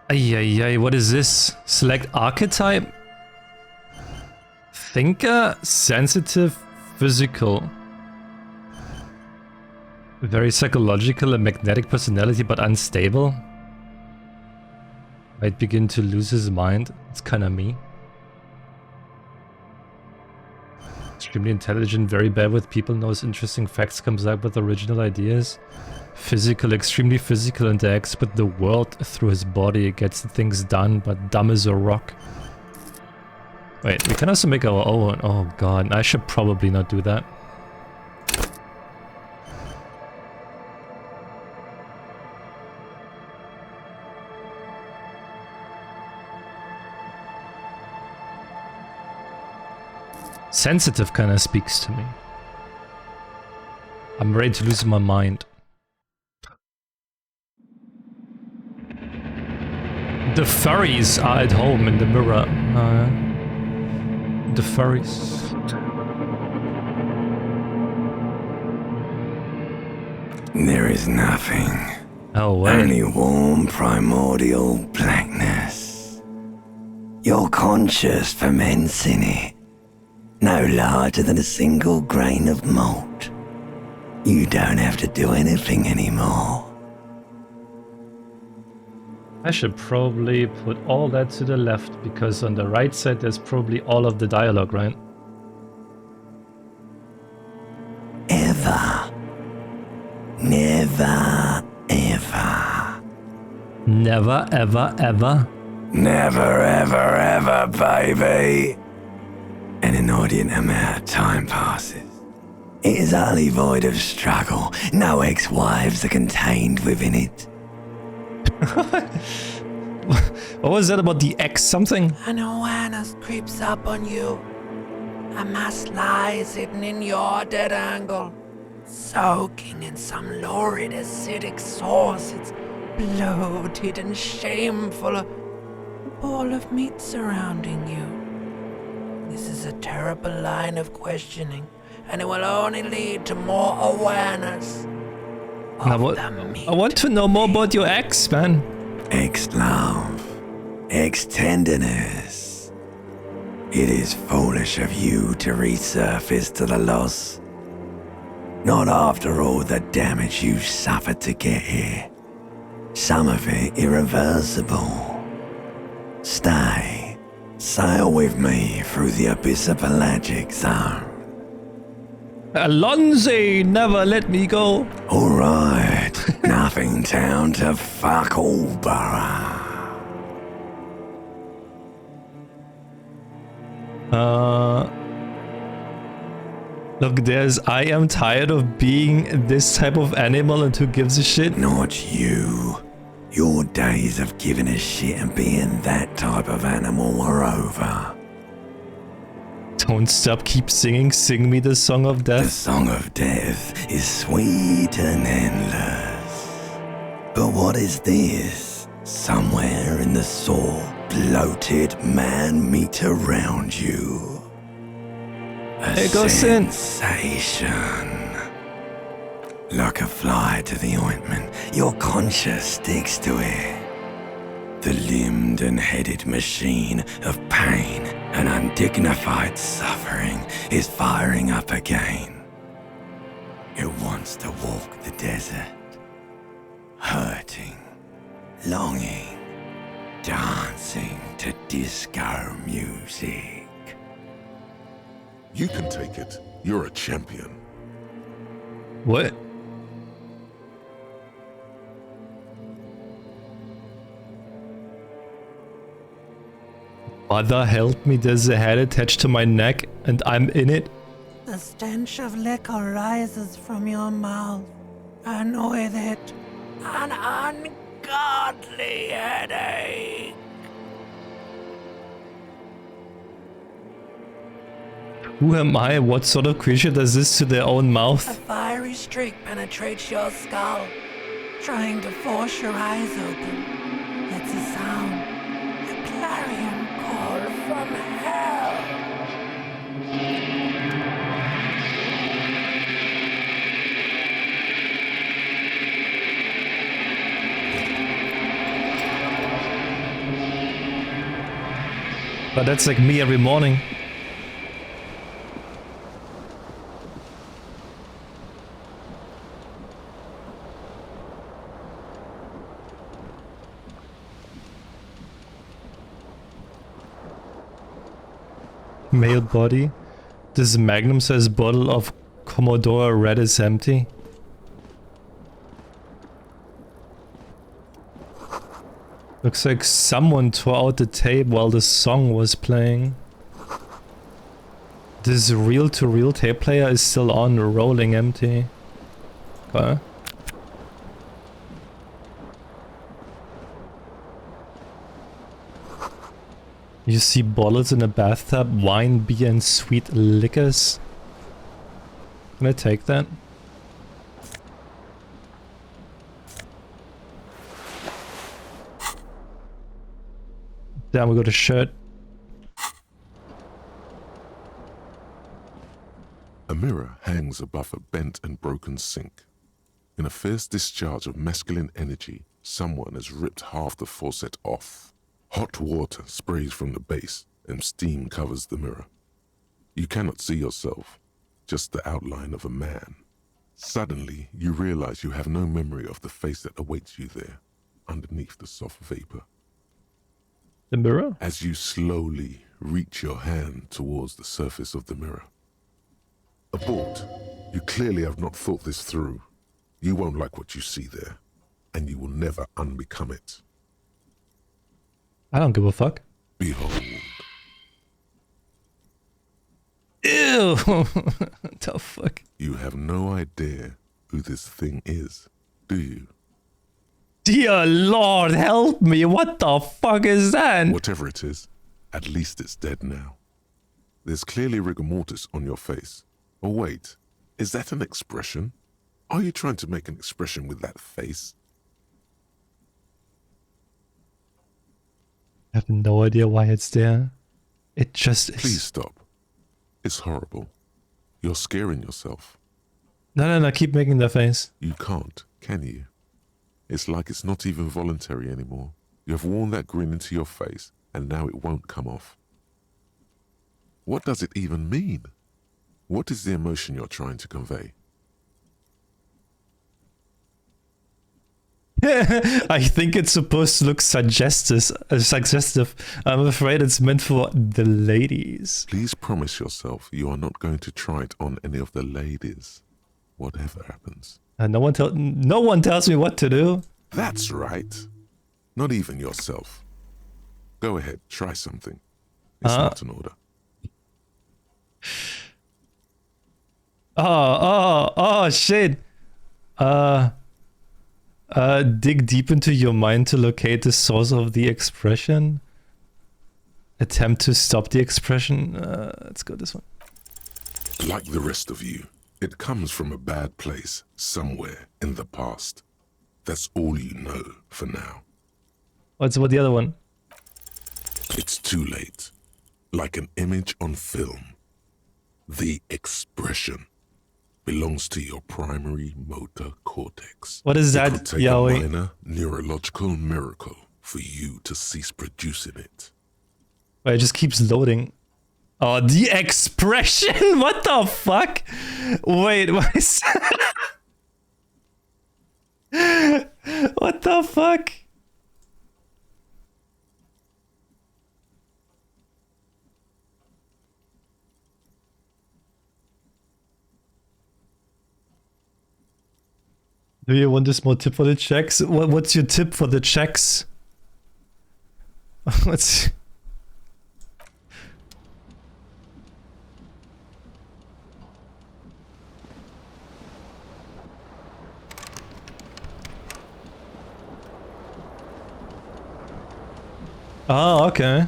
Ay, what is this? Select archetype? Thinker, sensitive, physical. Very psychological and magnetic personality, but unstable. Might begin to lose his mind. It's kinda me. Extremely intelligent, very bad with people, knows interesting facts, comes up with original ideas. Physical, extremely physical, interacts with the world through his body, gets things done, but dumb as a rock. Wait, we can also make our own. Oh god, I should probably not do that. Sensitive kind of speaks to me. I'm ready to lose my mind. The furries are at home in the mirror. The furries. There is nothing. Oh, wait. Only warm primordial blackness. You're conscious ferments in it. No larger than a single grain of malt. You don't have to do anything anymore. I should probably put all that to the left, because on the right side there's probably all of the dialogue, right? Ever. Never, ever. Never, ever, ever. Never, ever, ever, baby. An inordinate amount of time passes. It is utterly void of struggle. No ex-wives are contained within it. What was that about the X something? An awareness creeps up on you. A mass lies hidden in your dead angle, soaking in some lurid acidic source. It's bloated and shameful, a ball of meat surrounding you. This is a terrible line of questioning, and it will only lead to more awareness. I want to know more about your ex, man. Ex-love. Ex-tenderness. It is foolish of you to resurface to the loss. Not after all the damage you suffered to get here. Some of it irreversible. Stay. Sail with me through the abyss of pelagic zone. Alonze, never let me go. Alright, nothing town to fuck all borough. Look, there's I am tired of being this type of animal, and who gives a shit? Not you. Your days of giving a shit and being that type of animal are over. Don't stop, keep singing, sing me the song of The death. song of death is sweet and endless. But what is this? Somewhere in the sore, bloated man meat around you. A There goes in. sensation. Like a fly to the ointment, your conscience sticks to it. The limbed and headed machine of pain and undignified suffering is firing up again. It wants to walk the desert, hurting, longing, dancing to disco music. You can take it. You're a champion. What? Mother help me, there's a head attached to my neck and I'm in it. The stench of liquor rises from your mouth, and with it, an ungodly headache. Who am I? What sort of creature does this to their own A mouth? fiery streak penetrates your skull, trying to force your eyes open. It's a sound, a clarion call from hell. But that's like me every morning. Male body. This Magnum says bottle of Commodore Red is empty. Looks like someone tore out the tape while the song was playing. This reel-to-reel tape player is still on, rolling empty. Okay. You see bottles in a bathtub, wine, beer and sweet liquors. Can I take that? Damn, we got a shirt. A mirror hangs above a bent and broken sink. In a fierce discharge of masculine energy, someone has ripped half the faucet off. Hot water sprays from the base and steam covers the mirror. You cannot see yourself, just the outline of a man. Suddenly, you realize you have no memory of the face that awaits you there, underneath the soft vapor. The mirror? As you slowly reach your hand towards the surface of the mirror. Abort. You clearly have not thought this through. You won't like what you see there, and you will never unbecome it. I don't give a fuck. Behold. Ew! What the fuck? You have no idea who this thing is, do you? Dear Lord, help me! What the fuck is that? Whatever it is, at least it's dead now. There's clearly rigor mortis on your face. Oh wait, is that an expression? Are you trying to make an expression with that face? I have no idea why it's there. It just is. Please stop. It's horrible. You're scaring yourself. No, keep making the face. You can't, can you? It's like it's not even voluntary anymore. You have worn that grin into your face, and now it won't come off. What does it even mean? What is the emotion you're trying to convey? I think it's supposed to look suggestive. I'm afraid it's meant for the ladies. Please promise yourself you are not going to try it on any of the ladies, whatever happens. No one tells me what to do. That's right. Not even yourself. Go ahead, try something. It's not an order. Oh, shit. Dig deep into your mind to locate the source of the expression. Attempt to stop the expression. Let's go this one. Like the rest of you, it comes from a bad place somewhere in the past. That's all you know for now. What's about the other one? It's too late. Like an image on film. The expression belongs to your primary motor cortex. What is that, It could take Yahweh? a minor neurological miracle for you to cease producing it. Wait, it just keeps loading. Oh, the expression? What the fuck? Wait, what is what the fuck? Do you want this more tip for the checks? What's your tip for the checks? What's... Oh, okay.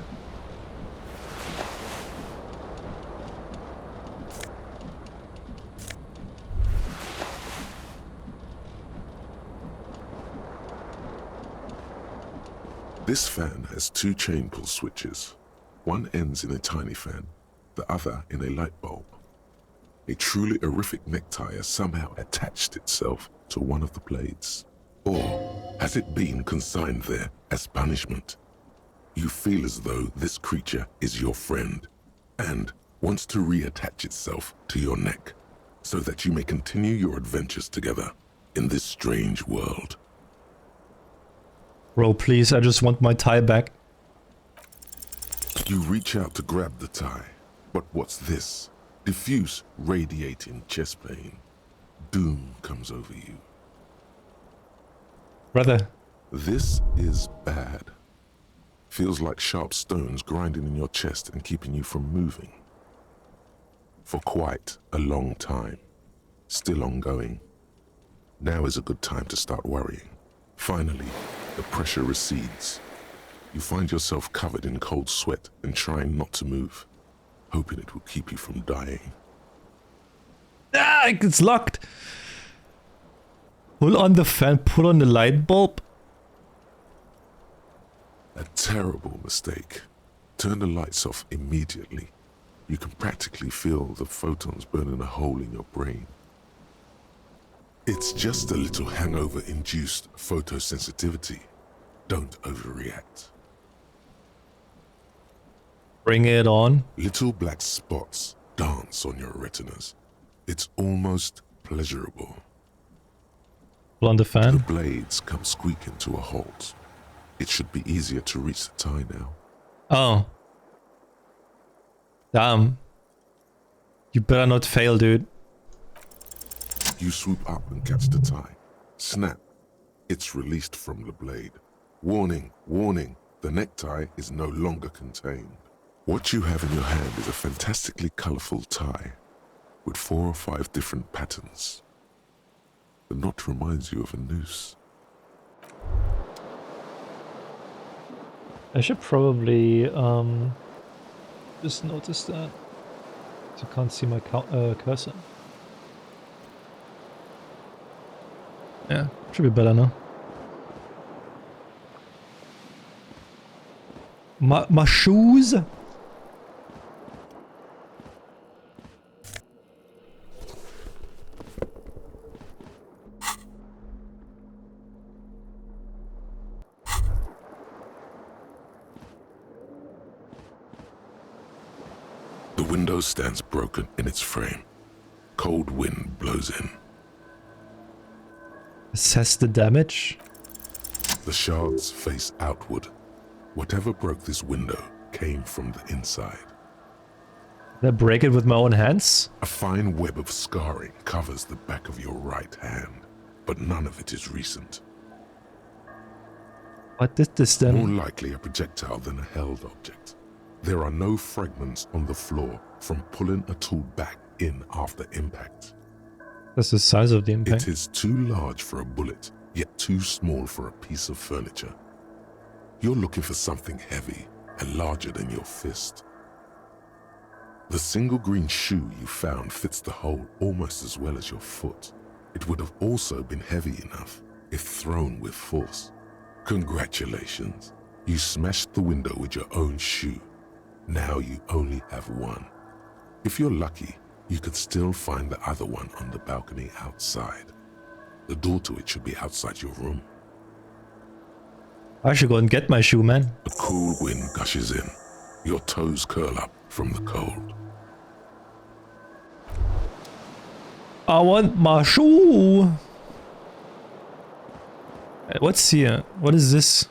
This fan has two chain pull switches. One ends in a tiny fan, the other in a light bulb. A truly horrific necktie has somehow attached itself to one of the blades. Or has it been consigned there as punishment? You feel as though this creature is your friend and wants to reattach itself to your neck so that you may continue your adventures together in this strange world. Bro, please, I just want my tie back. You reach out to grab the tie, but what's this? Diffuse, radiating chest pain. Doom comes over you. Brother. This is bad. Feels like sharp stones grinding in your chest and keeping you from moving. For quite a long time. Still ongoing. Now is a good time to start worrying. Finally, the pressure recedes. You find yourself covered in cold sweat and trying not to move, hoping it will keep you from dying. Ah, it's locked. Pull on the fan, pull on the light bulb. A terrible mistake. Turn the lights off immediately. You can practically feel the photons burning a hole in your brain. It's just a little hangover-induced photosensitivity. Don't overreact. Bring it on. Little black spots dance on your retinas. It's almost pleasurable. Pull on the The fan. blades come squeaking to a halt. It should be easier to reach the tie now. Oh. Damn. You better not fail, dude. You swoop up and catch the tie. Snap. It's released from the blade. Warning, warning, the necktie is no longer contained. What you have in your hand is a fantastically colorful tie with 4 or 5 different patterns. The knot reminds you of a noose. I should probably just notice that. You can't see my cursor. Yeah, should be better now. My shoes? The window stands broken in its frame. Cold wind blows in. Assess the damage. The shards face outward. Whatever broke this window came from the inside. Did I break it with my own hands? A fine web of scarring covers the back of your right hand, but none of it is recent. What did this More then? likely a projectile than a held object. There are no fragments on the floor from pulling a tool back in after impact. That's the size of the impact. It is too large for a bullet, yet too small for a piece of furniture. You're looking for something heavy and larger than your fist. The single green shoe you found fits the hole almost as well as your foot. It would have also been heavy enough if thrown with force. Congratulations. You smashed the window with your own shoe. Now you only have one. If you're lucky, you could still find the other one on the balcony outside. The door to it should be outside your room. I should go and get my shoe, man. A cool wind gushes in. Your toes curl up from the cold. I want my shoe. What's here? What is this?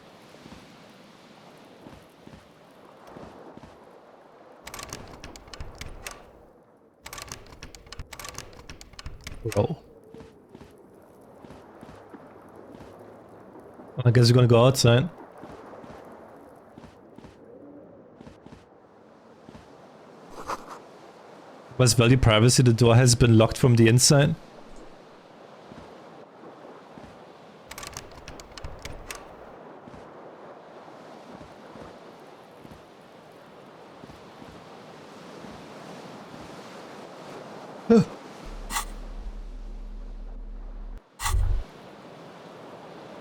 Bro. I guess we're gonna go outside. Must value privacy, the door has been locked from the inside.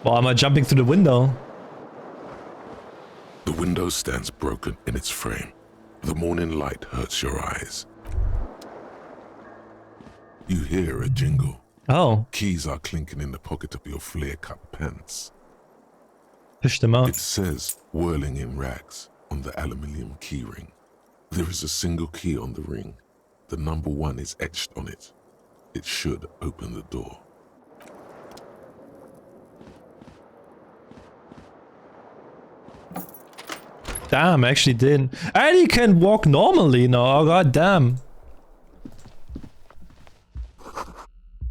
Why am I jumping through the window? The window stands broken in its frame. The morning light hurts your eyes. You hear a jingle. Oh, Keys are clinking in the pocket of your flare-cut pants. Push them out. It says whirling in rags on the aluminium keyring. There is a single key on the ring. The number 1 is etched on it. It should open the door. Damn, I actually did. And he can walk normally now. Oh, god damn.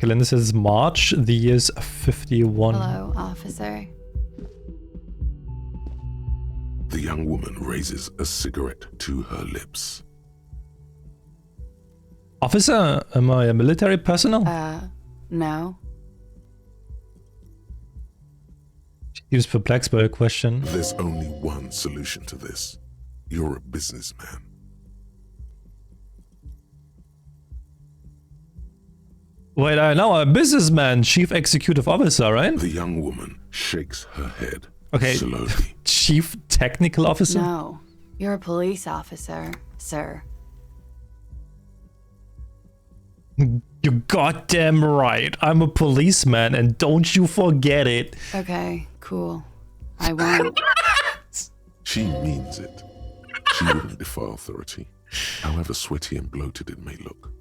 Calendar says March, the year's 51. Hello, officer. The young woman raises a cigarette to her lips. Officer, am I a military personnel? No. He was perplexed by a question. There's only one solution to this. You're a businessman. Wait, I know, a businessman, chief executive officer, right? The young woman shakes her head Okay. slowly. Chief technical officer? No. You're a police officer, sir. You're goddamn right. I'm a policeman and don't you forget it. Okay, cool. I won't. She means it. She wouldn't defy authority, however sweaty and bloated it may look.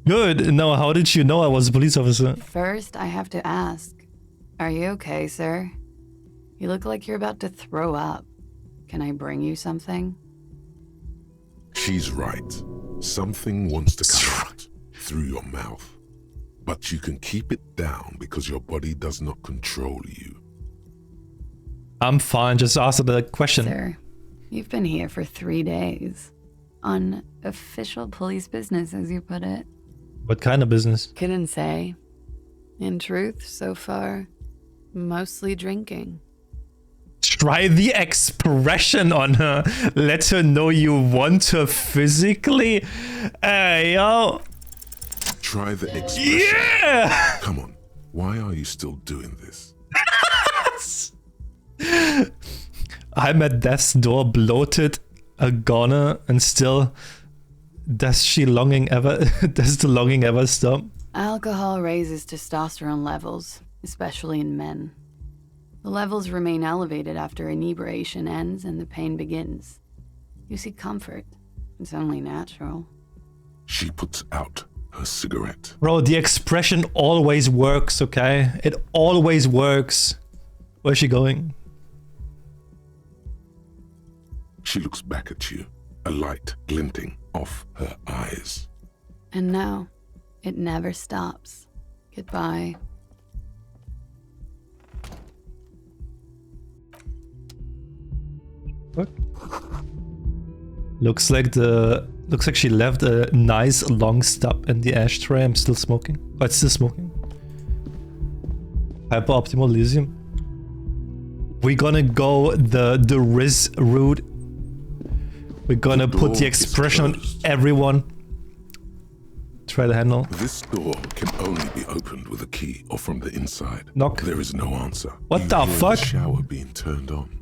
Good. Now, how did you know I was a police officer? First, I have to ask. Are you okay, sir? You look like you're about to throw up. Can I bring you something? She's right. Something wants to come out through your mouth. But you can keep it down because your body does not control you. I'm fine. Just answer the question. Sir, you've been here for 3 days. On official police business, as you put it. What kind of business? Couldn't say. In truth, so far, mostly drinking. Try the expression on her. Let her know you want her physically. Hey, yo. Try the expression. Yeah! Come on. Why are you still doing this? I'm at death's door, bloated, a goner, and still... Does the longing ever stop? Alcohol raises testosterone levels, especially in men. The levels remain elevated after inebriation ends and the pain begins. You seek comfort. It's only natural. She puts out her cigarette. Bro, the expression always works, okay? It always works. Where's she going? She looks back at you, a light glinting off her eyes. And now, it never stops. Goodbye. What? Looks like she left a nice long stub in the ashtray. I'm still smoking. Oh, it's still smoking. Hyper optimal Elysium. We're gonna go the Riz route. We're gonna put the expression on everyone. Try the handle. This door can only be opened with a key or from the inside. Knock. There is no answer. What the hear fuck? The shower being turned on.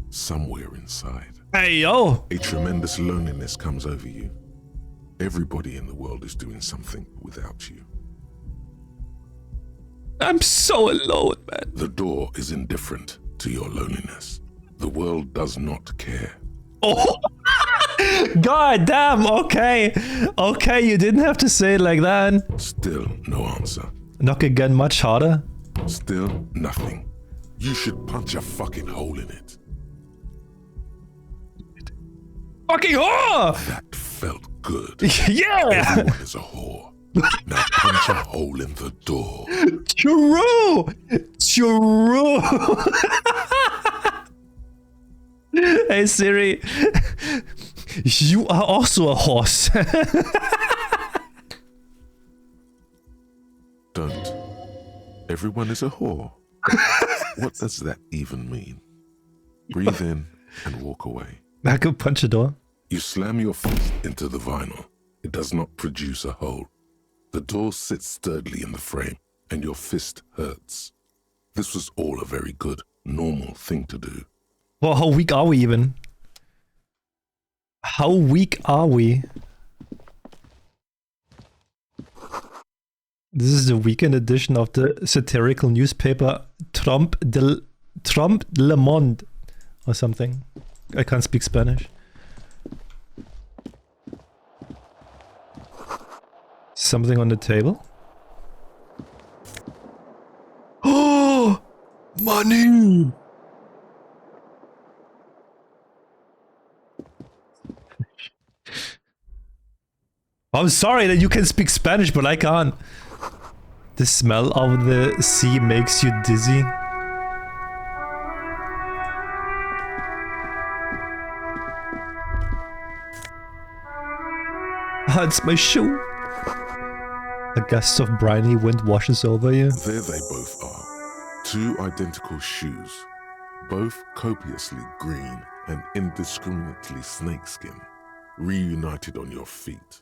Somewhere inside. Hey, yo! A tremendous loneliness comes over you. Everybody in the world is doing something without you. I'm so alone, man. The door is indifferent to your loneliness. The world does not care. Oh! God damn, okay. Okay, you didn't have to say it like that. Still no answer. Knock again much harder. Still nothing. You should punch a fucking hole in it. Fucking whore! That felt good. Yeah! Everyone is a whore. Now punch a hole in the door. True! True! Hey Siri, you are also a horse. Don't. Everyone is a whore. What does that even mean? Breathe in and walk away. I could punch a door. You slam your fist into the vinyl. It does not produce a hole. The door sits sturdily in the frame, and your fist hurts. This was all a very good, normal thing to do. Well, how weak are we even? How weak are we? This is the weekend edition of the satirical newspaper Trompe le Monde or something. I can't speak Spanish. Something on the table? Oh! Money! I'm sorry that you can speak Spanish, but I can't. The smell of the sea makes you dizzy. Ah, it's my shoe. A gust of briny wind washes over you. There they both are. Two identical shoes, both copiously green and indiscriminately snakeskin, reunited on your feet.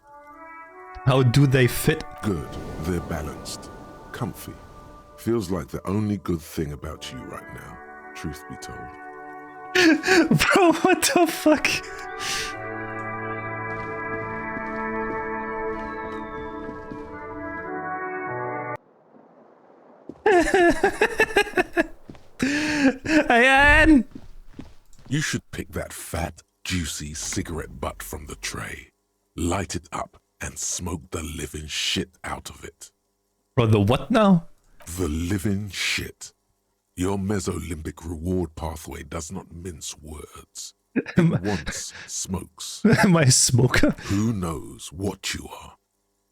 How do they fit? Good, they're balanced, comfy. Feels like the only good thing about you right now, truth be told. Bro, what the fuck? Ayan! You should pick that fat, juicy cigarette butt from the tray, light it up, and smoke the living shit out of it. Bro, the what now? The living shit. Your mesolimbic reward pathway does not mince words. It wants smokes. Am I a smoker? Who knows what you are?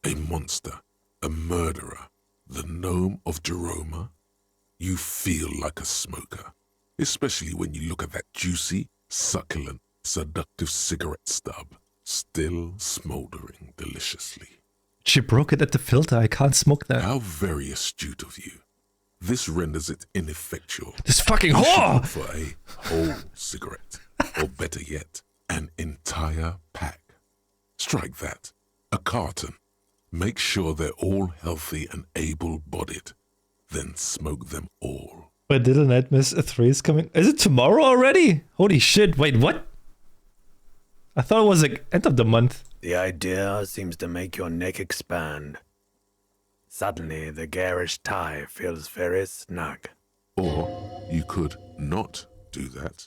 A monster, a murderer, the gnome of Jeroma? You feel like a smoker, especially when you look at that juicy, succulent, seductive cigarette stub, still smoldering deliciously. She broke it at the filter. I can't smoke that. How very astute of you. This renders it ineffectual. This fucking You should whore! look for a whole cigarette, or better yet, an entire pack. Strike that, a carton. Make sure they're all healthy and able-bodied. Then smoke them all. Wait, Little Nightmares 3 is coming. Is it tomorrow already? Holy shit, wait, what? I thought it was like end of the month. The idea seems to make your neck expand. Suddenly, the garish tie feels very snug. Or you could not do that.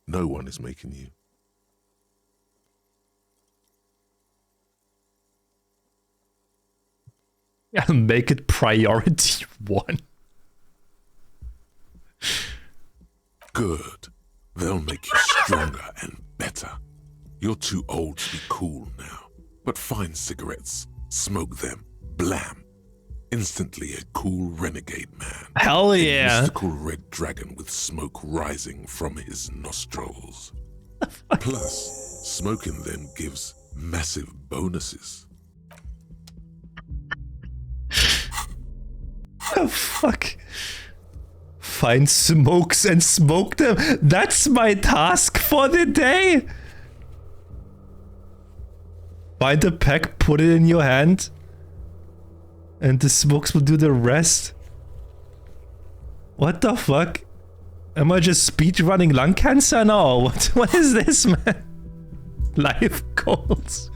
No one is making you. I'll make it priority 1. Good. They'll make you stronger and better. You're too old to be cool now. But find cigarettes, smoke them, blam. Instantly a cool renegade man. Hell A yeah. mystical red dragon with smoke rising from his nostrils. Plus, smoking them gives massive bonuses. Oh, fuck. Find smokes and smoke them. That's my task for the day. Find a pack, put it in your hand, and the smokes will do the rest. What the fuck? Am I just speedrunning lung cancer now? What is this, man? Life goals.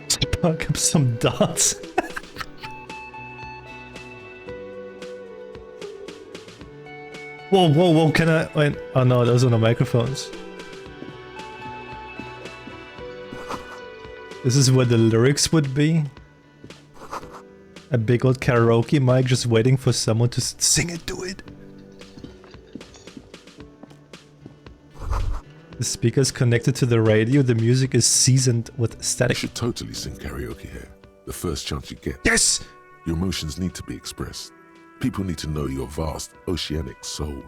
Spark up some darts. Whoa, whoa, whoa, can I... Wait, oh no, those are the microphones. This is where the lyrics would be. A big old karaoke mic just waiting for someone to sing it to it. The speaker's connected to the radio, the music is seasoned with You static. should totally sing karaoke here. The first chance you get. Yes! Your emotions need to be expressed. People need to know your vast, oceanic soul.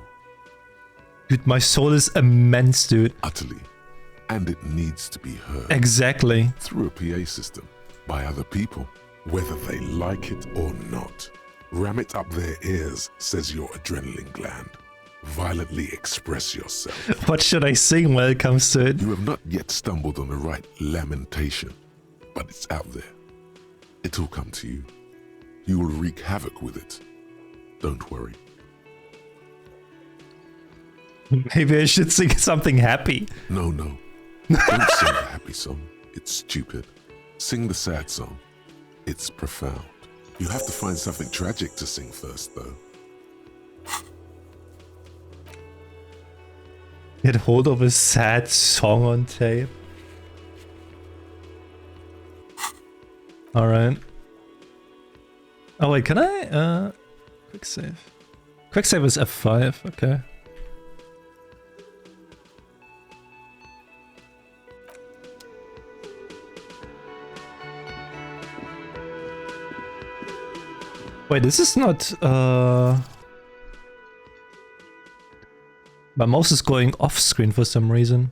Dude, my soul is immense, dude. Utterly. And it needs to be heard. Exactly. Through a PA system. By other people. Whether they like it or not. Ram it up their ears, says your adrenaline gland. Violently express yourself. What should I sing when it comes to it? You have not yet stumbled on the right lamentation. But it's out there. It'll come to you. You will wreak havoc with it. Don't worry. Maybe I should sing something happy. No, no. Don't sing the happy song. It's stupid. Sing the sad song. It's profound. You have to find something tragic to sing first, though. Get hold of a sad song on tape. Alright. Oh wait, can I? Quick save. Quick save is F5, okay. Wait, this is not, my mouse is going off screen for some reason.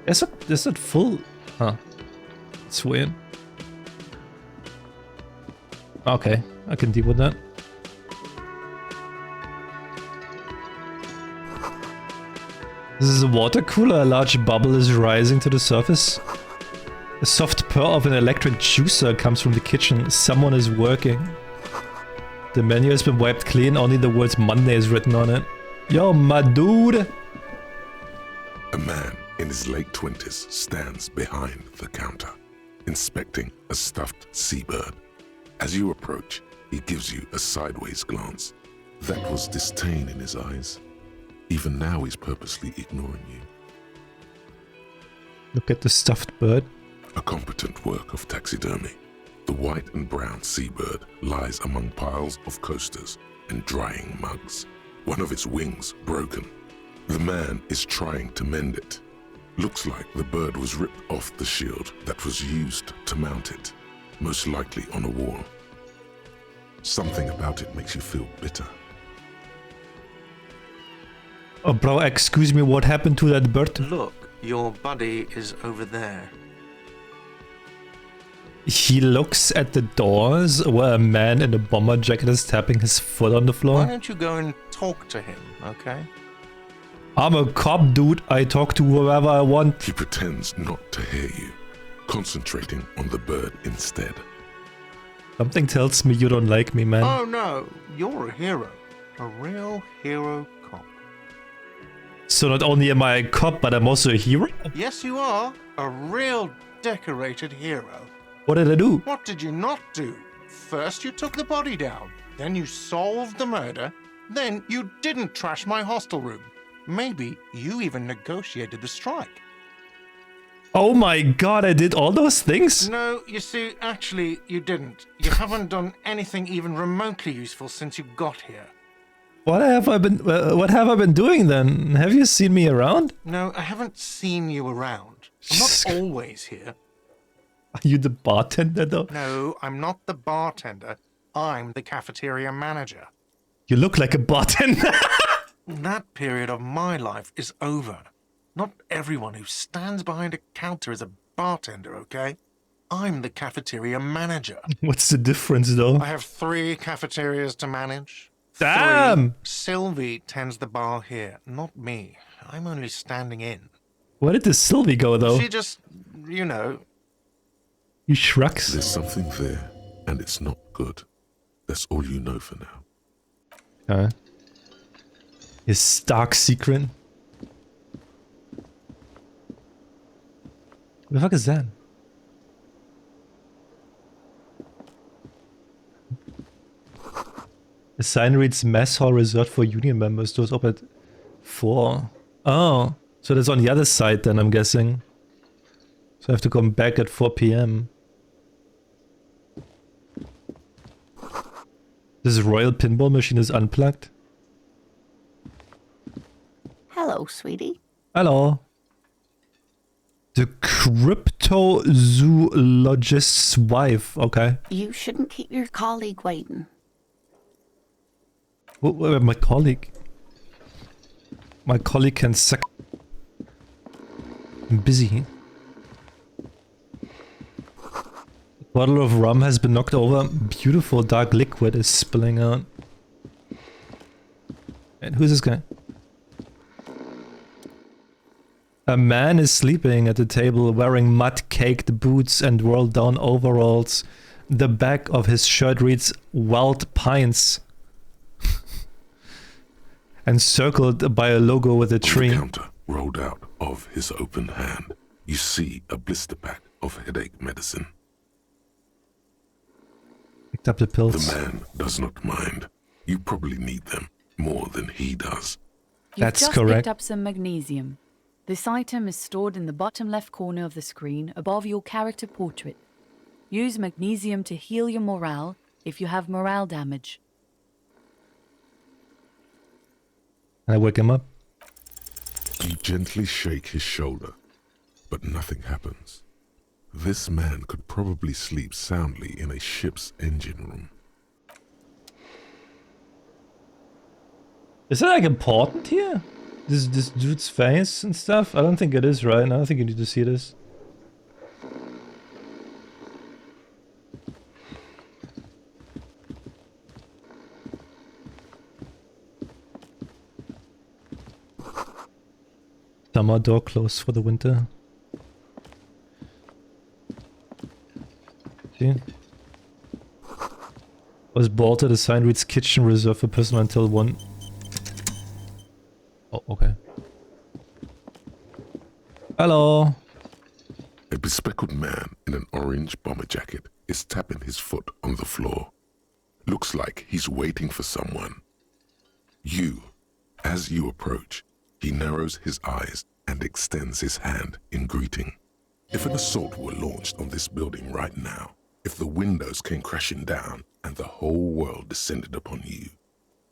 Is it full? Huh. It's weird. Okay, I can deal with that. This is a water cooler. A large bubble is rising to the surface. A soft purr of an electric juicer comes from the kitchen. Someone is working. The menu has been wiped clean. Only the words Monday is written on it. Yo, my dude! A man in his late 20s stands behind the counter, inspecting a stuffed seabird. As you approach, he gives you a sideways glance. That was disdain in his eyes. Even now, he's purposely ignoring you. Look at the stuffed bird. A competent work of taxidermy. The white and brown seabird lies among piles of coasters and drying mugs. One of its wings broken. The man is trying to mend it. Looks like the bird was ripped off the shield that was used to mount it, most likely on a wall. Something about it makes you feel bitter. Oh bro, excuse me, what happened to that bird? Look, your buddy is over there. He looks at the doors where a man in a bomber jacket is tapping his foot on the Why floor. don't you go and talk to him, okay? I'm a cop, dude. I talk to whoever I want. He pretends not to hear you, concentrating on the bird instead. Something tells me you don't like me, man. Oh no, you're a hero. A real hero cop. So not only am I a cop, but I'm also a hero? Yes, you are. A real decorated hero. What did I do? What did you not do? First you took the body down, then you solved the murder, then you didn't trash my hostel room. Maybe you even negotiated the strike. Oh my god, I did all those things? No, you see, actually, you didn't. You haven't done anything even remotely useful since you got here. What have I been doing then? Have you seen me around? No, I haven't seen you around. I'm not always here. Are you the bartender though? No, I'm not the bartender. I'm the cafeteria manager. You look like a bartender. That period of my life is over. Not everyone who stands behind a counter is a bartender, okay? I'm the cafeteria manager. What's the difference though? I have 3 cafeterias to manage. Damn! 3. Sylvie tends the bar here, not me. I'm only standing in. Where did the Sylvie go though? She just, you know... He shrugs. There's something there, and it's not good. That's all you know for now. Okay. His dark secret. What the fuck is that? The sign reads Mess Hall reserved for union members. Doors open at 4. Oh, so that's on the other side then, I'm guessing. So I have to come back at 4 p.m. This royal pinball machine is unplugged. Hello, sweetie. Hello. The cryptozoologist's wife. Okay. You shouldn't keep your colleague waiting. My colleague. My colleague can suck. I'm busy. A bottle of rum has been knocked over. Beautiful dark liquid is spilling out. And who's this guy? A man is sleeping at the table wearing mud-caked boots and rolled-down overalls. The back of his shirt reads Wild Pines. encircled by a logo with a On the tree. counter, rolled out of his open hand, you see a blister pack of headache medicine. Picked up the pills. The man does not mind. You probably need them more than he does. You've That's just correct. picked up some magnesium. This item is stored in the bottom left corner of the screen above your character portrait. Use magnesium to heal your morale if you have morale damage. Can I wake him up? You gently shake his shoulder, but nothing happens. This man could probably sleep soundly in a ship's engine room. Is it like important here? This dude's face and stuff? I don't think it is, right? I don't think you need to see this. Summer door closed for the winter. See? Was bolted. A sign reads kitchen reserved for personal until 1. Oh, okay. Hello. A bespectacled man in an orange bomber jacket is tapping his foot on the floor. Looks like he's waiting for someone. As you approach, he narrows his eyes and extends his hand in greeting. If an assault were launched on this building right now, if the windows came crashing down and the whole world descended upon you,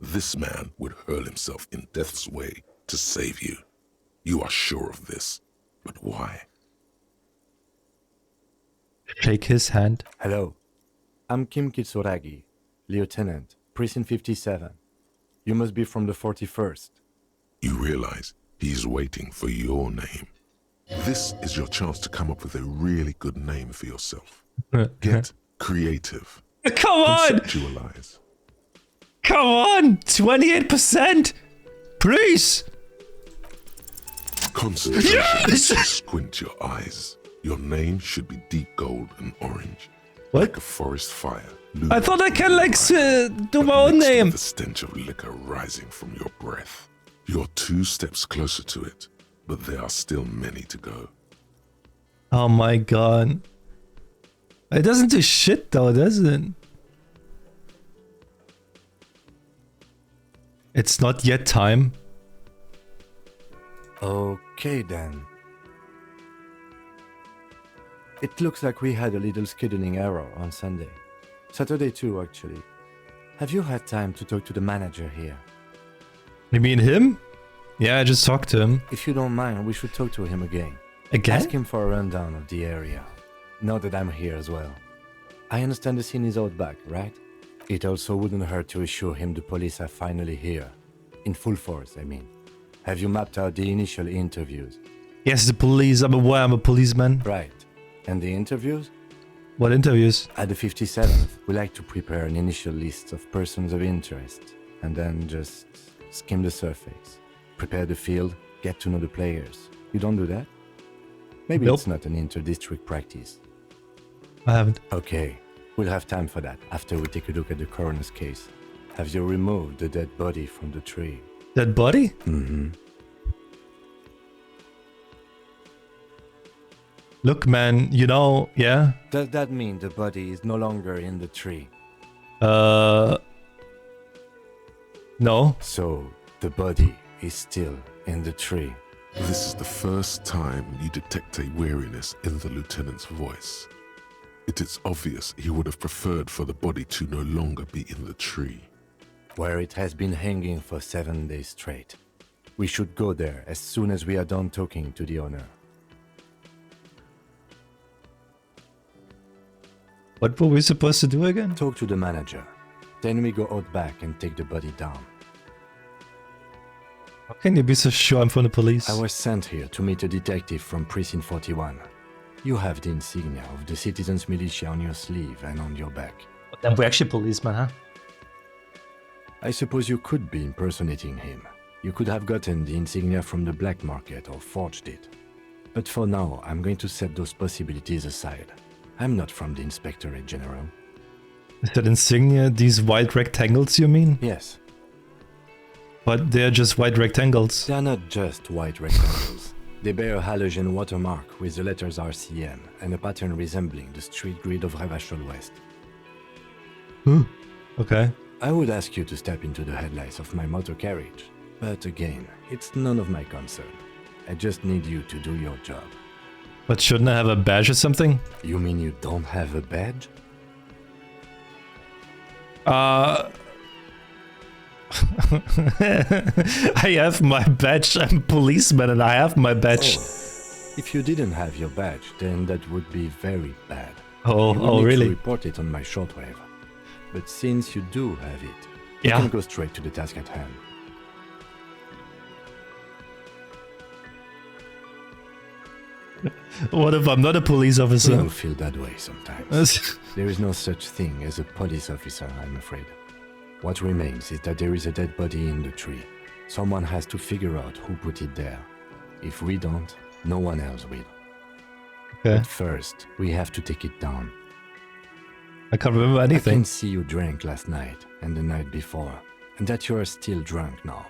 this man would hurl himself in death's way to save you. You are sure of this, but why? Shake his hand. Hello, I'm Kim Kitsuragi, Lieutenant, Precinct 57. You must be from the 41st. You realize he's waiting for your name. This is your chance to come up with a really good name for yourself. Get creative. Come on! Conceptualize. Come on! 28%! Please! Concentrate. Yes! Squint your eyes. Your name should be deep gold and orange. What? Like a forest fire. I thought I can like do my own Mixed with name. the stench of liquor rising from your breath. You're 2 steps closer to it, but there are still many to go. Oh my god. It doesn't do shit though, does it? It's not yet time. Okay then. It looks like we had a little scheduling error on Sunday. Saturday too, actually. Have you had time to talk to the manager here? You mean him? Yeah, I just talked to him. If you don't mind, we should talk to him again. Again? Ask him for a rundown of the area. Now that I'm here as well. I understand the scene is out back, right? It also wouldn't hurt to assure him the police are finally here. In full force, I mean. Have you mapped out the initial interviews? Yes, the police. I'm aware I'm a policeman. Right. And the interviews? What interviews? At the 57th, we like to prepare an initial list of persons of interest, and then just skim the surface. Prepare the field, get to know the players. You don't do that? Maybe Nope. it's not an inter-district practice. I haven't. Okay, we'll have time for that after we take a look at the coroner's case. Have you removed the dead body from the tree? Dead body? Mm-hmm. Look, man, you know, yeah? Does that mean the body is no longer in the tree? No. So, the body is still in the tree. This is the first time you detect a weariness in the lieutenant's voice. It is obvious he would have preferred for the body to no longer be in the tree. Where it has been hanging for 7 days straight. We should go there as soon as we are done talking to the owner. What were we supposed to do again? Talk to the manager. Then we go out back and take the body down. How can you be so sure I'm from the police? I was sent here to meet a detective from Precinct 41. You have the insignia of the Citizens Militia on your sleeve and on your back. Then we're actually policemen, huh? I suppose you could be impersonating him. You could have gotten the insignia from the black market or forged it. But for now, I'm going to set those possibilities aside. I'm not from the Inspectorate General. Is that insignia these white rectangles, you mean? Yes. But they're just white rectangles. They are not just white rectangles. They bear a halogen watermark with the letters RCM and a pattern resembling the street grid of Revachol West. Okay. I would ask you to step into the headlights of my motor carriage, but again, it's none of my concern. I just need you to do your job. But shouldn't I have a badge or something? You mean you don't have a badge? I have my badge. I'm a policeman and I have my badge. Oh, if you didn't have your badge, then that would be very bad. Oh, You will need really? to report it on my shortwave. But since you do have it, you Yeah. can go straight to the task at hand. What if I'm not a police We officer? all feel that way sometimes. There is no such thing as a police officer, I'm afraid. What remains is that there is a dead body in the tree. Someone has to figure out who put it there. If we don't, no one else will. Okay. But first, we have to take it down. I can't remember I anything. can see you drank last night and the night before, and that you are still drunk now.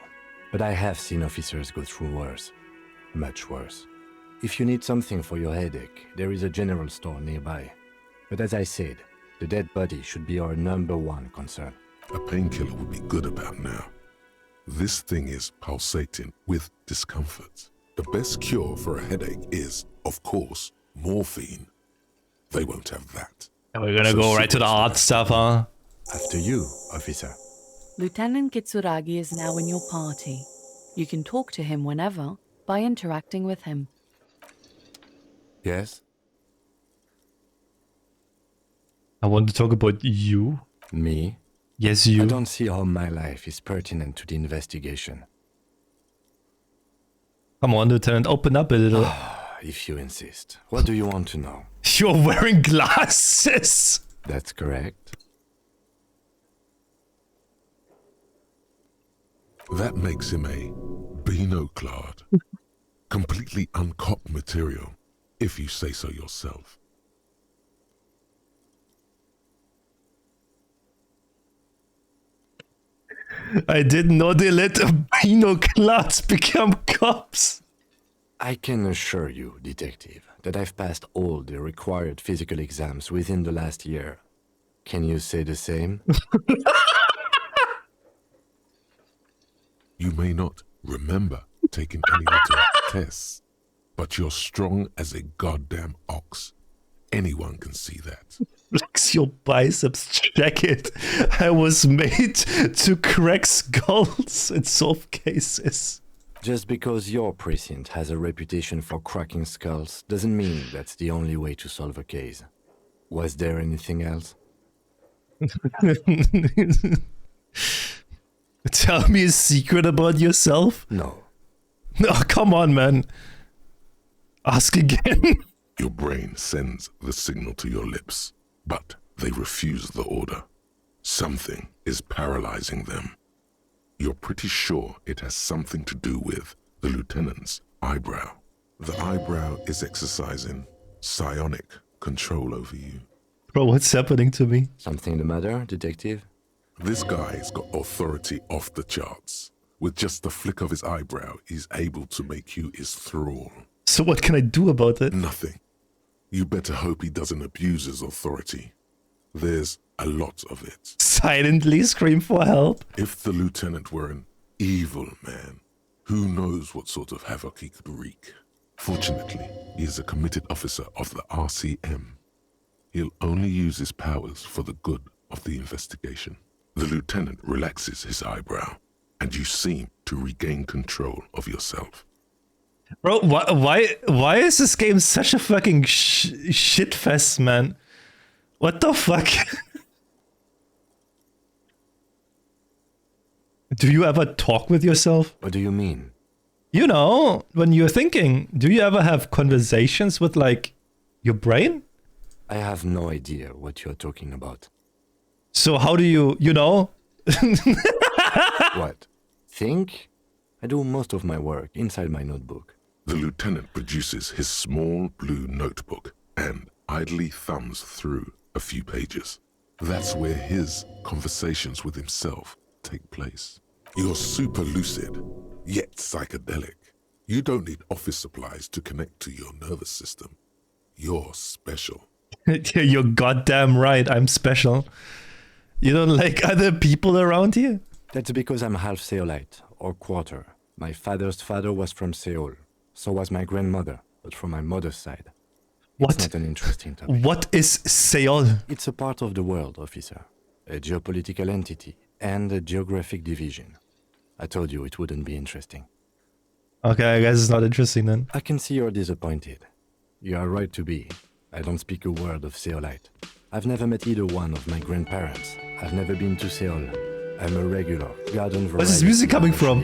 But I have seen officers go through worse. Much worse. If you need something for your headache, there is a general store nearby. But as I said, the dead body should be our #1 concern. A painkiller would be good about now. This thing is pulsating with discomfort. The best cure for a headache is, of course, morphine. They won't have that. And we're gonna So go right to the art stuff, huh? After you, officer. Lieutenant Kitsuragi is now in your party. You can talk to him whenever by interacting with him. Yes? I want to talk about you. Me? Yes, I you. don't see how my life is pertinent to the investigation. Come on, Lieutenant, open up a little. If you insist. What do you want to know? You're wearing glasses. That's correct. That makes him a Beano-clad, completely uncopped material, if you say so yourself. I didn't know they let albino-clads become cops. I can assure you, detective, that I've passed all the required physical exams within the last year. Can you say the same? You may not remember taking any little tests, but you're strong as a goddamn ox. Anyone can see that. Flex your biceps, check it. I was made to crack skulls and solve cases. Just because your precinct has a reputation for cracking skulls doesn't mean that's the only way to solve a case. Was there anything else? Tell me a secret about yourself? No. No, come on, man. Ask again. Your brain sends the signal to your lips, but they refuse the order. Something is paralyzing them. You're pretty sure it has something to do with the lieutenant's eyebrow. The eyebrow is exercising psionic control over you. Bro, what's happening to me? Something the matter, detective? This guy's got authority off the charts. With just the flick of his eyebrow, he's able to make you his thrall. So what can I do about it? Nothing. You better hope he doesn't abuse his authority. There's a lot of it. Silently scream for help. If the lieutenant were an evil man, who knows what sort of havoc he could wreak. Fortunately, he is a committed officer of the RCM. He'll only use his powers for the good of the investigation. The lieutenant relaxes his eyebrow, and you seem to regain control of yourself. Bro, why is this game such a fucking shit fest, man? What the fuck? Do you ever talk with yourself? What do you mean? You know, when you're thinking, do you ever have conversations with, like, your brain? I have no idea what you're talking about. So how do you know? What? Think? I do most of my work inside my notebook. The lieutenant produces his small blue notebook and idly thumbs through a few pages. That's where his conversations with himself take place. You're super lucid, yet psychedelic. You don't need office supplies to connect to your nervous system. You're special. You're goddamn right, I'm special. You don't like other people around here? That's because I'm half Seolite, or quarter. My father's father was from Seoul. So was my grandmother, but from my mother's side. What? It's not an interesting topic. What is Seoul? It's a part of the world, officer. A geopolitical entity and a geographic division. I told you it wouldn't be interesting. Okay, I guess it's not interesting then. I can see you're disappointed. You are right to be. I don't speak a word of Seolite. I've never met either one of my grandparents. I've never been to Seoul. I'm a regular garden variety. Where's this music coming from?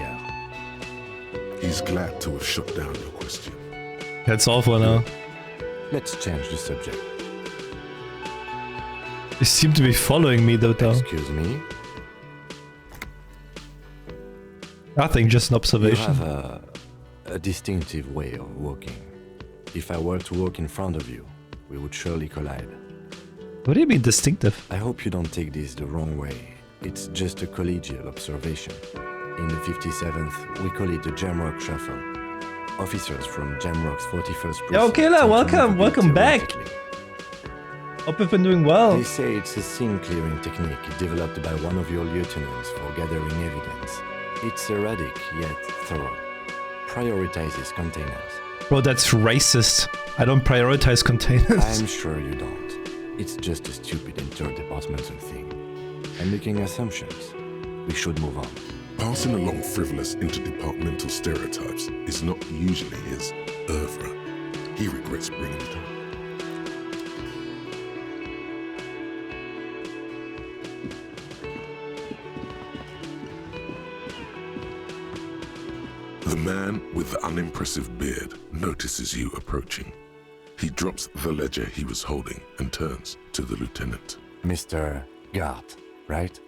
He's glad to have shut down your question. That's all for now. Let's change the subject. You seem to be following me though. Excuse me? Nothing, just an observation. You have a distinctive way of walking. If I were to walk in front of you, we would surely collide. What do you mean distinctive? I hope you don't take this the wrong way. It's just a collegial observation. In the 57th, we call it the Jamrock Shuffle. Officers from Jamrock's 41st Precinct... Yo, Kayla, welcome back! Hope you've been doing well. They say it's a scene-clearing technique developed by one of your lieutenants for gathering evidence. It's erratic, yet thorough. Prioritizes containers. Bro, that's racist. I don't prioritize containers. I'm sure you don't. It's just a stupid interdepartmental thing. I'm making assumptions. We should move on. Passing along frivolous interdepartmental stereotypes is not usually his oeuvre. He regrets bringing it up. The man with the unimpressive beard notices you approaching. He drops the ledger he was holding and turns to the lieutenant. Mr. Gart, right?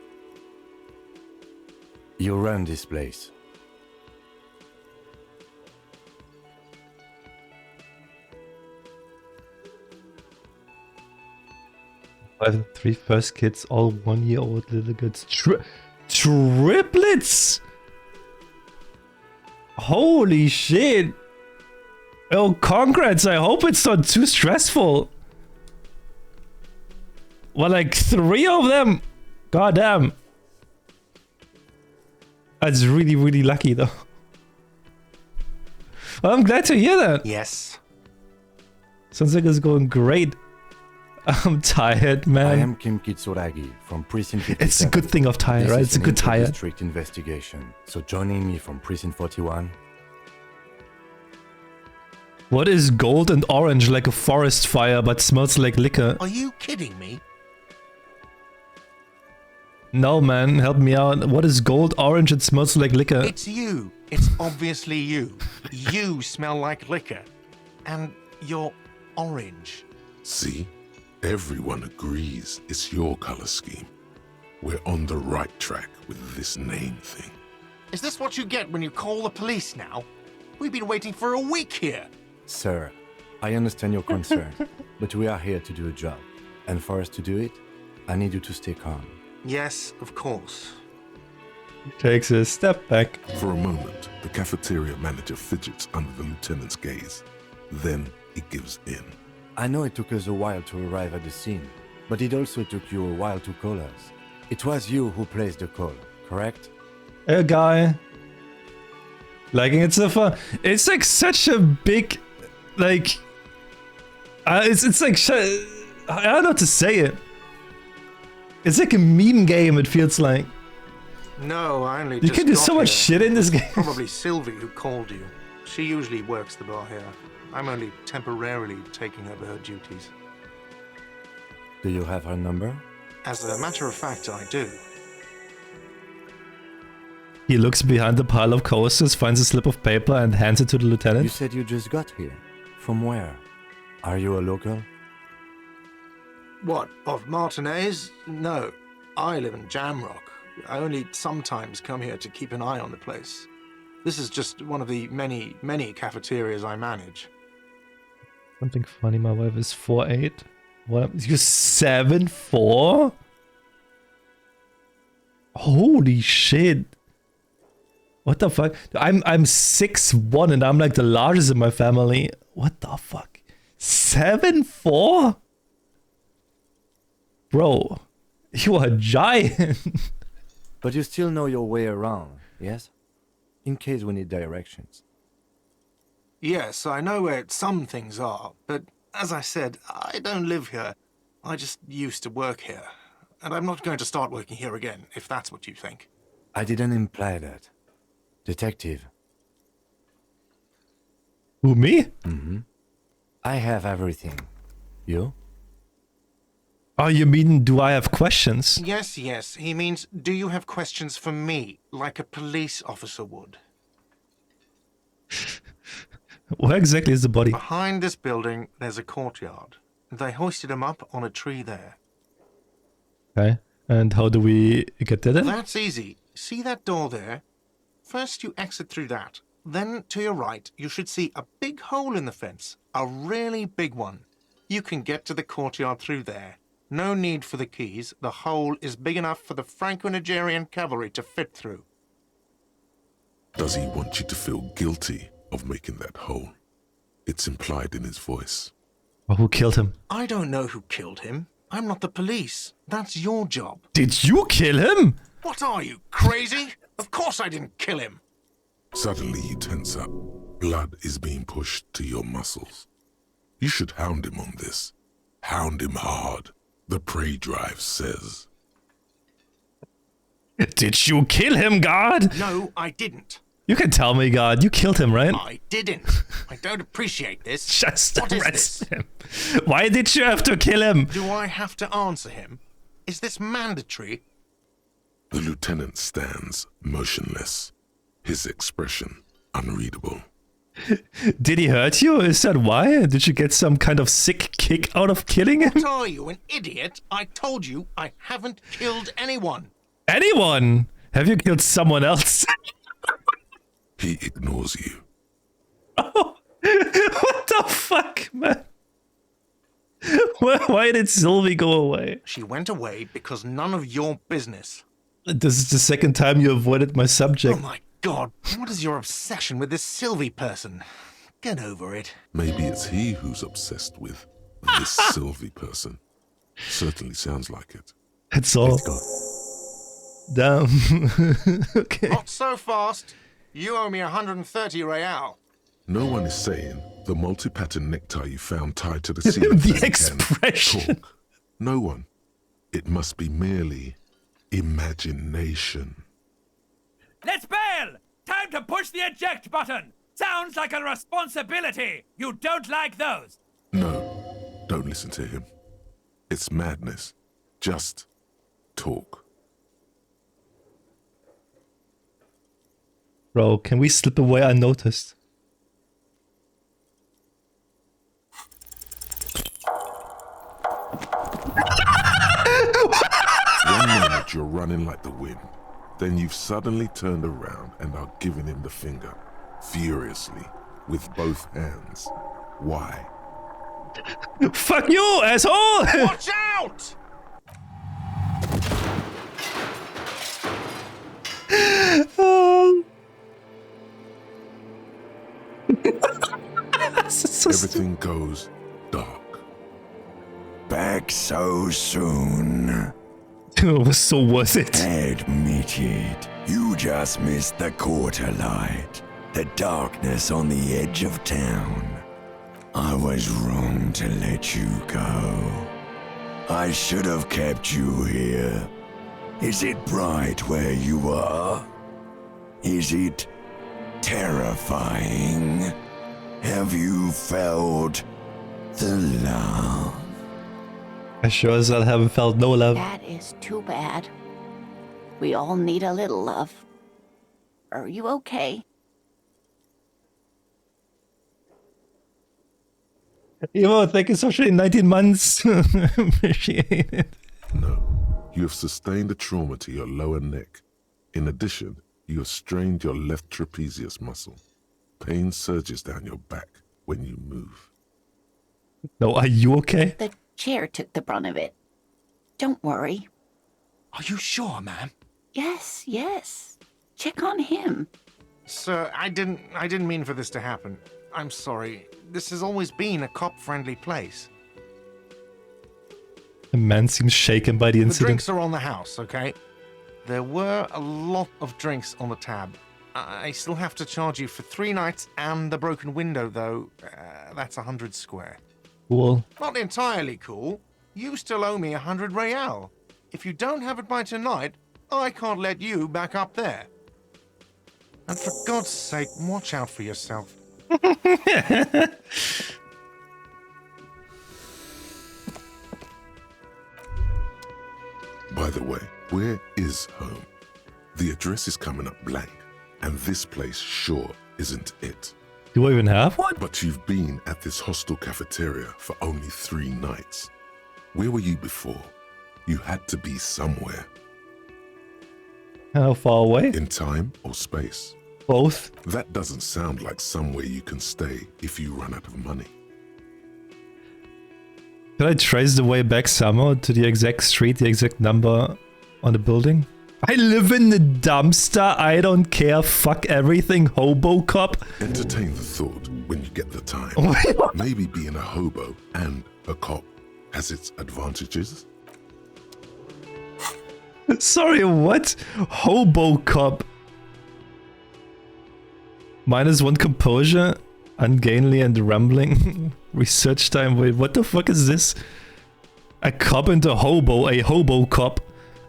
You run this place. By the 3 first kids, all 1-year-old little kids. Triplets! Holy shit! Oh, congrats! I hope it's not too stressful. Well, like 3 of them? Goddamn. That's really, really lucky though. Well, I'm glad to hear that. Yes. Sounds like it's going great. I'm tired, man. I am Kim Kitsuragi from Precinct 57. It's a good thing of tired, right? It's a good tired. District investigation. So joining me from Precinct 41. What is gold and orange like a forest fire but smells like liquor? Are you kidding me? No, man, help me out. What is gold, orange, and smells like liquor? It's you. It's obviously you. You smell like liquor. And you're orange. See? Everyone agrees it's your color scheme. We're on the right track with this name thing. Is this what you get when you call the police now? We've been waiting for a week here. Sir, I understand your concern, but we are here to do a job. And for us to do it, I need you to stay calm. Yes, of course. Takes a step back. For a moment, the cafeteria manager fidgets under the lieutenant's gaze. Then he gives in. I know it took us a while to arrive at the scene, but it also took you a while to call us. It was you who placed the call, correct? Hey, guy. Liking it so far. It's like such a big, like, it's like, I don't know how to say it. It's like a mean game, it feels like. No, I only You just can do got so much here. shit in this game. Probably Sylvie who called you. She usually works the bar here. I'm only temporarily taking over her duties. Do you have her number? As a matter of fact, I do. He looks behind the pile of coasters, finds a slip of paper, and hands it to the lieutenant. You said you just got here. From where? Are you a local? What, of Martinez? No, I live in Jamrock. I only sometimes come here to keep an eye on the place. This is just one of the many, many cafeterias I manage. Something funny, my wife is 4'8". What? You're 7'4"? Holy shit. What the fuck? I'm 6'1" and I'm like the largest in my family. What the fuck? 7'4"? Bro, you are a giant. But you still know your way around, yes? In case we need directions. Yes, I know where some things are, but as I said, I don't live here. I just used to work here. And I'm not going to start working here again, if that's what you think. I didn't imply that. Detective. Who, me? I have everything. You? Oh, you mean, do I have questions? Yes, yes. He means, do you have questions for me, like a police officer would? Where exactly is the body? Behind this building, there's a courtyard. They hoisted him up on a tree there. Okay. And how do we get there then? That's easy. See that door there? First you exit through that. Then to your right, you should see a big hole in the fence. A really big one. You can get to the courtyard through there. No need for the keys. The hole is big enough for the Franco-Nigerian cavalry to fit through. Does he want you to feel guilty of making that hole? It's implied in his voice. Or who killed him? I don't know who killed him. I'm not the police. That's your job. Did you kill him? What are you, crazy? Of course I didn't kill him. Suddenly you tense up. Blood is being pushed to your muscles. You should hound him on this. Hound him hard. The prey drive says. Did you kill him, God? No, I didn't. You can tell me, God. You killed him, right? I didn't. I don't appreciate this. Just What is arrest this? him. Why did you have to kill him? Do I have to answer him? Is this mandatory? The lieutenant stands motionless, his expression unreadable. Did he hurt you? Is that why? Did you get some kind of sick kick out of killing him? What are you, an idiot? I told you I haven't killed anyone. Anyone? Have you killed someone else? He ignores you. Oh, what the fuck, man? Why did Sylvie go away? She went away because none of your business. This is the second time you avoided my subject. Oh my god, what is your obsession with this Sylvie person? Get over it. Maybe it's he who's obsessed with this Sylvie person. Certainly sounds like it. That's all. Let's go. Damn. Okay. Not so fast. You owe me 130 real. No one is saying the multi-pattern necktie you found tied to the ceiling The as a expression. can talk. No one. It must be merely imagination. Let's bail! Time to push the eject button! Sounds like a responsibility! You don't like those! No, don't listen to him. It's madness. Just talk. Bro, can we slip away unnoticed? One minute you're running like the wind. Then you've suddenly turned around and are giving him the finger, furiously, with both hands. Why? Fuck you, asshole! Watch out! Everything goes dark. Back so soon. It was so worth it. Admit it. You just missed the quarter light. The darkness on the edge of town. I was wrong to let you go. I should have kept you here. Is it bright where you are? Is it terrifying? Have you felt the love? I sure as hell haven't felt no love. That is too bad. We all need a little love. Are you okay? Evo, thank you so much for 19 months. Appreciate it. No, you have sustained a trauma to your lower neck. In addition, you have strained your left trapezius muscle. Pain surges down your back when you move. No, are you okay? The chair took the brunt of it. Don't worry. Are you sure, ma'am? Yes, yes. Check on him. Sir, I didn't mean for this to happen. I'm sorry. This has always been a cop-friendly place. The man seems shaken by the The incident. drinks are on the house, okay? There were a lot of drinks on the tab. I still have to charge you for 3 nights and the broken window, though. That's 100 square. Cool. Not entirely cool. You still owe me 100 real. If you don't have it by tonight, I can't let you back up there. And for God's sake, watch out for yourself. By the way, where is home? The address is coming up blank, and this place sure isn't it. Do I even have one? But you've been at this hostel cafeteria for only 3 nights. Where were you before? You had to be somewhere. How far away? In time or space? Both. That doesn't sound like somewhere you can stay if you run out of money. Can I trace the way back somehow to the exact street, the exact number on the building? I live in the dumpster, I don't care, fuck everything, hobo cop. Entertain the thought when you get the time. Maybe being a hobo and a cop has its advantages. Sorry, what? Hobo cop. -1 composure, ungainly and rambling. Research time, wait, what the fuck is this? A cop and a hobo cop.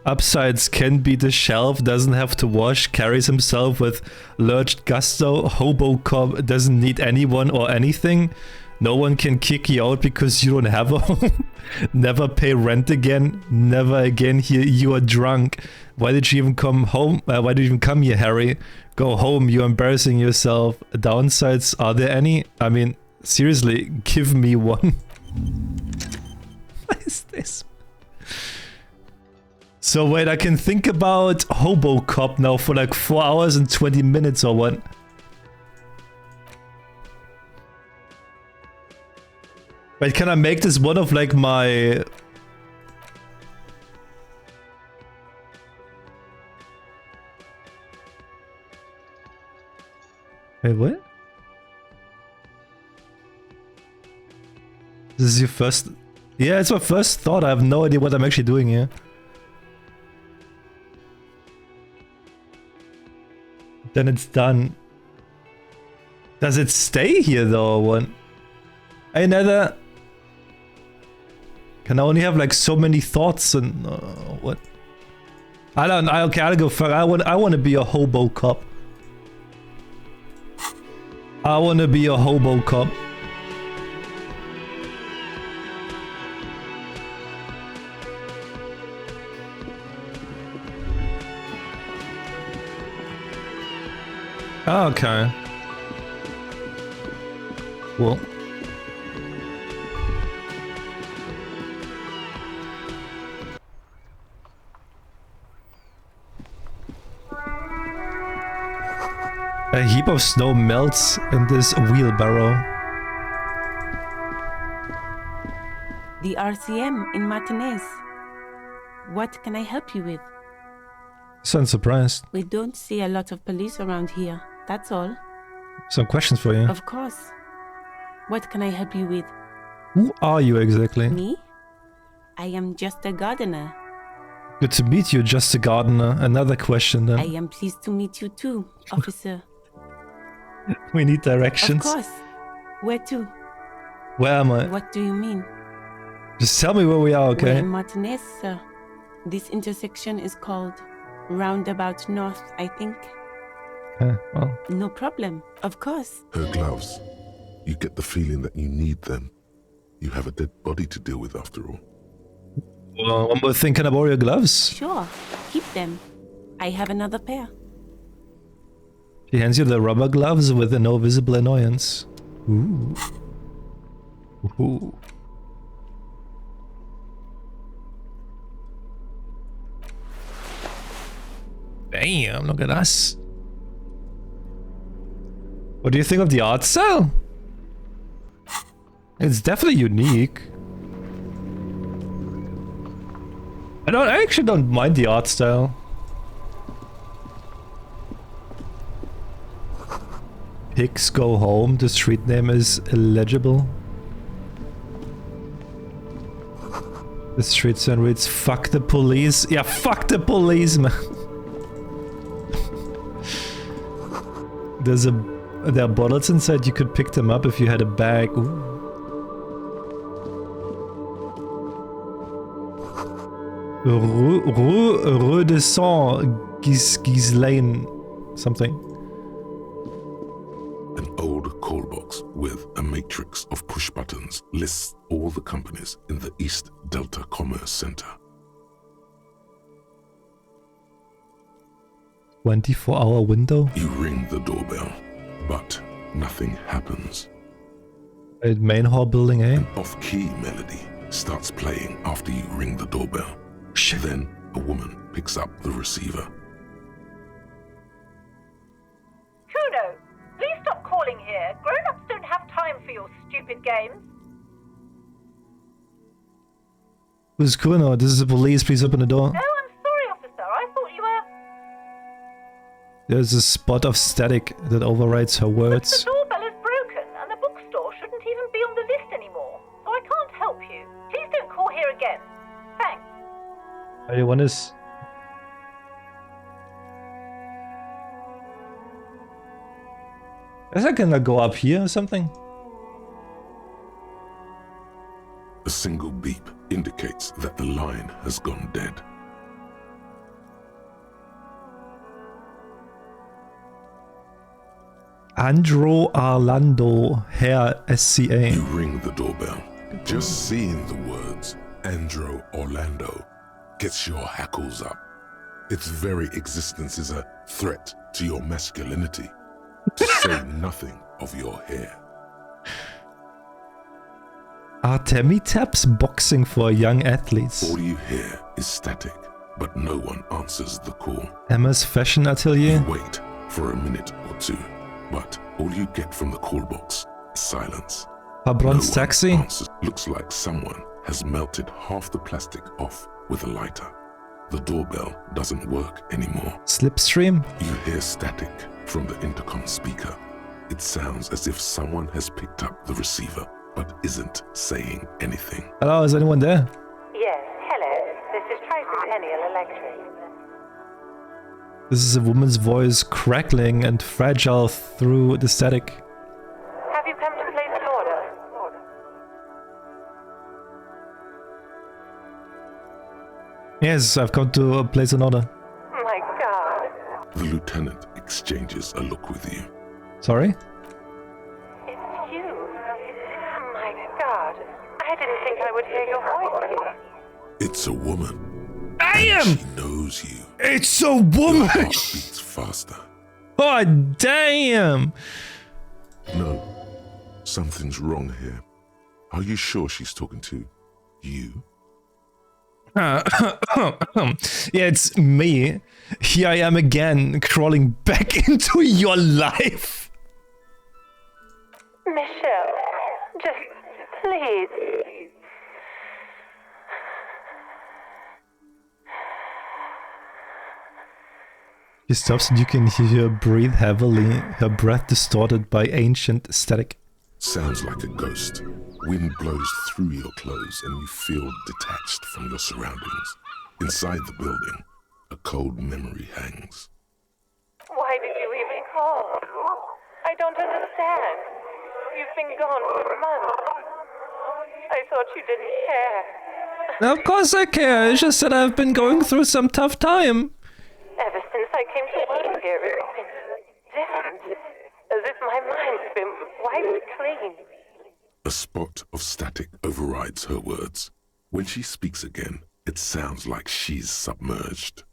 Upsides can be the shelf, doesn't have to wash, carries himself with lurched gusto. Hobo cop doesn't need anyone or anything. No one can kick you out because you don't have a home. Never pay rent again. Never again here. You are drunk. Why did you even come home? Why did you even come here, Harry? Go home. You're embarrassing yourself. Downsides, are there any? I mean, seriously, give me one. What is this? So wait, I can think about Hobo Cop now for like 4 hours and 20 minutes or what? Wait, can I make this one of like my... Wait, what? This is your first... Yeah, it's my first thought. I have no idea what I'm actually doing here. Then it's done. Does it stay here though or what? Another... Can I only have like so many thoughts and what? I don't. Okay, I'll go first. I want to be a hobo cop. I want to be a hobo cop. Okay. Well. A heap of snow melts in this wheelbarrow. The RCM in Martinez. What can I help you with? Sound surprised. We don't see a lot of police around here, that's all. Some questions for you. Of course. What can I help you with? Who are you exactly? Me? I am just a gardener. Good to meet you, just a gardener. Another question then. I am pleased to meet you too, officer. We need directions. Of course. Where to? Where am I? What do you mean? Just tell me where we are, okay? We're in Martinez, sir. This intersection is called Roundabout North, I think. Well. No problem. Of course. Her gloves. You get the feeling that you need them. You have a dead body to deal with after all. Well, one more thing, can I borrow your gloves? Sure. Keep them. I have another pair. She hands you the rubber gloves with no visible annoyance. Ooh. Ooh. Damn, look at us. What do you think of the art style? It's definitely unique. I actually don't mind the art style. Pigs go home. The street name is illegible. The street sign reads, fuck the police. Yeah, fuck the police, man. There are bottles inside. You could pick them up if you had a bag. Ooh. Rue de Saint-Ghislaine. Something. An old call box with a matrix of push buttons lists all the companies in the East Delta Commerce Center. 24-hour window? You ring the doorbell, but nothing happens. At main hall building A? An off-key melody starts playing after you ring the doorbell. Shit. Then a woman picks up the receiver. Kuno, please stop calling here. Grown-ups don't have time for your stupid games. Who's Kuno? This is the police. Please open the door. Oh, I'm sorry, officer. I thought you were... There's a spot of static that overrides her words. The doorbell is broken, and the bookstore shouldn't even be on the list anymore. So I can't help you. Please don't call here again. Thanks. Hey, one is... Is I gonna go up here or something? A single beep indicates that the line has gone dead. Andro Orlando, Herr SCA. You ring the doorbell. Just seeing the words Andro Orlando gets your hackles up. Its very existence is a threat to your masculinity, to say nothing of your hair. Artemi taps boxing for young athletes. All you hear is static, but no one answers the call. Emma's fashion atelier. You wait for a minute or two, but all you get from the call box is silence. Fabron's taxi. Answers. Looks like someone has melted half the plastic off with a lighter. The doorbell doesn't work anymore. Slipstream. You hear static from the intercom speaker. It sounds as if someone has picked up the receiver, but isn't saying anything. Hello, is anyone there? Yes, hello. This is Tricentennial Electric. This is a woman's voice crackling and fragile through the static. Have you come to place an order? Yes, I've come to place an order. My God. The lieutenant exchanges a look with you. Sorry? It's you. My God. I didn't think I would hear your voice. It's a woman. She knows you. It's a woman! Your heart beats faster. Oh, damn! No, something's wrong here. Are you sure she's talking to you? Yeah, it's me. Here I am again, crawling back into your life. Michelle, just please. She stops and you can hear her breathe heavily, her breath distorted by ancient static. Sounds like a ghost. Wind blows through your clothes and you feel detached from your surroundings. Inside the building, a cold memory hangs. Why did you even call? I don't understand. You've been gone for months. I thought you didn't care. Of course I care, it's just that I've been going through some tough time. Ever since I came to work here, it's been different. As if my mind's been wiped clean. A spot of static overrides her words. When she speaks again, it sounds like she's submerged.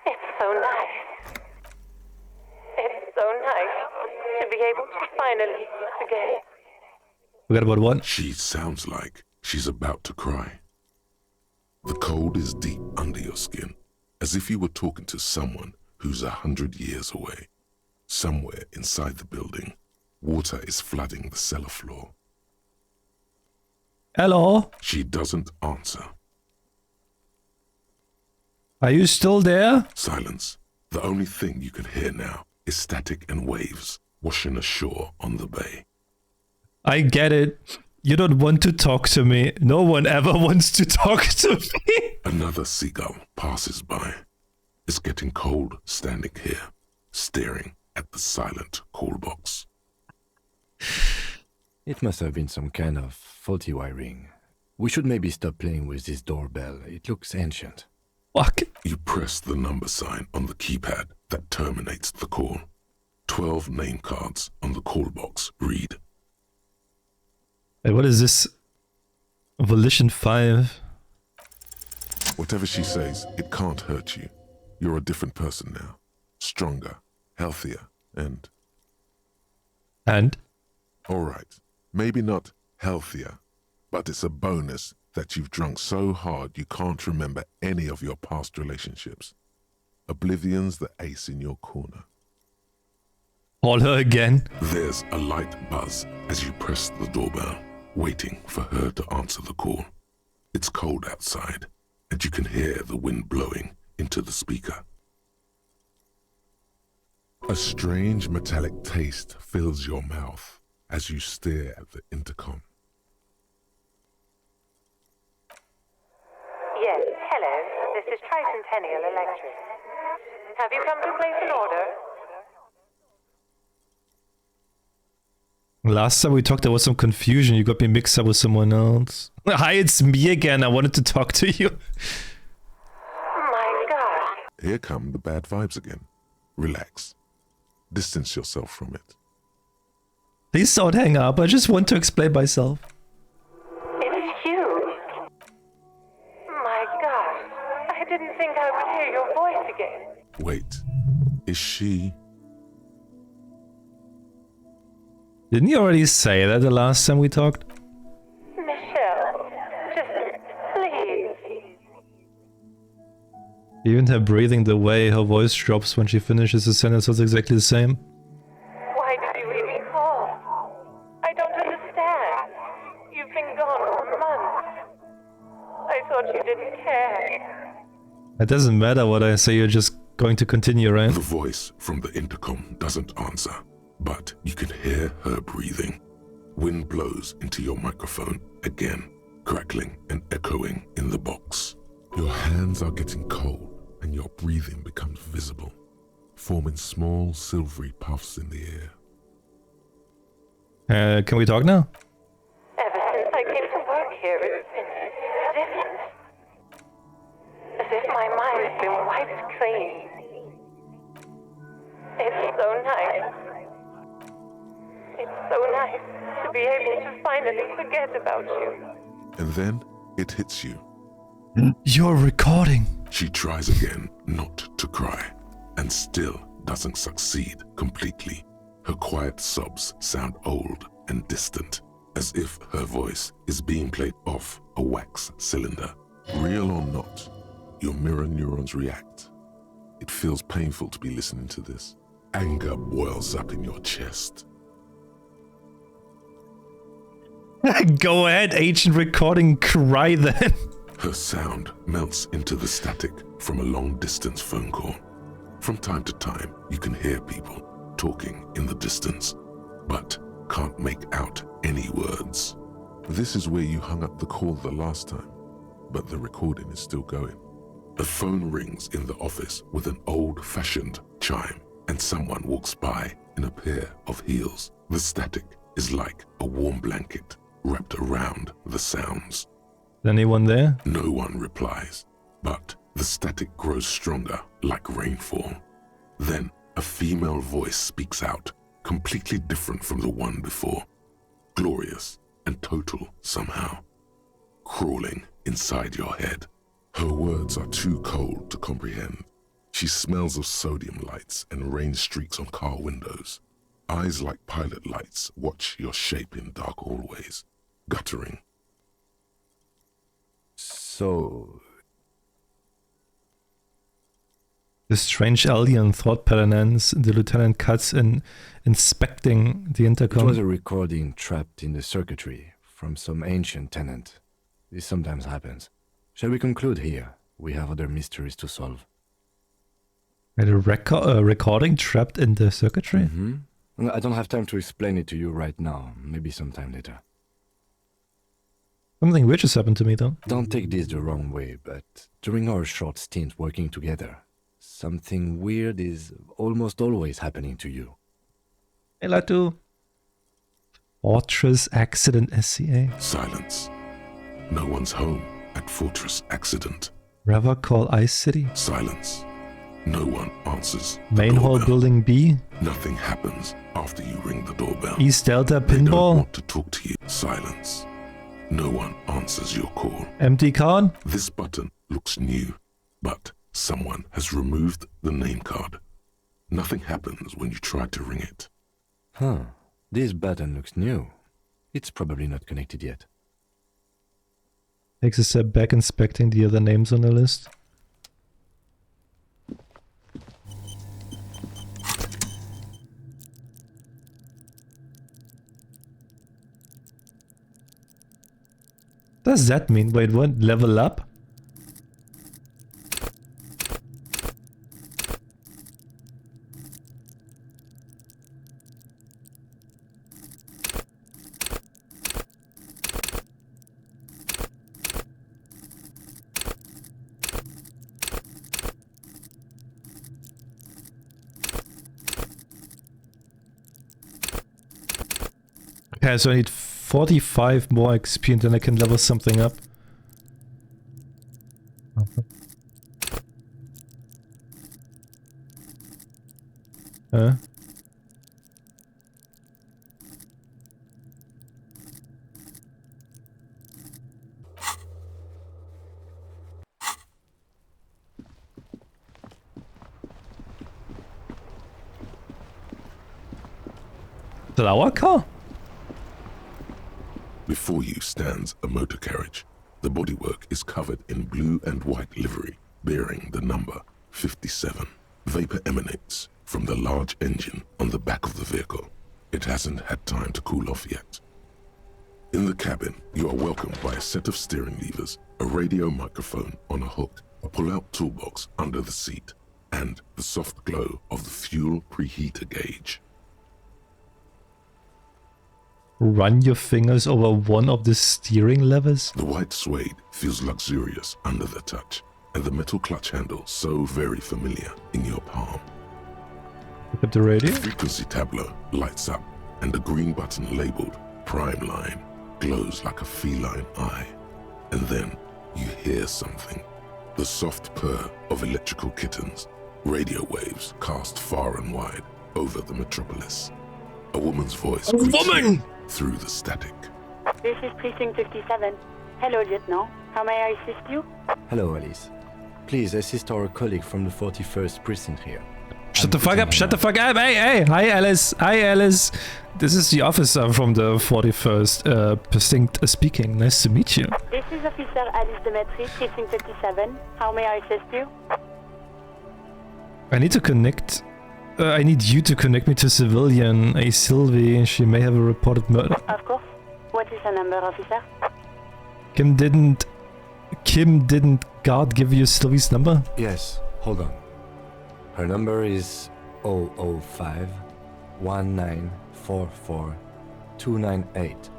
It's so nice. It's so nice to be able to finally forget. Forget about what? She sounds like she's about to cry. The cold is deep under your skin, as if you were talking to someone who's 100 years away. Somewhere inside the building, water is flooding the cellar floor. Hello? She doesn't answer. Are you still there? Silence. The only thing you can hear now is static and waves, washing ashore on the bay. I get it. You don't want to talk to me. No one ever wants to talk to me. Another seagull passes by. It's getting cold standing here, staring at the silent call box. It must have been some kind of faulty wiring. We should maybe stop playing with this doorbell. It looks ancient. Fuck. You press the number sign on the keypad that terminates the call. 12 name cards on the call box read. Wait, what is this? Volition 5. Whatever she says, it can't hurt you. You're a different person now. Stronger, healthier, and... And? Alright, maybe not healthier, but it's a bonus that you've drunk so hard you can't remember any of your past relationships. Oblivion's the ace in your corner. Call her again. There's a light buzz as you press the doorbell, waiting for her to answer the call. It's cold outside, and you can hear the wind blowing into the speaker. A strange metallic taste fills your mouth as you stare at the intercom. Yes, hello. This is Tricentennial Electric. Have you come to place an order? Last time we talked, there was some confusion. You got me mixed up with someone else. Hi, it's me again. I wanted to talk to you. My God. Here come the bad vibes again. Relax. Distance yourself from it. Please don't hang up. I just want to explain myself. It's you. My God. I didn't think I would hear your voice again. Wait, is she... Didn't you already say that the last time we talked? Michelle, just please. Even her breathing, the way her voice drops when she finishes a sentence was exactly the same. Why did you even call? I don't understand. You've been gone for months. I thought you didn't care. It doesn't matter what I say, you're just going to continue, right? The voice from the intercom doesn't answer, but you can hear her breathing. Wind blows into your microphone again, crackling and echoing in the box. Your hands are getting cold and your breathing becomes visible, forming small silvery puffs in the air. Can we talk now? Ever since I came to work here, it's been different. As if my mind's been wiped clean. It's so nice. It's so nice to be able to finally forget about you. And then it hits you. You're recording. She tries again not to cry, and still doesn't succeed completely. Her quiet sobs sound old and distant, as if her voice is being played off a wax cylinder. Real or not, your mirror neurons react. It feels painful to be listening to this. Anger boils up in your chest. Go ahead, ancient recording, cry then. Her sound melts into the static from a long-distance phone call. From time to time, you can hear people talking in the distance, but can't make out any words. This is where you hung up the call the last time, but the recording is still going. A phone rings in the office with an old-fashioned chime, and someone walks by in a pair of heels. The static is like a warm blanket wrapped around the sounds. Anyone there? No one replies, but the static grows stronger like rainfall. Then a female voice speaks out, completely different from the one before. Glorious and total somehow. Crawling inside your head. Her words are too cold to comprehend. She smells of sodium lights and rain streaks on car windows. Eyes like pilot lights watch your shape in dark hallways, guttering. So... The strange alien thought pattern ends. The lieutenant cuts in inspecting the intercom. It was a recording trapped in the circuitry from some ancient tenant. This sometimes happens. Shall we conclude here? We have other mysteries to solve. And a recording trapped in the circuitry? Mm-hmm. I don't have time to explain it to you right now. Maybe sometime later. Something weird just happened to me, though. Don't take this the wrong way, but during our short stint working together, something weird is almost always happening to you. Hey, Latu. Fortress Accident SCA. Silence. No one's home at Fortress Accident. Rather call Ice City. Silence. No one answers. Main hall building B. Nothing happens after you ring the doorbell. East Delta They don't Pinball. want to talk to you. Silence. No one answers your call. Empty card. This button looks new, but someone has removed the name card. Nothing happens when you try to ring it. Huh. This button looks new. It's probably not connected yet. Takes a step back, inspecting the other names on the list. Does that mean? Wait, what? Level up? Okay, so I need 45 more XP and then I can level something up. Huh? Is that our car? Before you stands a motor carriage. The bodywork is covered in blue and white livery, bearing the number 57. Vapor emanates from the large engine on the back of the vehicle. It hasn't had time to cool off yet. In the cabin, you are welcomed by a set of steering levers, a radio microphone on a hook, a pull-out toolbox under the seat, and the soft glow of the fuel preheater gauge. Run your fingers over one of the steering levers? The white suede feels luxurious under the touch, and the metal clutch handle so very familiar in your palm. Pick up the radio? The frequency tableau lights up, and the green button labeled Prime Line glows like a feline eye. And then you hear something. The soft purr of electrical kittens, radio waves cast far and wide over the metropolis. A woman's voice greets you through the static. This is Precinct 57. Hello, Lieutenant. How may I assist you? Hello, Alice. Please assist our colleague from the 41st Precinct here. Shut the fuck up, shut the fuck up. Hey, hi Alice, hi Alice. This is the officer from the 41st Precinct speaking. Nice to meet you. This is Officer Alice Demetri, Precinct 57. How may I assist you? I need to connect. I need you to connect me to civilian, a Sylvie. She may have a reported murder. Of course. What is her number, officer? Kim didn't God give you Sylvie's number? Yes, hold on. Her number is 005 1944 298.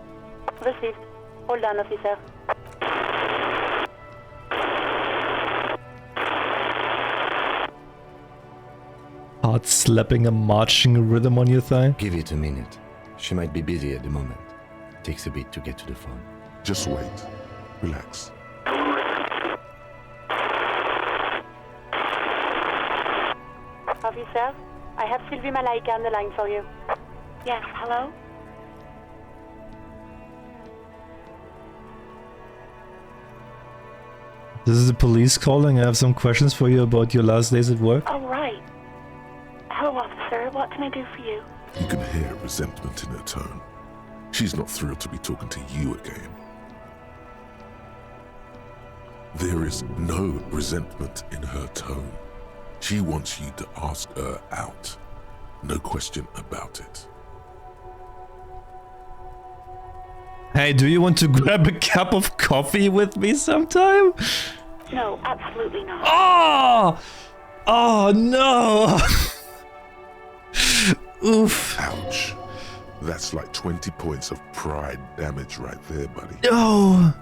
Received. Hold on, officer. Heart slapping a marching rhythm on your thigh? Give it a minute. She might be busy at the moment. Takes a bit to get to the phone. Just wait. Relax. Officer, I have Sylvie Malaika on the line for you. Yes, hello? This is the police calling. I have some questions for you about your last days at work. Oh, right. Hello, officer. What can I do for you? You can hear resentment in her tone. She's not thrilled to be talking to you again. There is no resentment in her tone. She wants you to ask her out. No question about it. Hey, do you want to grab a cup of coffee with me sometime? No, absolutely not. Oh! Oh no! Oof. Ouch. That's like 20 points of pride damage right there, buddy. No.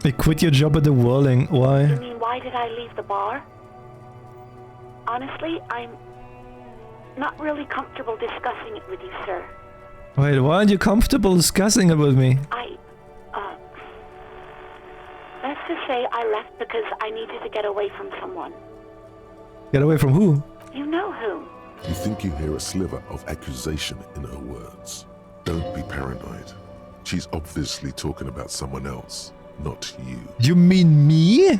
I quit your job at the Whirling. Why? You mean, why did I leave the bar? Honestly, I'm not really comfortable discussing it with you, sir. Wait, why aren't you comfortable discussing it with me? Let's just say I left because I needed to get away from someone. Get away from who? You know who. You think you hear a sliver of accusation in her words. Don't be paranoid. She's obviously talking about someone else, not you. You mean me?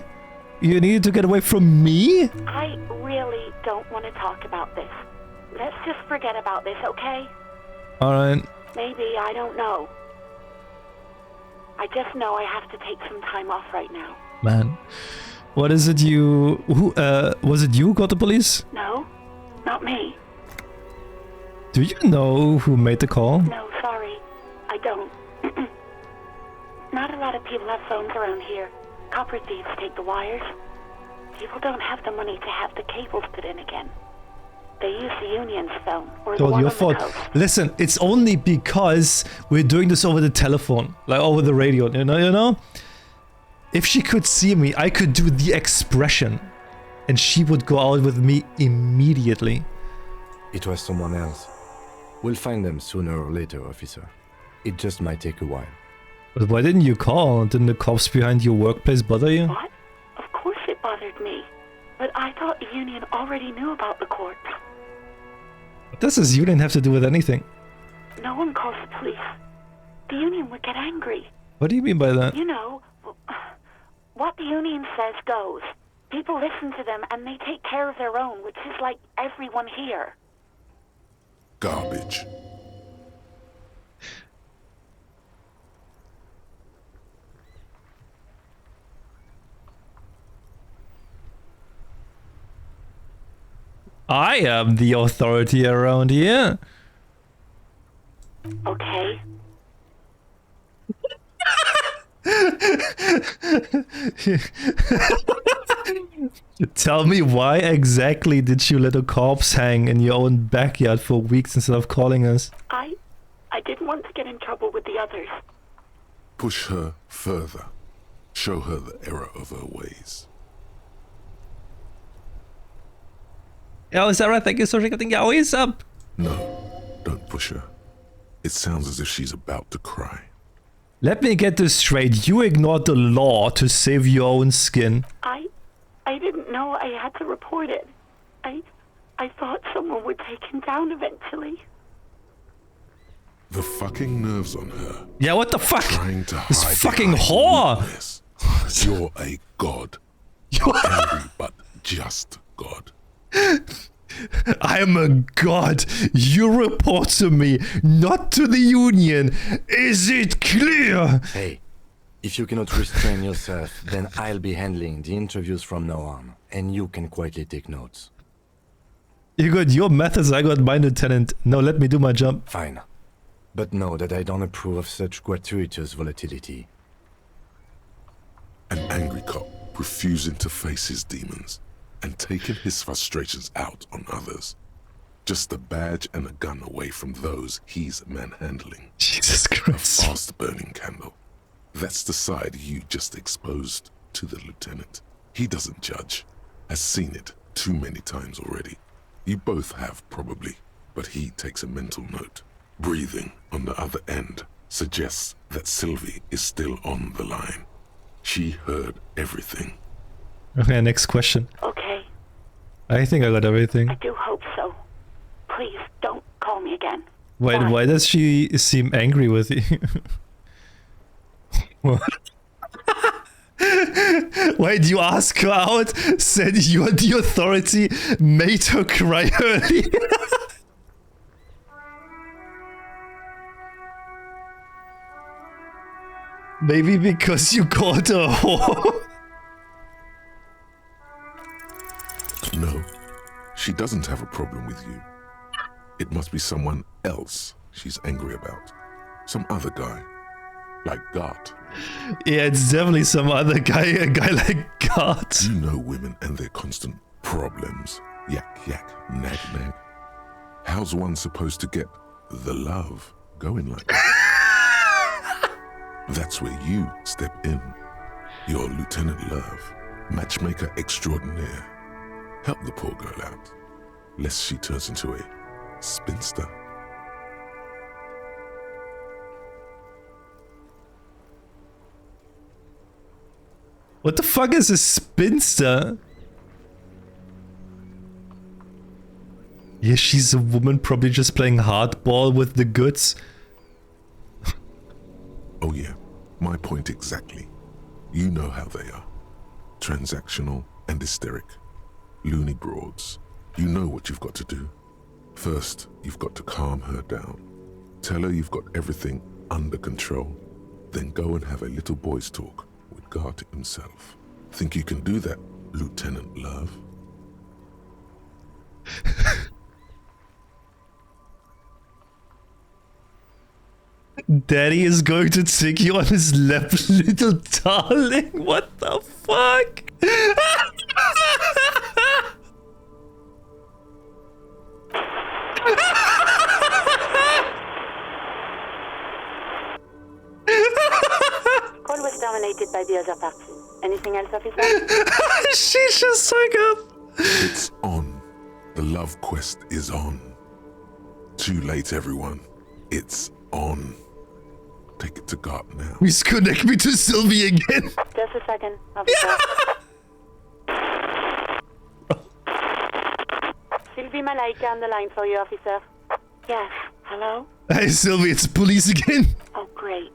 You needed to get away from me? I really don't want to talk about this. Let's just forget about this, okay? Alright. Maybe, I don't know. I just know I have to take some time off right now. Man. What is it you... Who, was it you who called the police? No, not me. Do you know who made the call? No, sorry. I don't. Not a lot of people have phones around here. Copper thieves take the wires. People don't have the money to have the cables put in again. They use the Union's phone, or the Oh, one your on the fault. coast. Listen, it's only because we're doing this over the telephone, like over the radio, you know? If she could see me, I could do the expression, and she would go out with me immediately. It was someone else. We'll find them sooner or later, officer. It just might take a while. But why didn't you call? Didn't the cops behind your workplace bother you? What? Of course it bothered me. But I thought the Union already knew about the corpse. What does this union have to do with anything? No one calls the police. The Union would get angry. What do you mean by that? You know, what the Union says goes. People listen to them and they take care of their own, which is like everyone here. Garbage. I am the authority around here. Okay. Tell me, why exactly did you let a corpse hang in your own backyard for weeks instead of calling us? I didn't want to get in trouble with the others. Push her further. Show her the error of her ways. Oh, is that right? Thank you so much for getting always up. No, don't push her. It sounds as if she's about to cry. Let me get this straight. You ignored the law to save your own skin. I didn't know I had to report it. I thought someone would take him down eventually. The fucking nerves on her. Yeah, what the fuck? Trying to This hide fucking behind whore. weakness. You're a god. Not angry, but just god. I'm a god. You report to me, not to the Union. Is it clear? Hey, if you cannot restrain yourself, then I'll be handling the interviews from now on, and you can quietly take notes. You got your methods, I got mine, Lieutenant. Now let me do my job. Fine. But know that I don't approve of such gratuitous volatility. An angry cop refusing to face his demons and taking his frustrations out on others. Just a badge and a gun away from those he's manhandling. Jesus Christ. A fast-burning candle. That's the side you just exposed to the lieutenant. He doesn't judge. Has seen it too many times already. You both have, probably, but he takes a mental note. Breathing on the other end suggests that Sylvie is still on the line. She heard everything. Okay, next question. Okay. I think I got everything. I do hope so. Please, don't call me again. Wait, Bye. why does she seem angry with you? What? Wait, you ask her out, said you're the authority, made her cry early. Maybe because you called her a whore. No, she doesn't have a problem with you. It must be someone else she's angry about. Some other guy. Like Gart. Yeah, it's definitely some other guy, a guy like Gart. You know women and their constant problems. Yak, yak, nag, nag. How's one supposed to get the love going like that? That's where you step in. You're Lieutenant Love, matchmaker extraordinaire. Help the poor girl out, lest she turns into a spinster. What the fuck is a spinster? Yeah, she's a woman probably just playing hardball with the goods. Oh yeah, my point exactly. You know how they are. Transactional and hysteric. Loony broads. You know what you've got to do. First, you've got to calm her down. Tell her you've got everything under control. Then go and have a little boy's talk with God himself. Think you can do that, Lieutenant Love? Daddy is going to take you on his lap, little darling. What the fuck? Call was terminated by the other party. Anything else, officer? She just hung up. It's on. The love quest is on. Too late, everyone. It's on. Take it to God now. Please connect me to Sylvie again. Just a second, officer. Sylvie Malaika on the line for you, officer. Yes, hello? Hi Sylvie, it's police again. Oh, great.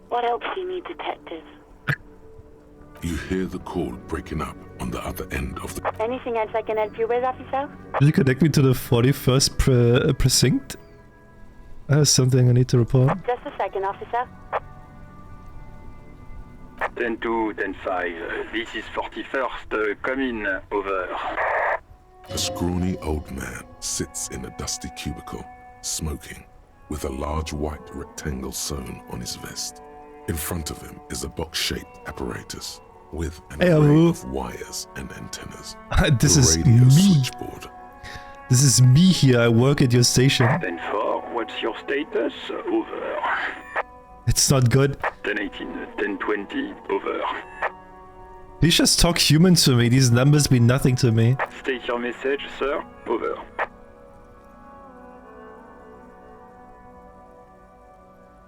What else do you need, detective? You hear the call breaking up on the other end of the... Anything else I can help you with, officer? Will you connect me to the 41st precinct? I have something I need to report. Just a second, officer. 10-2, 10-5. This is 41st. Come in. Over. A scrawny old man sits in a dusty cubicle, smoking, with a large white rectangle sewn on his vest. In front of him is a box-shaped apparatus with an array of wires and antennas. This is radio me. Switchboard. This is me here. I work at your station. 10-4. What's your status? Over. It's not good. 10-18. 10-20. Over. Please just talk human to me. These numbers mean nothing to me. State your message, sir. Over.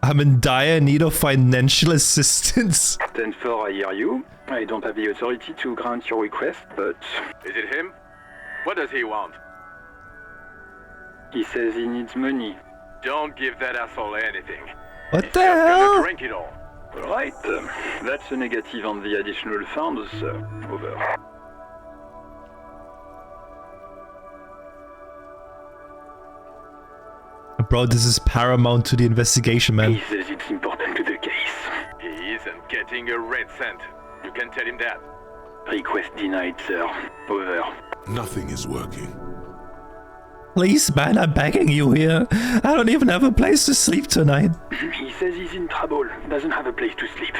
I'm in dire need of financial assistance. 10-4, I hear you. I don't have the authority to grant your request, but... Is it him? What does he want? He says he needs money. Don't give that asshole anything. What the hell? Gonna drink it all. Alright, that's a negative on the additional funds, sir. Over. Bro, this is paramount to the investigation, man. He says it's important to the case. He isn't getting a red cent. You can tell him that. Request denied, sir. Over. Nothing is working. Please, man, I'm begging you here. I don't even have a place to sleep tonight. He says he's in trouble. Doesn't have a place to sleep.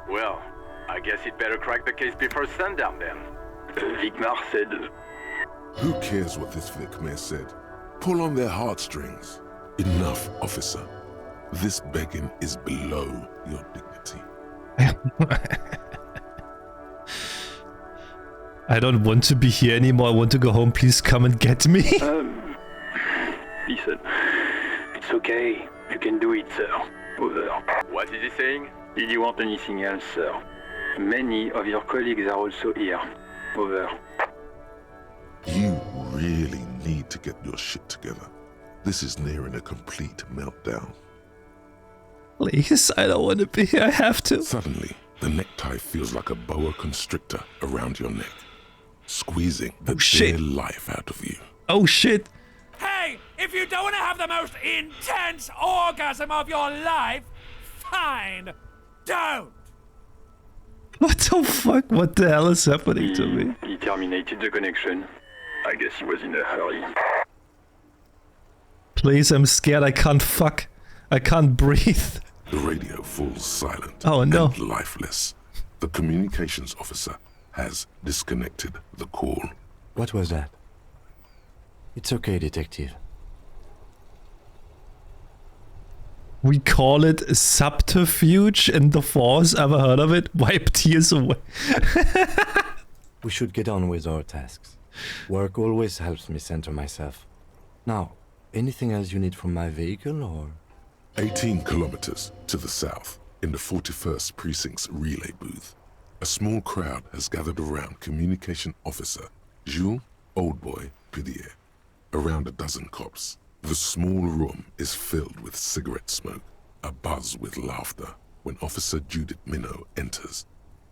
Well, I guess he'd better crack the case before sundown then. Vicmar said... Who cares what this Vicmar said? Pull on their heartstrings. Enough, officer. This begging is below your dignity. I don't want to be here anymore. I want to go home. Please come and get me. Listen, it's okay. You can do it, sir. Over. What is he saying? Did you want anything else, sir? Many of your colleagues are also here. Over. You really need to get your shit together. This is nearing a complete meltdown. Please, I don't want to be here. I have to. Suddenly, the necktie feels like a boa constrictor around your neck, squeezing the dear life out of you. Oh shit! Hey, if you don't want to have the most intense orgasm of your life, fine, don't. What the fuck? What the hell is happening to me? He terminated the connection. I guess he was in a hurry. Please, I'm scared. I can't fuck. I can't breathe. The radio falls silent and lifeless. The communications officer has disconnected the call. What was that? It's okay, detective. We call it subterfuge in the Force. Ever heard of it? Wipe tears away. We should get on with our tasks. Work always helps me center myself. Now, anything else you need from my vehicle, or...? 18 kilometers to the south, in the 41st Precinct's relay booth, a small crowd has gathered around Communication Officer Jules Oldboy Pidier. Around a dozen cops. The small room is filled with cigarette smoke, abuzz with laughter, when Officer Judith Minot enters.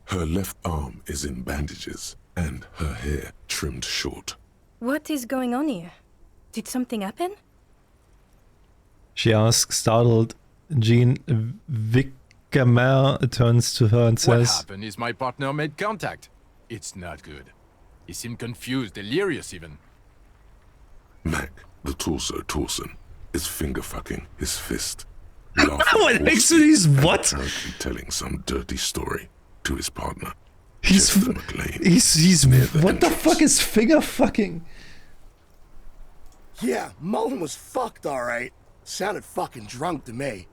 Her left arm is in bandages, and her hair trimmed short. What is going on here? Did something happen? She asks, startled. Jean Vickemer turns to her and What says, happened is my partner made contact. It's not good. He seemed confused, delirious even. Mac, the torso Torson, is finger-fucking his fist. What makes it he's what? Apparently telling some dirty story to his partner. He's what the fuck is finger fucking? Yeah, Mullen was fucked, alright. Sounded fucking drunk to me.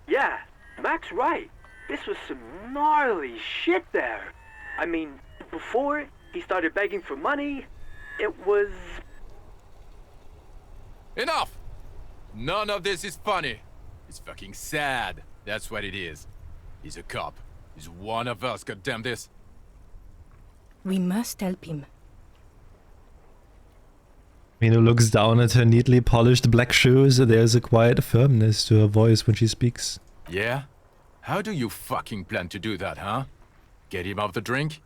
Yeah, Mac's right. This was some gnarly shit there. I mean, before he started begging for money, it was... Enough! None of this is funny. It's fucking sad. That's what it is. He's a cop. He's one of us, goddamn this. We must help him. Mino looks down at her neatly polished black shoes. There's a quiet firmness to her voice when she speaks. Yeah? How do you fucking plan to do that, huh? Get him off the drink?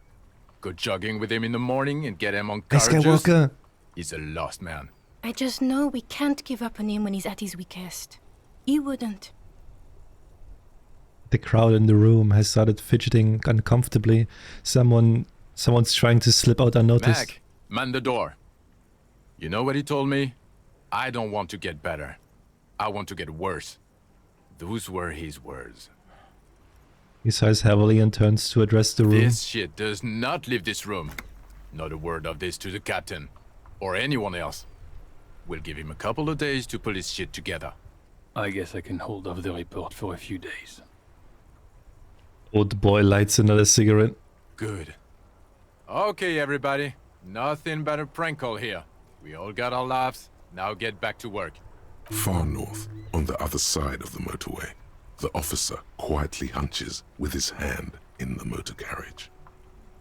Go jogging with him in the morning and get him on car juice? Skywalker. He's a lost man. I just know we can't give up on him when he's at his weakest. He wouldn't. The crowd in the room has started fidgeting uncomfortably. Someone's trying to slip out unnoticed. Mac, man the door. You know what he told me? I don't want to get better. I want to get worse. Those were his words. He sighs heavily and turns to address the room. This shit does not leave this room. Not a word of this to the captain. Or anyone else. We'll give him a couple of days to pull his shit together. I guess I can hold off the report for a few days. Old boy lights another cigarette. Good. Okay, everybody. Nothing but a prank call here. We all got our laughs. Now get back to work. Far north, on the other side of the motorway, the officer quietly hunches with his hand in the motor carriage.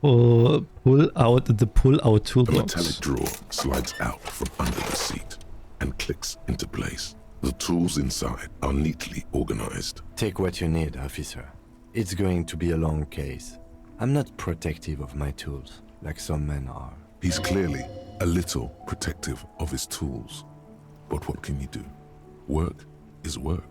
Pull out the pull-out A toolbox. metallic drawer slides out from under the seat and clicks into place. The tools inside are neatly organized. Take what you need, officer. It's going to be a long case. I'm not protective of my tools, like some men are. He's clearly a little protective of his tools. But what can you do? Work is work.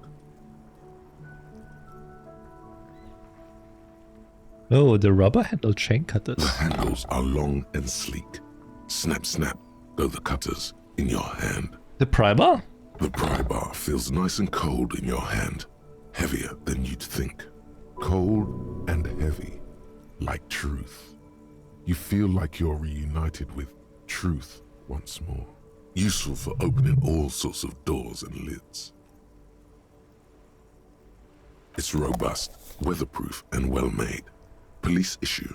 Oh, the rubber-handled chain cutters. The handles are long and sleek. Snap, snap, go the cutters in your hand. The pry bar? The pry bar feels nice and cold in your hand. Heavier than you'd think. Cold and heavy, like truth. You feel like you're reunited with truth once more. Useful for opening all sorts of doors and lids. It's robust, weatherproof, and well-made. Police issue.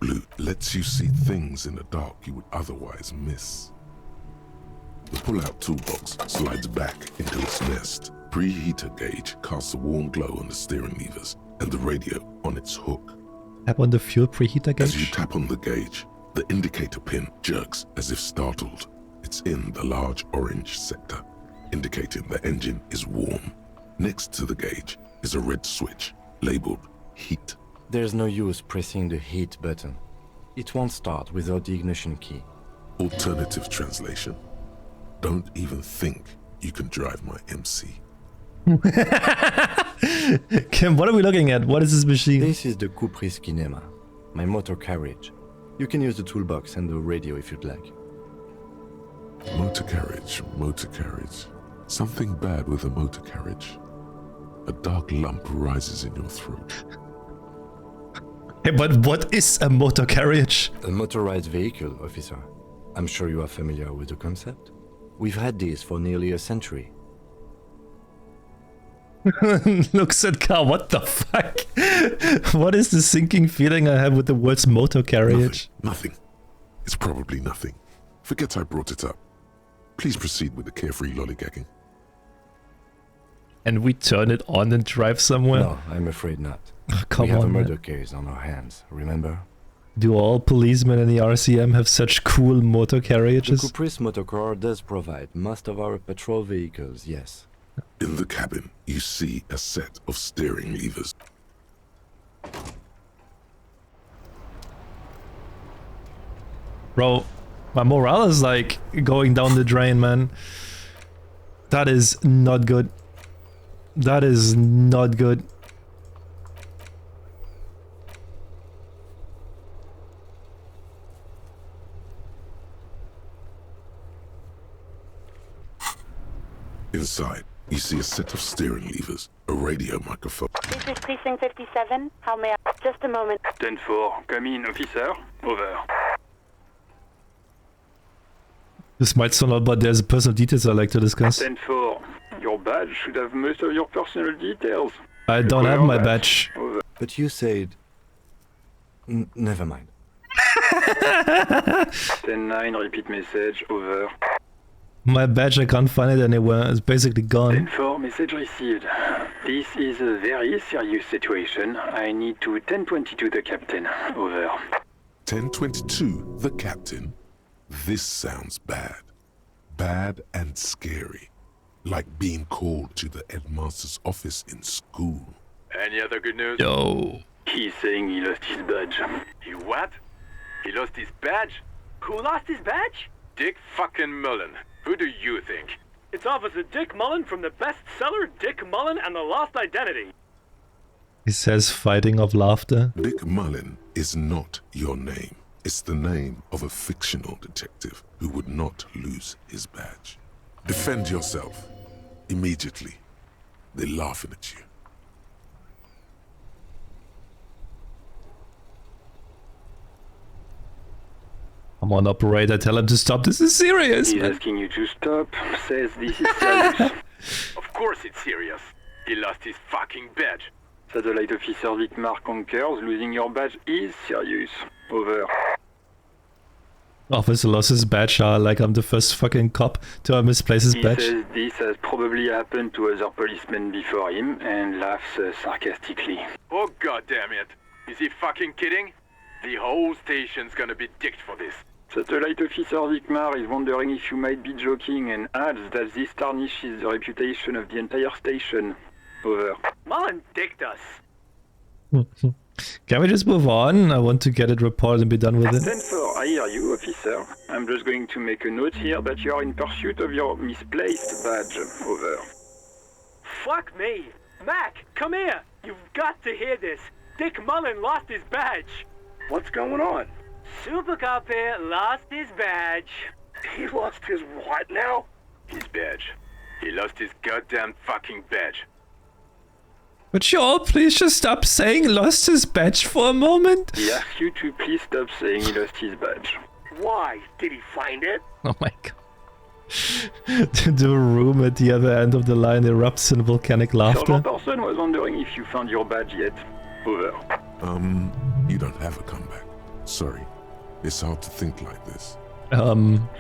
Blue lets you see things in the dark you would otherwise miss. The pull-out toolbox slides back into its nest. Preheater gauge casts a warm glow on the steering levers and the radio on its hook. Tap on the fuel preheater gauge. As you tap on the gauge, the indicator pin jerks as if startled. It's in the large orange sector, indicating the engine is warm. Next to the gauge is a red switch labeled heat. There's no use pressing the heat button. It won't start without the ignition key. Alternative translation. Don't even think you can drive my MC. Kim, what are we looking at? What is this machine? This is the Kupris Kinema, my motor carriage. You can use the toolbox and the radio if you'd like. Motor carriage, motor carriage. Something bad with a motor carriage. A dark lump rises in your throat. Hey, but what is a motor carriage? A motorized vehicle, officer. I'm sure you are familiar with the concept. We've had these for nearly a century. Looks at Carl, what the fuck? What is the sinking feeling I have with the words motor carriage? Nothing. It's probably nothing. Forget I brought it up. Please proceed with the carefree lollygagging. And we turn it on and drive somewhere? No, I'm afraid not. Come we have on, a murder man. case on our hands, remember? Do all policemen in the RCM have such cool motor carriages? The Caprice Motorcar does provide most of our patrol vehicles, yes. In the cabin, you see a set of steering levers. Bro, my morale is like going down the drain, man. That is not good. That is not good. Inside, you see a set of steering levers, a radio microphone. This is Precinct 57. How may I... Just a moment. 10-4, come in, officer. Over. This might sound odd, but there's personal details I like to discuss. 10-4, your badge should have most of your personal details. I don't have my badge. Over. But you said... never mind. 10-9, repeat message. Over. My badge, I can't find it anywhere. It's basically gone. 10-4, message received. This is a very serious situation. I need to 10-22 the captain. Over. 1022, the captain. This sounds bad. Bad and scary. Like being called to the headmaster's office in school. Any other good news? Yo. He's saying he lost his badge. He what? He lost his badge? Who lost his badge? Dick fucking Mullen. Who do you think? It's Officer Dick Mullen from the bestseller Dick Mullen and the Lost Identity. He says fighting of laughter. Dick Mullen is not your name. It's the name of a fictional detective who would not lose his badge. Defend yourself. Immediately. They're laughing at you. Come on, operator, tell him to stop. This is serious. He's asking you to stop. Says this is serious. Of course it's serious. He lost his fucking badge. Satellite Officer Vicmar concurs. Losing your badge is serious. Over. Officer lost his badge, like I'm the first fucking cop to misplace his He badge. says this has probably happened to other policemen before him and laughs sarcastically. Oh god damn it. Is he fucking kidding? The whole station's gonna be dicked for this. Satellite Officer Vicmar is wondering if you might be joking and adds that this tarnishes the reputation of the entire station. Over. Mullen dicked us. Can we just move on? I want to get it reported and be done with it. 10-4, I hear you, officer. I'm just going to make a note here that you are in pursuit of your misplaced badge. Over. Fuck me. Mac, come here. You've got to hear this. Dick Mullen lost his badge. What's going on? Super Cop here lost his badge. He lost his what now? His badge. He lost his goddamn fucking badge. Would you all please just stop saying lost his badge for a moment? He asks you to please stop saying he lost his badge. Why? Did he find it? Oh my god. The room at the other end of the line erupts in volcanic laughter. Sergeant Person was wondering if you found your badge yet. Over. You don't have a comeback. Sorry. It's hard to think like this.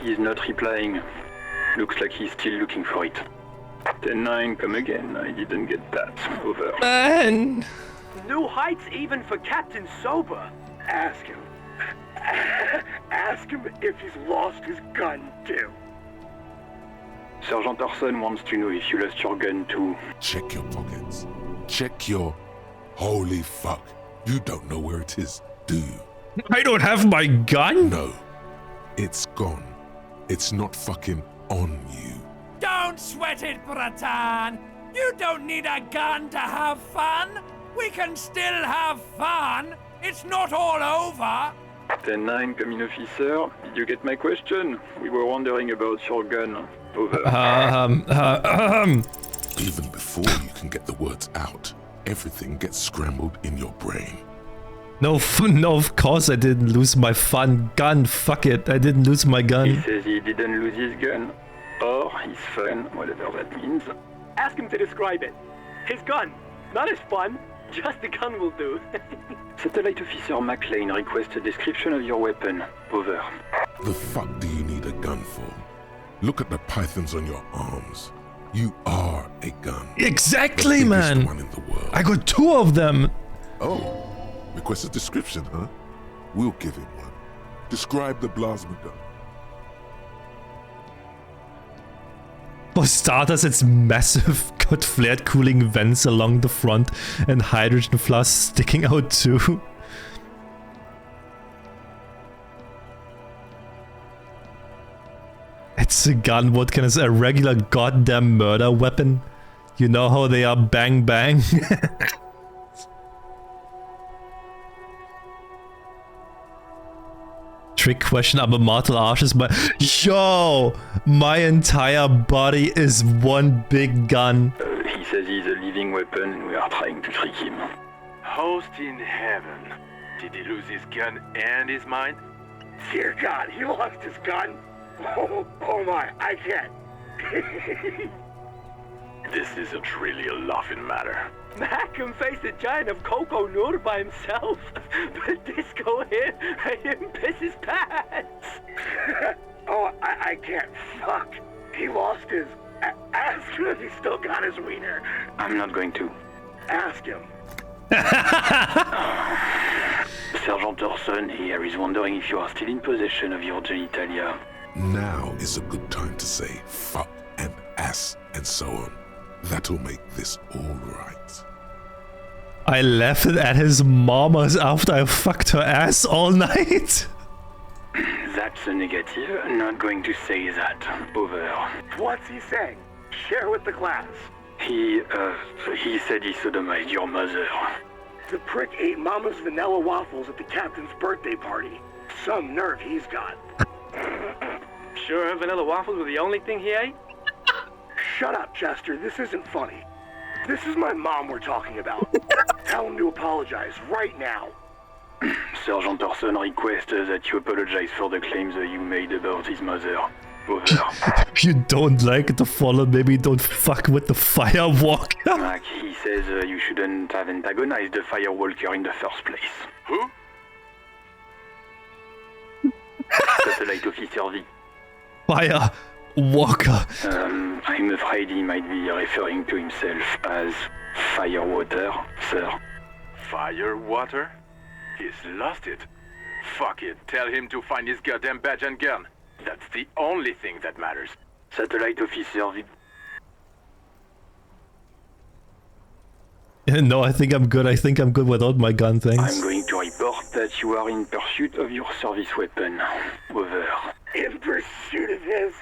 He's not replying. Looks like he's still looking for it. 10-9, come again. I didn't get that. Over. Man! New heights even for Captain Sober. Ask him. Ask him if he's lost his gun too. Sergeant Orson wants to know if you lost your gun too. Check your pockets. Check your... Holy fuck. You don't know where it is, do you? I don't have my gun? No. It's gone. It's not fucking on you. Don't sweat it, Bratan! You don't need a gun to have fun! We can still have fun! It's not all over! 10-9, come in, officer. Did you get my question? We were wondering about your gun. Over. Even before you can get the words out, everything gets scrambled in your brain. No, no, of course I didn't lose my fun gun. Fuck it, I didn't lose my gun. He says he didn't lose his gun. Or his fun, whatever that means. Ask him to describe it. His gun, not his fun. Just the gun will do. Satellite Officer McLean requests a description of your weapon. Over. The fuck do you need a gun for? Look at the pythons on your arms. You are a gun. Exactly, the man. one in the world. I got 2 of them. Oh, request a description, huh? We'll give him one. Describe the plasma gun. For starters, it's massive, got flared cooling vents along the front and hydrogen flasks sticking out too. It's a gun, what can I say? A regular goddamn murder weapon? You know how they are, bang bang? Trick question, aber martial arts is my... Yo! My entire body is one big gun. He says he's a living weapon and we are trying to trick him. Host in heaven. Did he lose his gun and his mind? Dear God, he lost his gun. Oh my, I can't. This isn't really a laughing matter. Mac can face a giant of Coco Nur by himself, but Disco here made him piss his pants. Oh, I can't. Fuck. He lost his... Ask him if he still got his wiener. I'm not going to. Ask him. Sergeant Orson here is wondering if you are still in possession of your genitalia. Now is a good time to say fuck and ass and so on. That'll make this all right. I left it at his mama's after I fucked her ass all night. That's a negative. I'm not going to say that. Over. What's he saying? Share with the class. He said he sodomized your mother. The prick ate Mama's vanilla waffles at the captain's birthday party. Some nerve he's got. Sure vanilla waffles were the only thing he ate? Shut up, Chester. This isn't funny. This is my mom we're talking about. Tell him to apologize right now. Sergeant Orson requests that you apologize for the claims that you made about his mother. Over. If you don't like the fallen, maybe don't fuck with the firewalker. Mac, he says you shouldn't have antagonized the firewalker in the first place. Who? Satellite Officer V. Firewalker. I'm afraid he might be referring to himself as Firewater, sir. Firewater? He's lost it. Fuck it. Tell him to find his goddamn badge and gun. That's the only thing that matters. Satellite Officer V. No, I think I'm good. I think I'm good without my gun, thanks. I'm going to report that you are in pursuit of your service weapon. Over. In pursuit of his...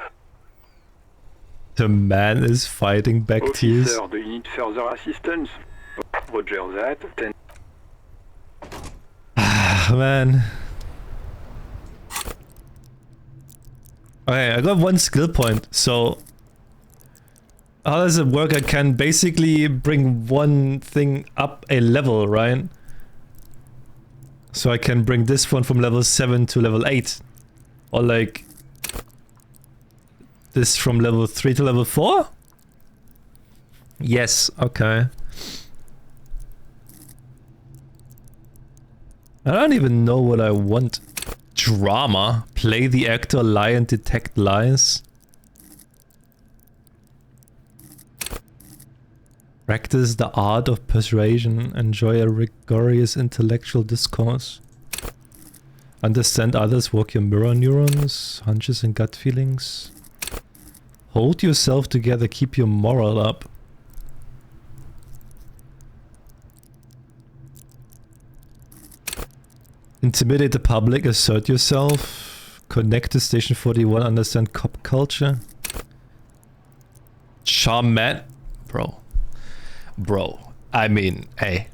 The man is fighting back tears. Officer, do you need further assistance? Roger that. 10. Man. Okay, I got 1 skill point, so... How does it work? I can basically bring one thing up a level, right? So I can bring this one from level 7 to level 8. Or like... this from level 3 to level 4? Yes, okay. I don't even know what I want. Drama. Play the actor, lie and detect lies. Practice the art of persuasion. Enjoy a rigorous intellectual discourse. Understand others, work your mirror neurons, hunches and gut feelings. Hold yourself together, keep your moral up. Intimidate the public, assert yourself. Connect to Station 41, understand cop culture. Charm man. Bro. I mean, hey.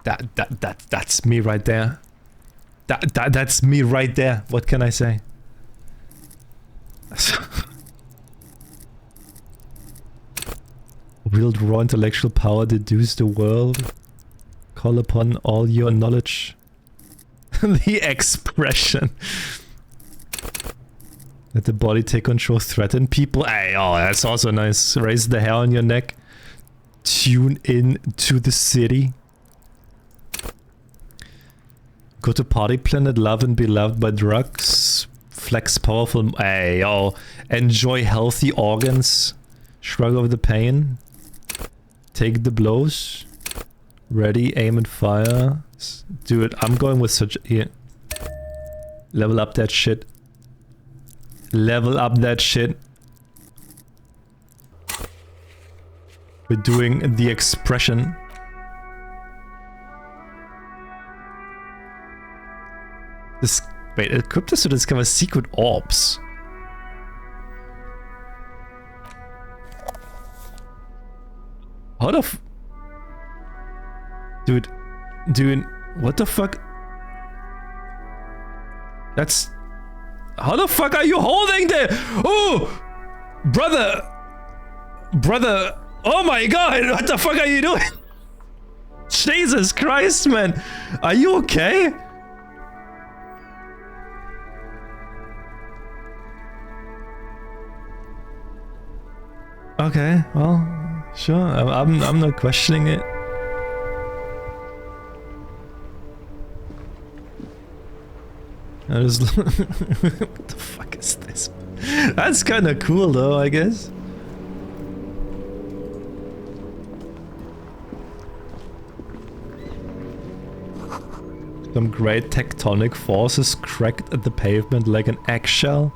That's me right there. That's me right there. What can I say? Wield raw intellectual power, deduce the world. Call upon all your knowledge. The expression. Let the body take control, threaten people. Hey, oh, that's also nice. Raise the hair on your neck. Tune in to the city. Go to party planet, love and be loved by drugs. Flex powerful. Hey, oh. Enjoy healthy organs. Shrug off the pain. Take the blows. Ready, aim and fire. Dude, I'm going with such... Here. Level up that shit. Level up that shit. We're doing the expression. This... Wait, equip this to discover secret orbs. How the f... Dude, what the fuck? That's... How the fuck are you holding there? Oh! Brother! Oh my god, what the fuck are you doing? Jesus Christ, man! Are you okay? Okay, well, sure. I'm not questioning it. I just what the fuck is this? That's kind of cool, though, I guess. Some great tectonic forces cracked at the pavement like an eggshell.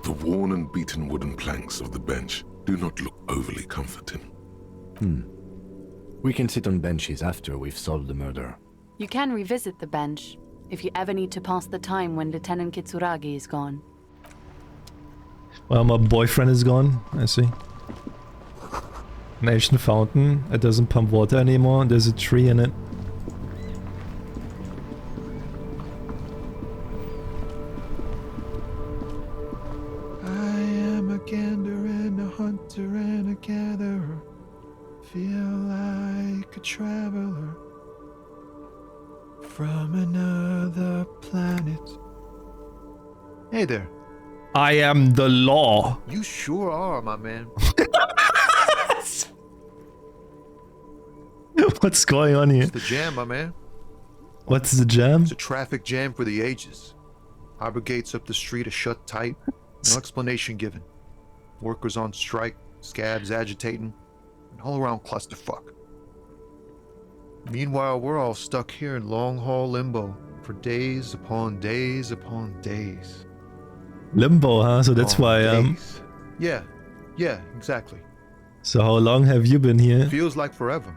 The worn and beaten wooden planks of the bench do not look overly comforting. We can sit on benches after we've solved the murder. You can revisit the bench if you ever need to pass the time when Lieutenant Kitsuragi is gone. Well, my boyfriend is gone, I see. An ancient fountain. It doesn't pump water anymore. There's a tree in it. I am a gander and a hunter and a gatherer. Feel like a traveler from another planet. Hey there. I am the law. You sure are, my man. What's going on here? It's the jam, my man. What's the jam? It's a traffic jam for the ages. Harbor gates up the street are shut tight. No explanation given. Workers on strike, scabs agitating, an all-around clusterfuck. Meanwhile, we're all stuck here in long-haul limbo for days upon days upon days. Limbo, huh? So that's why, Yeah, exactly. So how long have you been here? Feels like forever.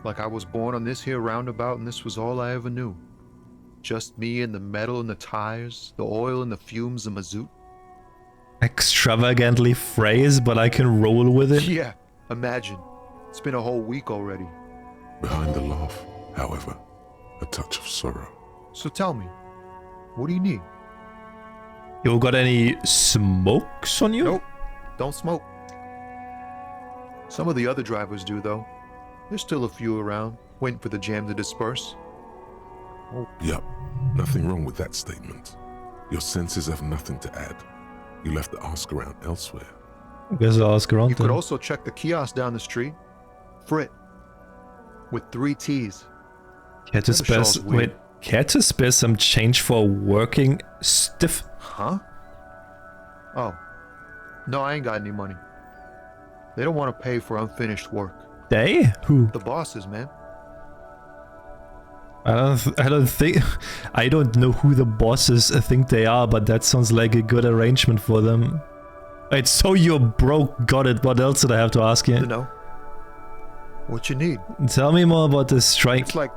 Like I was born on this here roundabout and this was all I ever knew. Just me and the metal and the tires, the oil and the fumes of mazout. Extravagantly phrased, but I can roll with it. Yeah, imagine. It's been a whole week already. Behind the laugh, however, a touch of sorrow. So tell me, what do you need? You got any smokes on you? Nope, don't smoke. Some of the other drivers do, though. There's still a few around, waiting for the jam to disperse. Yup, nothing wrong with that statement. Your senses have nothing to add. You left the ask around elsewhere. I guess I'll ask around. You could also check the kiosk down the street. Frit. With 3 T's. Care to spare some change for a working stiff? Huh? Oh. No, I ain't got any money. They don't want to pay for unfinished work. They? Who? The bosses, man. I don't think... I don't know who the bosses think they are, but that sounds like a good arrangement for them. Wait, so you're broke, got it. What else did I have to ask you? You know. What you need. Tell me more about this strike. It's like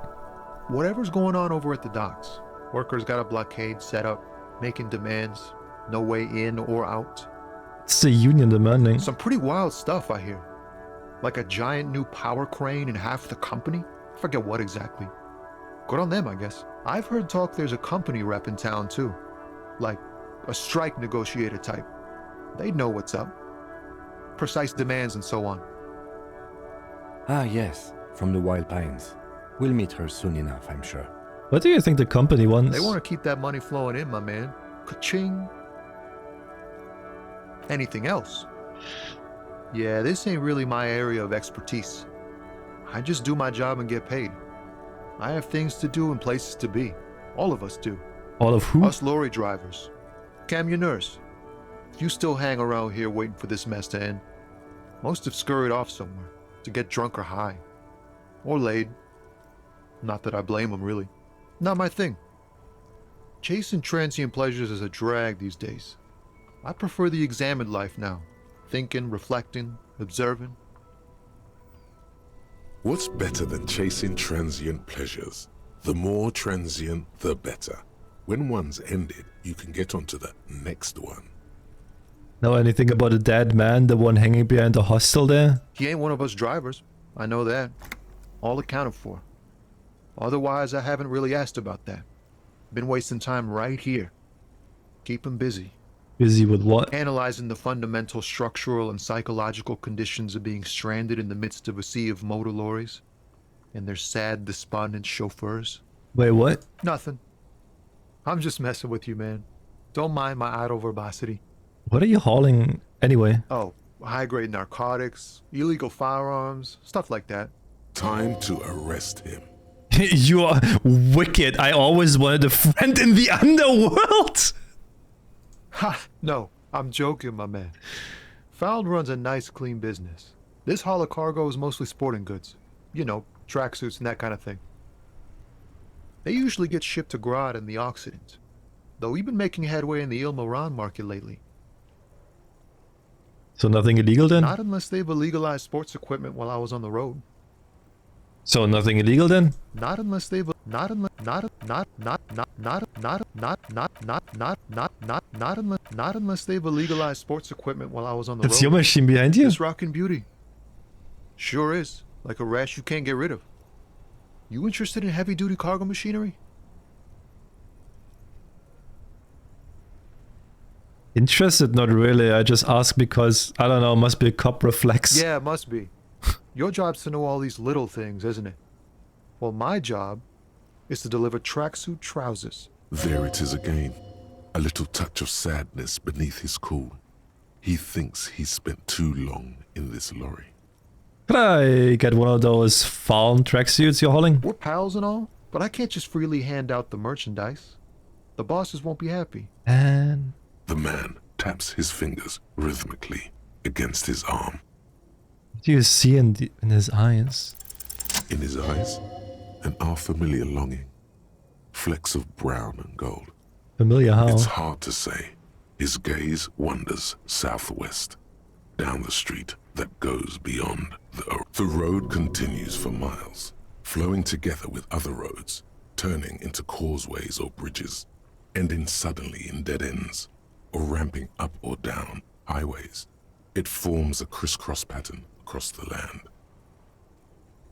whatever's going on over at the docks. Workers got a blockade set up, making demands. No way in or out. It's the union demanding. Some pretty wild stuff, I hear. Like a giant new power crane in half the company? I forget what exactly. Good on them, I guess. I've heard talk there's a company rep in town, too. Like a strike negotiator type. They'd know what's up. Precise demands and so on. Ah, yes, from the Wild Pines. We'll meet her soon enough, I'm sure. What do you think the company wants? They want to keep that money flowing in, my man. Ka-ching. Anything else? Yeah, this ain't really my area of expertise. I just do my job and get paid. I have things to do and places to be. All of us do. All of who? Us lorry drivers. Camionneurs. You still hang around here waiting for this mess to end. Most have scurried off somewhere to get drunk or high. Or laid. Not that I blame them, really. Not my thing. Chasing transient pleasures is a drag these days. I prefer the examined life now. Thinking, reflecting, observing. What's better than chasing transient pleasures? The more transient, the better. When one's ended, you can get onto the next one. Know anything about a dead man, the one hanging behind the hostel there? He ain't one of us drivers. I know that. All accounted for. Otherwise, I haven't really asked about that. Been wasting time right here. Keep him busy. Busy with what? Analyzing the fundamental structural and psychological conditions of being stranded in the midst of a sea of motor lorries and their sad, despondent chauffeurs. Wait, what? Nothing. I'm just messing with you, man. Don't mind my idle verbosity. What are you hauling anyway? Oh, high-grade narcotics, illegal firearms, stuff like that. Time to arrest him. You are wicked. I always wanted a friend in the underworld. Ha! No, I'm joking, my man. Found runs a nice, clean business. This haul of cargo is mostly sporting goods. You know, tracksuits and that kind of thing. They usually get shipped to Grad in the Occident, though we've been making headway in the Il-Moran market lately. So nothing illegal then? Not unless they've illegalized sports equipment while I was on the road. So nothing illegal then? Not unless they've not unless they've illegalized sports equipment while I was on the road. That's your machine behind you? It's rockin' beauty. Sure is. Like a rash you can't get rid of. You interested in heavy-duty cargo machinery? Interested? Not really. I just ask because, I don't know, must be a cop reflex. Yeah, it must be. Your job's to know all these little things, isn't it? Well, my job is to deliver tracksuit trousers. There it is again. A little touch of sadness beneath his cool. He thinks he's spent too long in this lorry. Could I get one of those fallen tracksuits you're hauling? We're pals and all, but I can't just freely hand out the merchandise. The bosses won't be happy. And the man taps his fingers rhythmically against his arm. What do you see in his eyes? In his eyes, an unfamiliar longing. Flecks of brown and gold. Familiar how? It's hard to say. His gaze wanders southwest, down the street that goes beyond the road continues for miles, flowing together with other roads, turning into causeways or bridges, ending suddenly in dead ends, or ramping up or down highways. It forms a crisscross pattern across the land.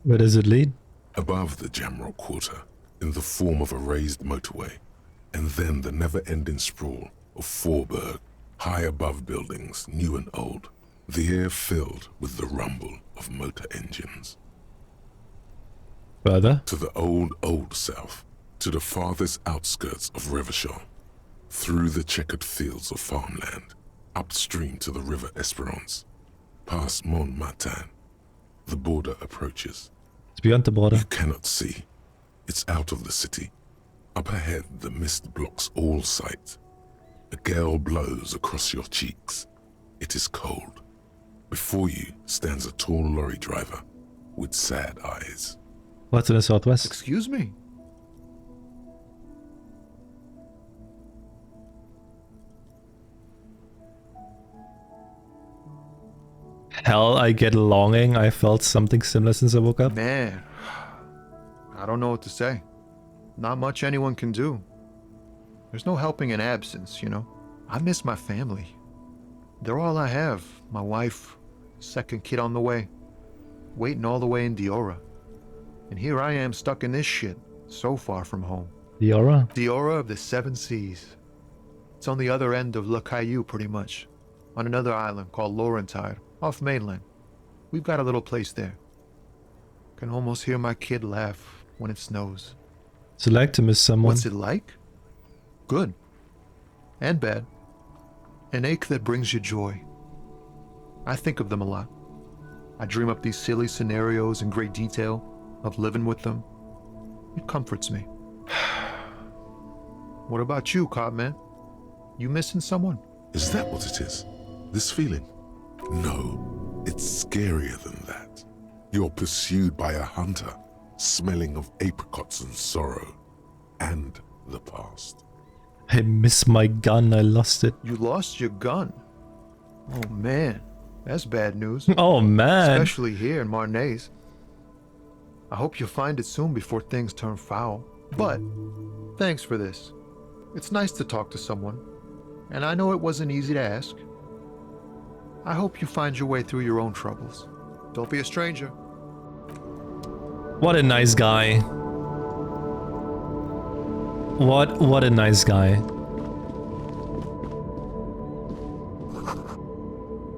Where does it lead? Above the Jamrock Quarter, in the form of a raised motorway, and then the never-ending sprawl of Forburg, high above buildings, new and old, the air filled with the rumble of motor engines. Further? To the old south, to the farthest outskirts of Revachol, through the checkered fields of farmland, upstream to the river Esperance, past Montmartin, the border approaches. It's beyond the border. You cannot see. It's out of the city. Up ahead, the mist blocks all sight. A gale blows across your cheeks. It is cold. Before you stands a tall lorry driver with sad eyes. What's in the southwest? Excuse me? Hell, I get longing. I felt something similar since I woke up. Man, I don't know what to say. Not much anyone can do. There's no helping in absence, you know. I miss my family. They're all I have. My wife, second kid on the way, waiting all the way in Diora. And here I am stuck in this shit, so far from home. Diora? Diora of the Seven Seas. It's on the other end of Le Caillou, pretty much. On another island called Laurentide, off mainland. We've got a little place there. Can almost hear my kid laugh when it snows. So like to miss someone. What's it like? Good. And bad. An ache that brings you joy. I think of them a lot. I dream up these silly scenarios in great detail of living with them. It comforts me. What about you, Cop Man? You missing someone? Is that what it is? This feeling? No, it's scarier than that. You're pursued by a hunter, smelling of apricots and sorrow, and the past. I miss my gun, I lost it. You lost your gun? Oh man, that's bad news. Oh man. Especially here in Marnaise. I hope you'll find it soon before things turn foul. But, thanks for this. It's nice to talk to someone, and I know it wasn't easy to ask. I hope you find your way through your own troubles. Don't be a stranger. What a nice guy. What a nice guy.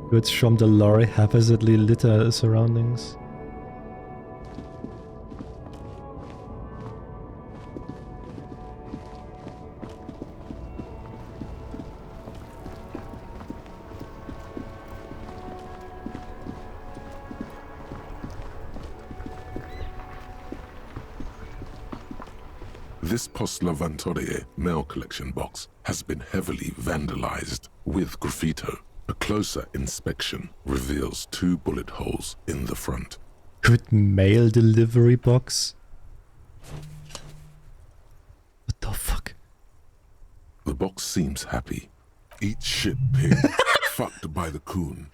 Goods from the lorry haphazardly litter surroundings. This Post Lavantorie mail collection box has been heavily vandalized with graffito. A closer inspection reveals 2 bullet holes in the front. Good mail delivery box? What the fuck? The box seems happy. Eat shit pig, fucked by the coon,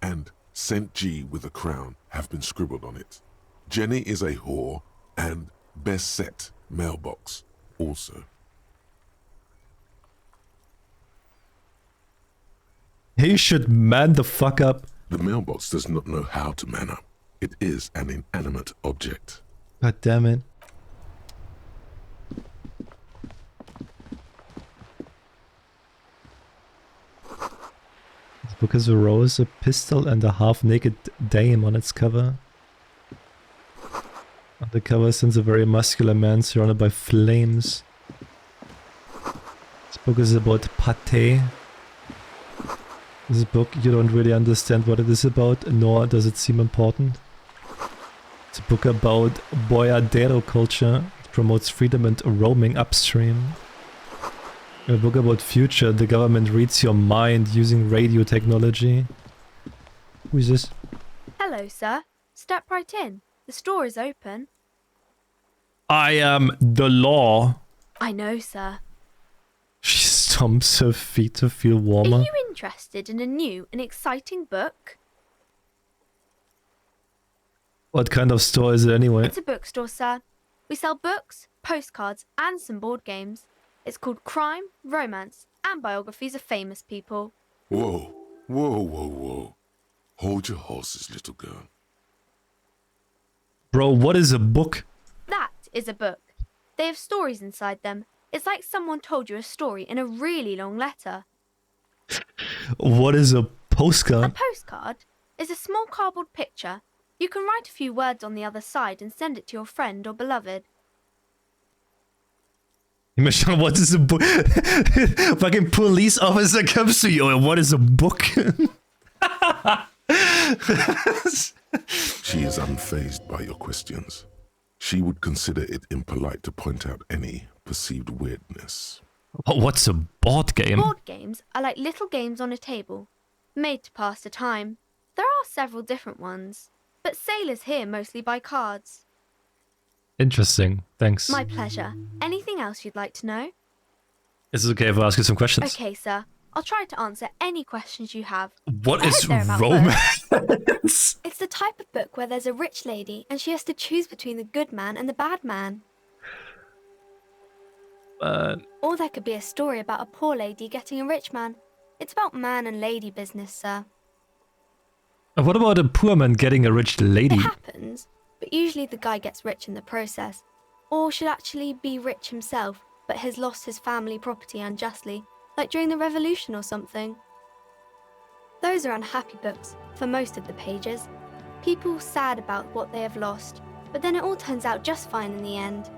and St. G with a crown have been scribbled on it. Jenny is a whore, and best set mailbox also. He should man the fuck up. The mailbox does not know how to man up. It is an inanimate object. God damn it. This book has a rose, a pistol, and a half-naked dame on its cover. On the cover stands a very muscular man surrounded by flames. This book is about pate. This book, you don't really understand what it is about, nor does it seem important. It's a book about boyardero culture. It promotes freedom and roaming upstream. A book about future. The government reads your mind using radio technology. Who is this? Hello, sir. Step right in. The store is open. I am the law. I know, sir. She stomps her feet to feel warmer. Are you interested in a new and exciting book? What kind of store is it anyway? It's a bookstore, sir. We sell books, postcards, and some board games. It's called Crime, Romance, and Biographies of Famous People. Whoa, whoa, whoa, whoa. Hold your horses, little girl. Bro, what is a book? That is a book. They have stories inside them. It's like someone told you a story in a really long letter. What is a postcard? A postcard is a small cardboard picture. You can write a few words on the other side and send it to your friend or beloved. Michelle, what is a book? Fucking police officer comes to you and what is a book? She is unfazed by your questions. She would consider it impolite to point out any perceived weirdness. What's a board game? Board games are like little games on a table, made to pass the time. There are several different ones, but sailors here mostly buy cards. Interesting, thanks. My pleasure. Anything else you'd like to know? Is it okay if I ask you some questions? Okay, sir. I'll try to answer any questions you have. What I is hope they're about romance? books. It's the type of book where there's a rich lady and she has to choose between the good man and the bad man. Or there could be a story about a poor lady getting a rich man. It's about man and lady business, sir. What about a poor man getting a rich lady? It happens, but usually the guy gets rich in the process. Or should actually be rich himself, but has lost his family property unjustly, like during the revolution or something. Those are unhappy books, for most of the pages. People sad about what they have lost, but then it all turns out just fine in the end.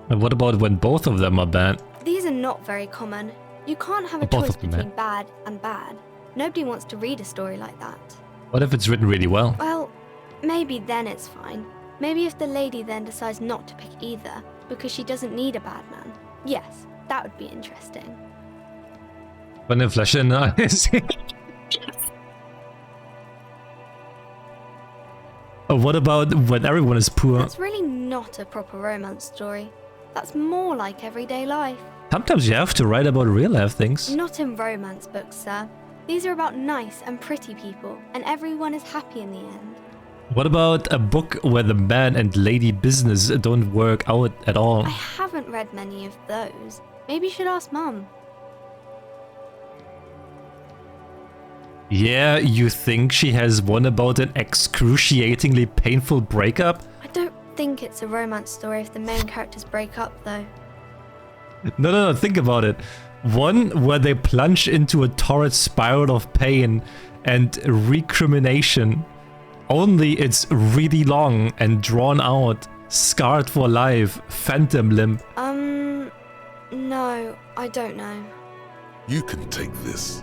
And what about when both of them are bad? These are not very common. You can't have a Both choice of them, between yeah. bad and bad. Nobody wants to read a story like that. What if it's written really well? Well, maybe then it's fine. Maybe if the lady then decides not to pick either, because she doesn't need a bad man. Yes, that would be interesting. When the flesh and eyes. What about when everyone is poor? That's really not a proper romance story. That's more like everyday life. Sometimes you have to write about real life things. Not in romance books, sir. These are about nice and pretty people, and everyone is happy in the end. What about a book where the man and lady business don't work out at all? I haven't read many of those. Maybe you should ask Mum. Yeah, you think she has one about an excruciatingly painful breakup? I don't think it's a romance story if the main characters break up, though. No, think about it. One where they plunge into a torrid spiral of pain and recrimination. Only it's really long and drawn out, scarred for life, phantom limb. No, I don't know. You can take this.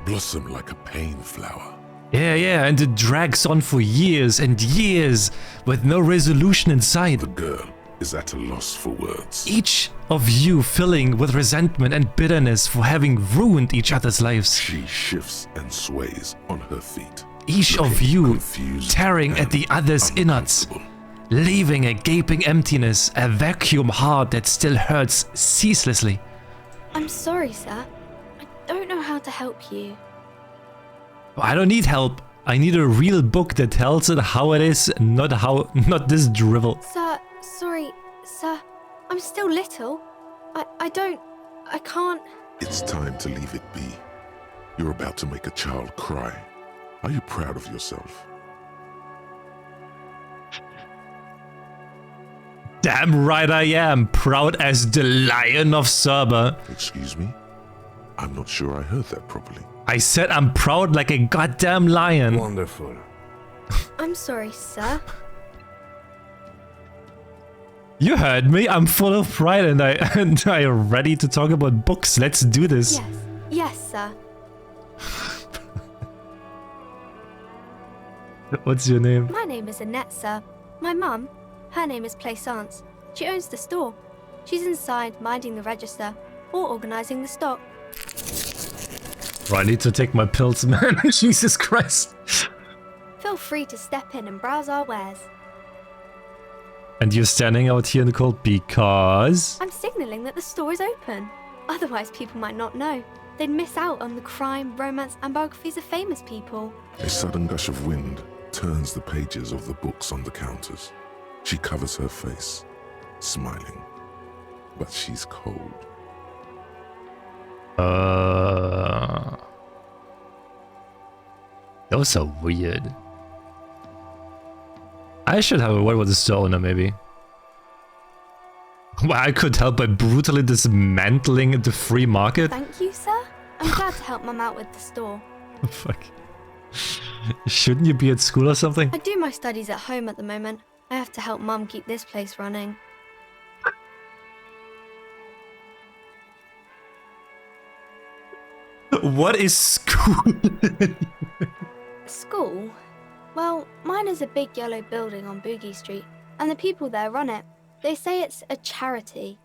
Blossom like a pain flower. Yeah, and it drags on for years and years with no resolution in sight. The girl is at a loss for words. Each of you filling with resentment and bitterness for having ruined each other's lives. She shifts and sways on her feet. Each of you tearing at the other's innards, leaving a gaping emptiness, a vacuum heart that still hurts ceaselessly. I'm sorry, sir. I don't know how to help you. I don't need help. I need a real book that tells it how it is, not this drivel. Sir, sorry, sir. I'm still little. I can't. It's time to leave it be. You're about to make a child cry. Are you proud of yourself? Damn right I am, proud as the Lion of Cerber. Excuse me? I'm not sure I heard that properly. I said I'm proud like a goddamn lion. Wonderful. I'm sorry, sir. You heard me. I'm full of pride and I am ready to talk about books. Let's do this. Yes, sir. What's your name? My name is Annette, sir. My mum, her name is Plaisance. She owns the store. She's inside minding the register or organising the stock. I need to take my pills, man. Jesus Christ. Feel free to step in and browse our wares. And you're standing out here in the cold because... I'm signalling that the store is open. Otherwise, people might not know. They'd miss out on the crime, romance, and biographies of famous people. A sudden gush of wind turns the pages of the books on the counters. She covers her face, smiling. But she's cold. Those are weird. I should have a word with the store owner, maybe. Well, I could help by brutally dismantling the free market. Thank you, sir. I'm glad to help Mum out with the store. Fuck. Shouldn't you be at school or something? I do my studies at home at the moment. I have to help Mum keep this place running. What is school? School? Well, mine is a big yellow building on Boogie Street, and the people there run it. They say it's a charity.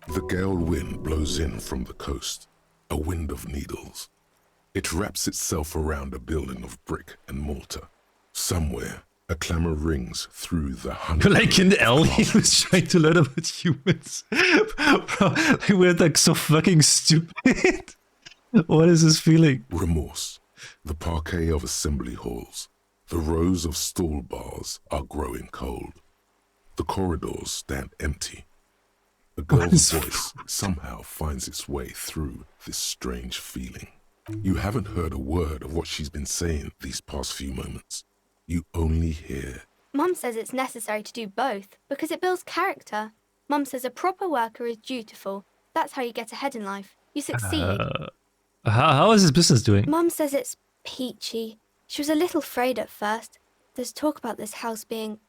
The gale wind blows in from the coast, a wind of needles. It wraps itself around a building of brick and mortar. Somewhere, a clamor rings through the hundred. Like an alien who's trying to learn about humans. Bro, we're like so fucking stupid. What is this feeling? Remorse. The parquet of assembly halls. The rows of stall bars are growing cold. The corridors stand empty. A girl's voice somehow finds its way through this strange feeling. You haven't heard a word of what she's been saying these past few moments. You only hear... Mum says it's necessary to do both because it builds character. Mum says a proper worker is dutiful. That's how you get ahead in life. You succeed. How is his business doing? Mum says it's peachy. She was a little afraid at first, There's talk about this house being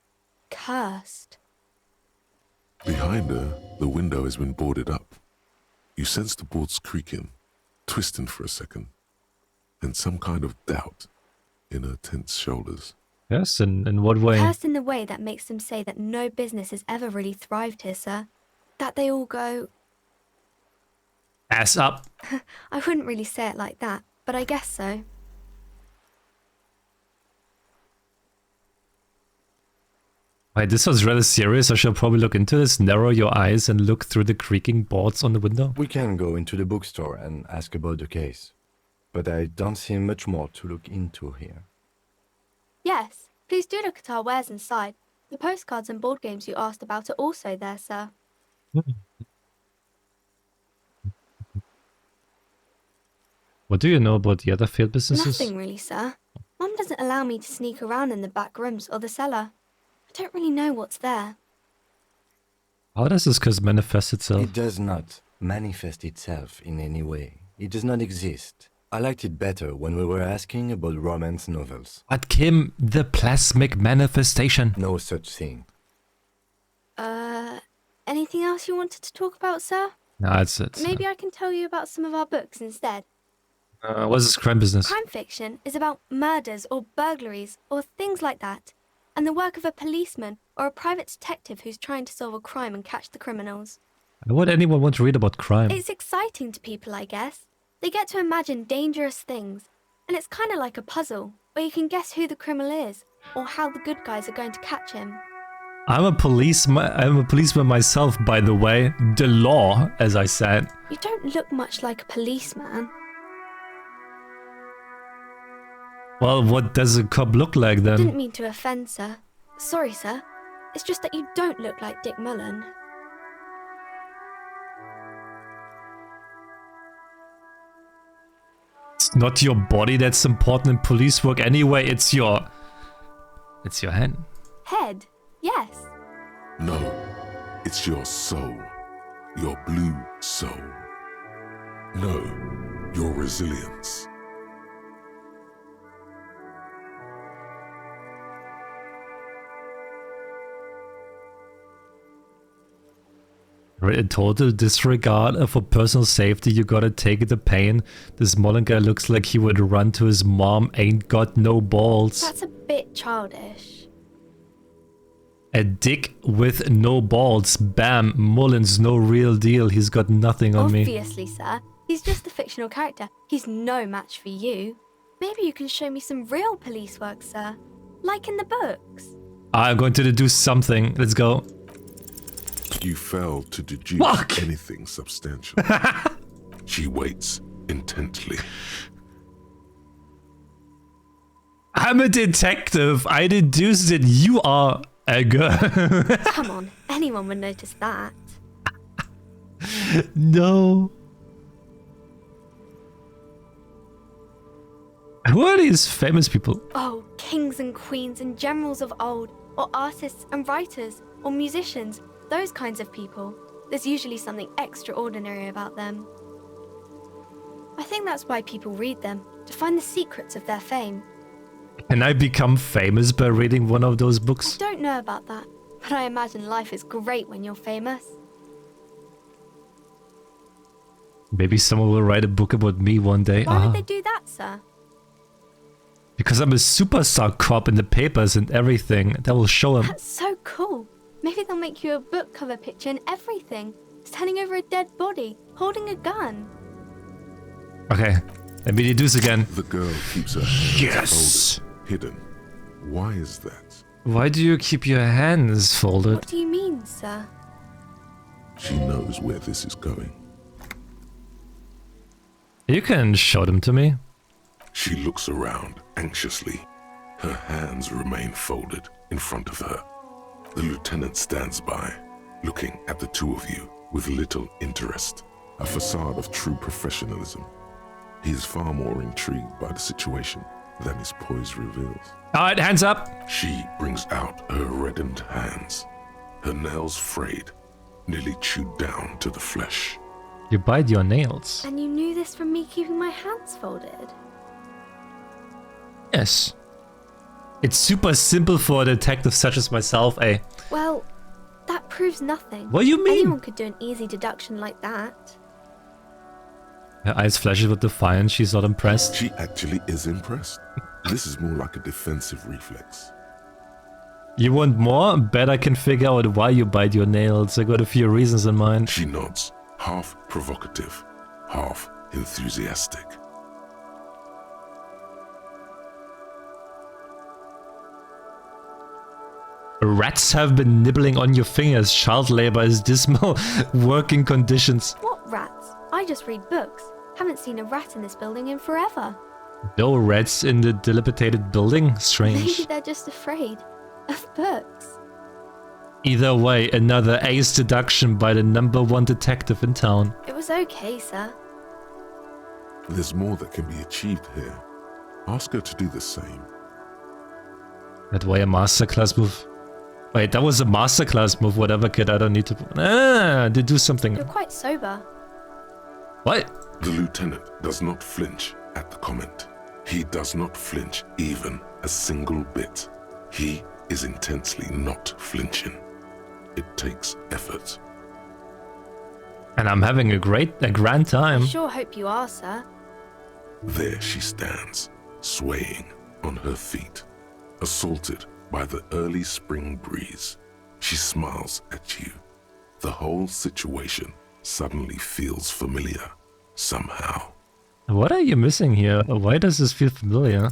cursed. Behind her, the window has been boarded up. You sense the boards creaking, twisting for a second, and some kind of doubt in her tense shoulders. Yes, in what way? Cursed in the way that makes them say that no business has ever really thrived here, sir. That they all go... Ass up. I wouldn't really say it like that, but I guess so. Wait, this was rather serious. I should probably look into this. Narrow your eyes and look through the creaking boards on the window. We can go into the bookstore and ask about the case, but I don't see much more to look into here. Yes, please do look at our wares inside. The postcards and board games you asked about are also there, sir. What do you know about the other failed businesses? Nothing really, sir. Mum doesn't allow me to sneak around in the back rooms or the cellar. I don't really know what's there. How does this curse manifest itself? It does not manifest itself in any way. It does not exist. I liked it better when we were asking about romance novels. What came the plasmic manifestation? No such thing. Anything else you wanted to talk about, sir? No, that's it. Maybe I can tell you about some of our books instead. What's this crime business? Crime fiction is about murders or burglaries or things like that, and the work of a policeman or a private detective who's trying to solve a crime and catch the criminals. Why would anyone want to read about crime? It's exciting to people, I guess. They get to imagine dangerous things, and it's kind of like a puzzle, where you can guess who the criminal is, or how the good guys are going to catch him. I'm a policeman myself, by the way. The law, as I said. You don't look much like a policeman. Well, what does a cop look like then? Didn't mean to offend, sir. Sorry, sir. It's just that you don't look like Dick Mullen. It's not your body that's important in police work anyway, it's your hand. Head? Yes. No, it's your soul. Your blue soul. No, your resilience. In total disregard for personal safety, you gotta take the pain. This Mullen guy looks like he would run to his mom, ain't got no balls. That's a bit childish. A dick with no balls. Bam, Mullen's no real deal. He's got nothing on me. Obviously, sir. He's just a fictional character. He's no match for you. Maybe you can show me some real police work, sir. Like in the books. I'm going to deduce something. Let's go. You fail to deduce anything substantial. She waits intently. I'm a detective. I deduced that you are a girl. Come on, anyone would notice that. No. Who are these famous people? Oh, kings and queens and generals of old, or artists and writers, or musicians. Those kinds of people. There's usually something extraordinary about them. I think that's why people read them, to find the secrets of their fame. Can I become famous by reading one of those books? I don't know about that, but I imagine life is great when you're famous. Maybe someone will write a book about me one day. Why would they do that, sir? Because I'm a superstar cop in the papers and everything. That will show them. That's so cool. Maybe they'll make you a book cover picture and everything. Standing over a dead body, holding a gun. Okay, let me deduce again. The girl keeps her hands folded, hidden. Why is that? Why do you keep your hands folded? What do you mean, sir? She knows where this is going. You can show them to me. She looks around anxiously. Her hands remain folded in front of her. The lieutenant stands by, looking at the two of you with little interest, a facade of true professionalism. He is far more intrigued by the situation than his poise reveals. Alright, hands up! She brings out her reddened hands, her nails frayed, nearly chewed down to the flesh. You bite your nails. And you knew this from me keeping my hands folded? Yes. It's super simple for a detective such as myself, eh? Well, that proves nothing. What do you mean? Anyone could do an easy deduction like that. Her eyes flashes with defiance. She's not impressed. She actually is impressed. This is more like a defensive reflex. You want more? Bet I can figure out why you bite your nails. I got a few reasons in mind. She nods, half provocative, half enthusiastic. Rats have been nibbling on your fingers. Child labor is dismal working conditions. What rats? I just read books. Haven't seen a rat in this building in forever. No rats in the dilapidated building? Strange. Maybe they're just afraid of books. Either way, another ace deduction by the #1 detective in town. It was okay, sir. There's more that can be achieved here. Ask her to do the same. That way a masterclass move. Wait, that was a masterclass move, whatever, kid. I don't need to... they do something. You're quite sober. What? The lieutenant does not flinch at the comment. He does not flinch even a single bit. He is intensely not flinching. It takes effort. And I'm having a grand time. I sure hope you are, sir. There she stands, swaying on her feet, assaulted by the early spring breeze. She smiles at you. The whole situation suddenly feels familiar, somehow. What are you missing here? Why does this feel familiar?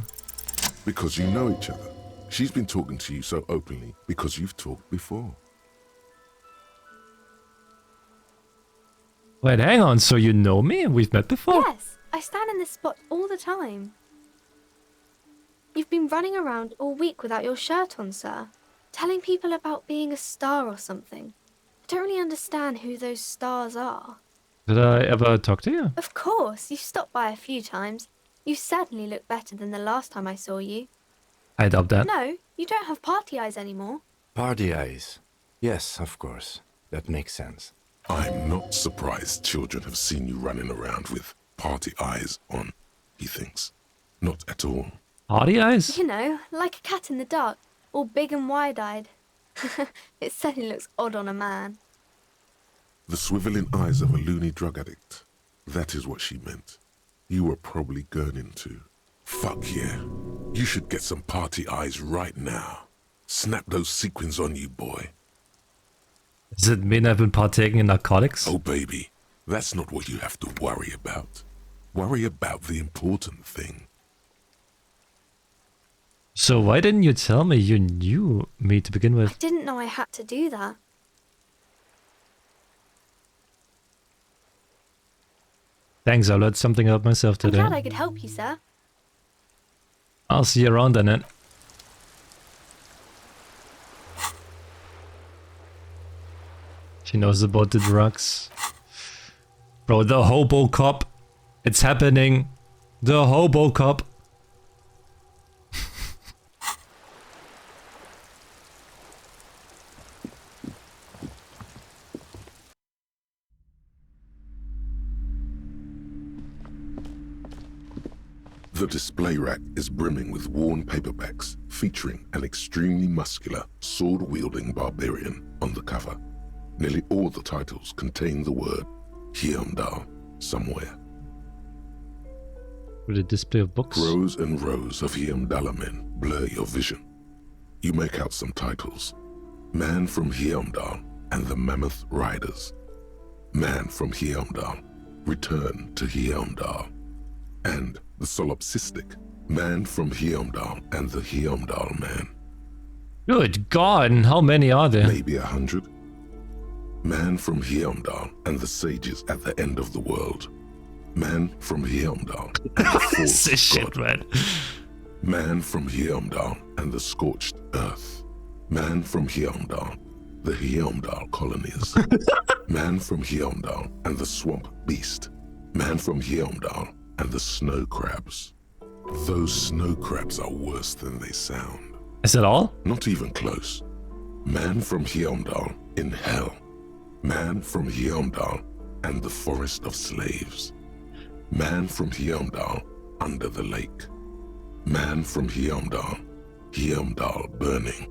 Because you know each other. She's been talking to you so openly because you've talked before. Wait, hang on, so you know me? We've met before? Yes, I stand in this spot all the time. You've been running around all week without your shirt on, sir. Telling people about being a star or something. I don't really understand who those stars are. Did I ever talk to you? Of course, you've stopped by a few times. You certainly look better than the last time I saw you. I doubt that. No, you don't have party eyes anymore. Party eyes. Yes, of course. That makes sense. I'm not surprised children have seen you running around with party eyes on, he thinks. Not at all. Party eyes? You know, like a cat in the dark, all big and wide-eyed. It certainly looks odd on a man. The swiveling eyes of a loony drug addict. That is what she meant. You were probably gurning too. Fuck yeah. You should get some party eyes right now. Snap those sequins on you, boy. Does it mean I've been partaking in narcotics? Oh, baby. That's not what you have to worry about. Worry about the important thing. So why didn't you tell me you knew me to begin with? I didn't know I had to do that. Thanks, I learned something about myself I'm today. glad I could help you, sir. I'll see you around, Annette. She knows about the drugs. Bro, the hobo cop. It's happening. The hobo cop. The display rack is brimming with worn paperbacks featuring an extremely muscular, sword-wielding barbarian on the cover. Nearly all the titles contain the word Hyundai somewhere. With a display of books. Rows and rows of Hyundai men blur your vision. You make out some titles. Man from Hyundai and the Mammoth Riders. Man from Hyundai, Return to Hyundai. And the solipsistic Man from Hyundai and the Hyundai Man. Good God, how many are there? Maybe 100. Man from Hyundai and the sages at the end of the world. Man from Hyundai and the false shit, man. Man from Hyundai and the scorched earth. Man from Hyundai, the Hyundai colonies. Man from Hyundai and the swamp beast. Man from Hyundai and the snow crabs. Those snow crabs are worse than they sound. Is that all? Not even close. Man from Hyundai in hell. Man from Hyundai and the forest of slaves. Man from Hyundai under the lake. Man from Hyundai Heimdall burning.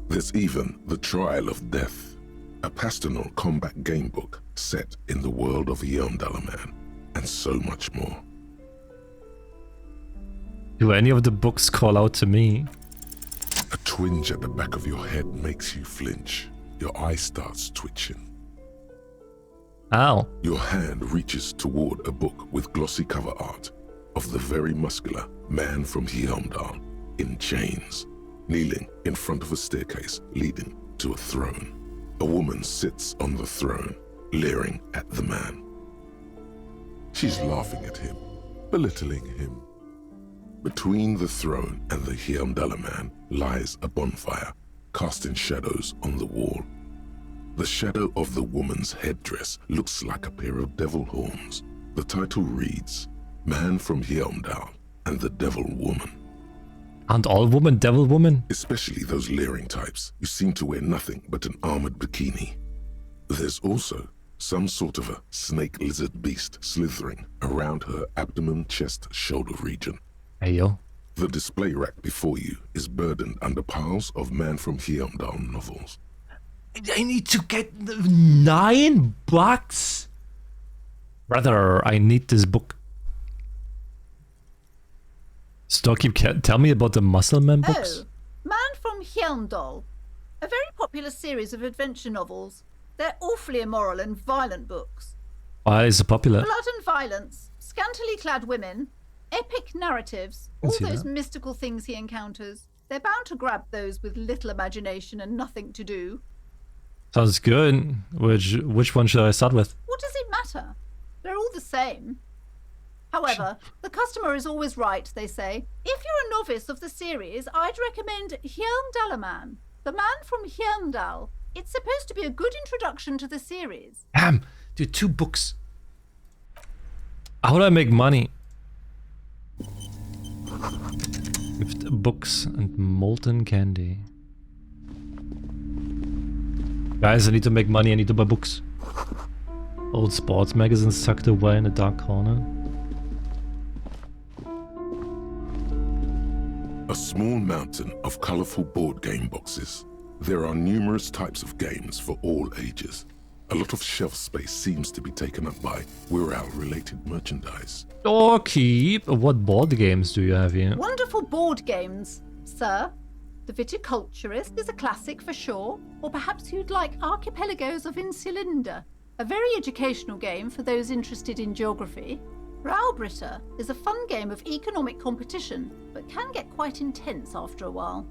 There's even The Trial of Death, a pastoral combat gamebook set in the world of Heimdall, and so much more. Do any of the books call out to me? A twinge at the back of your head makes you flinch. Your eye starts twitching. Ow. Your hand reaches toward a book with glossy cover art of the very muscular man from Heimdall in chains, kneeling in front of a staircase leading to a throne. A woman sits on the throne, leering at the man. She's laughing at him, belittling him. Between the throne and the Heimdall man lies a bonfire, casting shadows on the wall. The shadow of the woman's headdress looks like a pair of devil horns. The title reads, Man from Heimdall and the Devil Woman. Aren't all women devil women? Especially those leering types who seem to wear nothing but an armored bikini. There's also some sort of a snake lizard beast slithering around her abdomen, chest, shoulder region. Hey yo. The display rack before you is burdened under piles of Man from Heimdall novels. I need to get $9? Brother, I need this book. Storekeep, tell me about the Muscleman books. Oh, Man from Heimdall. A very popular series of adventure novels. They're awfully immoral and violent books. Why is it popular? Blood and violence, scantily clad women, epic narratives, I all see those that. mystical things he encounters. They're bound to grab those with little imagination and nothing to do. Sounds good. Which one should I start with? What does it matter? They're all the same. However, the customer is always right, they say. If you're a novice of the series, I'd recommend Heimdall, the Man from Heimdall. It's supposed to be a good introduction to the series. Damn, dude, 2 books. How do I make money? Gift books and molten candy. Guys, I need to make money, I need to buy books. Old sports magazines tucked away in a dark corner. A small mountain of colorful board game boxes. There are numerous types of games for all ages. A lot of shelf space seems to be taken up by Wirral-related merchandise. Storekeep, what board games do you have here? Wonderful board games, sir. The Viticulturist is a classic for sure, or perhaps you'd like Archipelagos of Insulinda, a very educational game for those interested in geography. Raubritter is a fun game of economic competition, but can get quite intense after a while.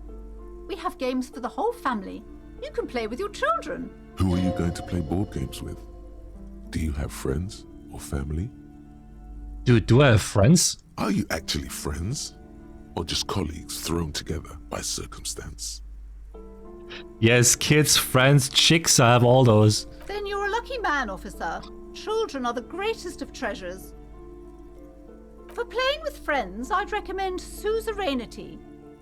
We have games for the whole family. You can play with your children. Who are you going to play board games with? Do you have friends or family? Dude, do I have friends? Are you actually friends? Or just colleagues thrown together by circumstance? Yes, kids, friends, chicks, I have all those. Then you're a lucky man, officer. Children are the greatest of treasures. For playing with friends, I'd recommend Suzerainty.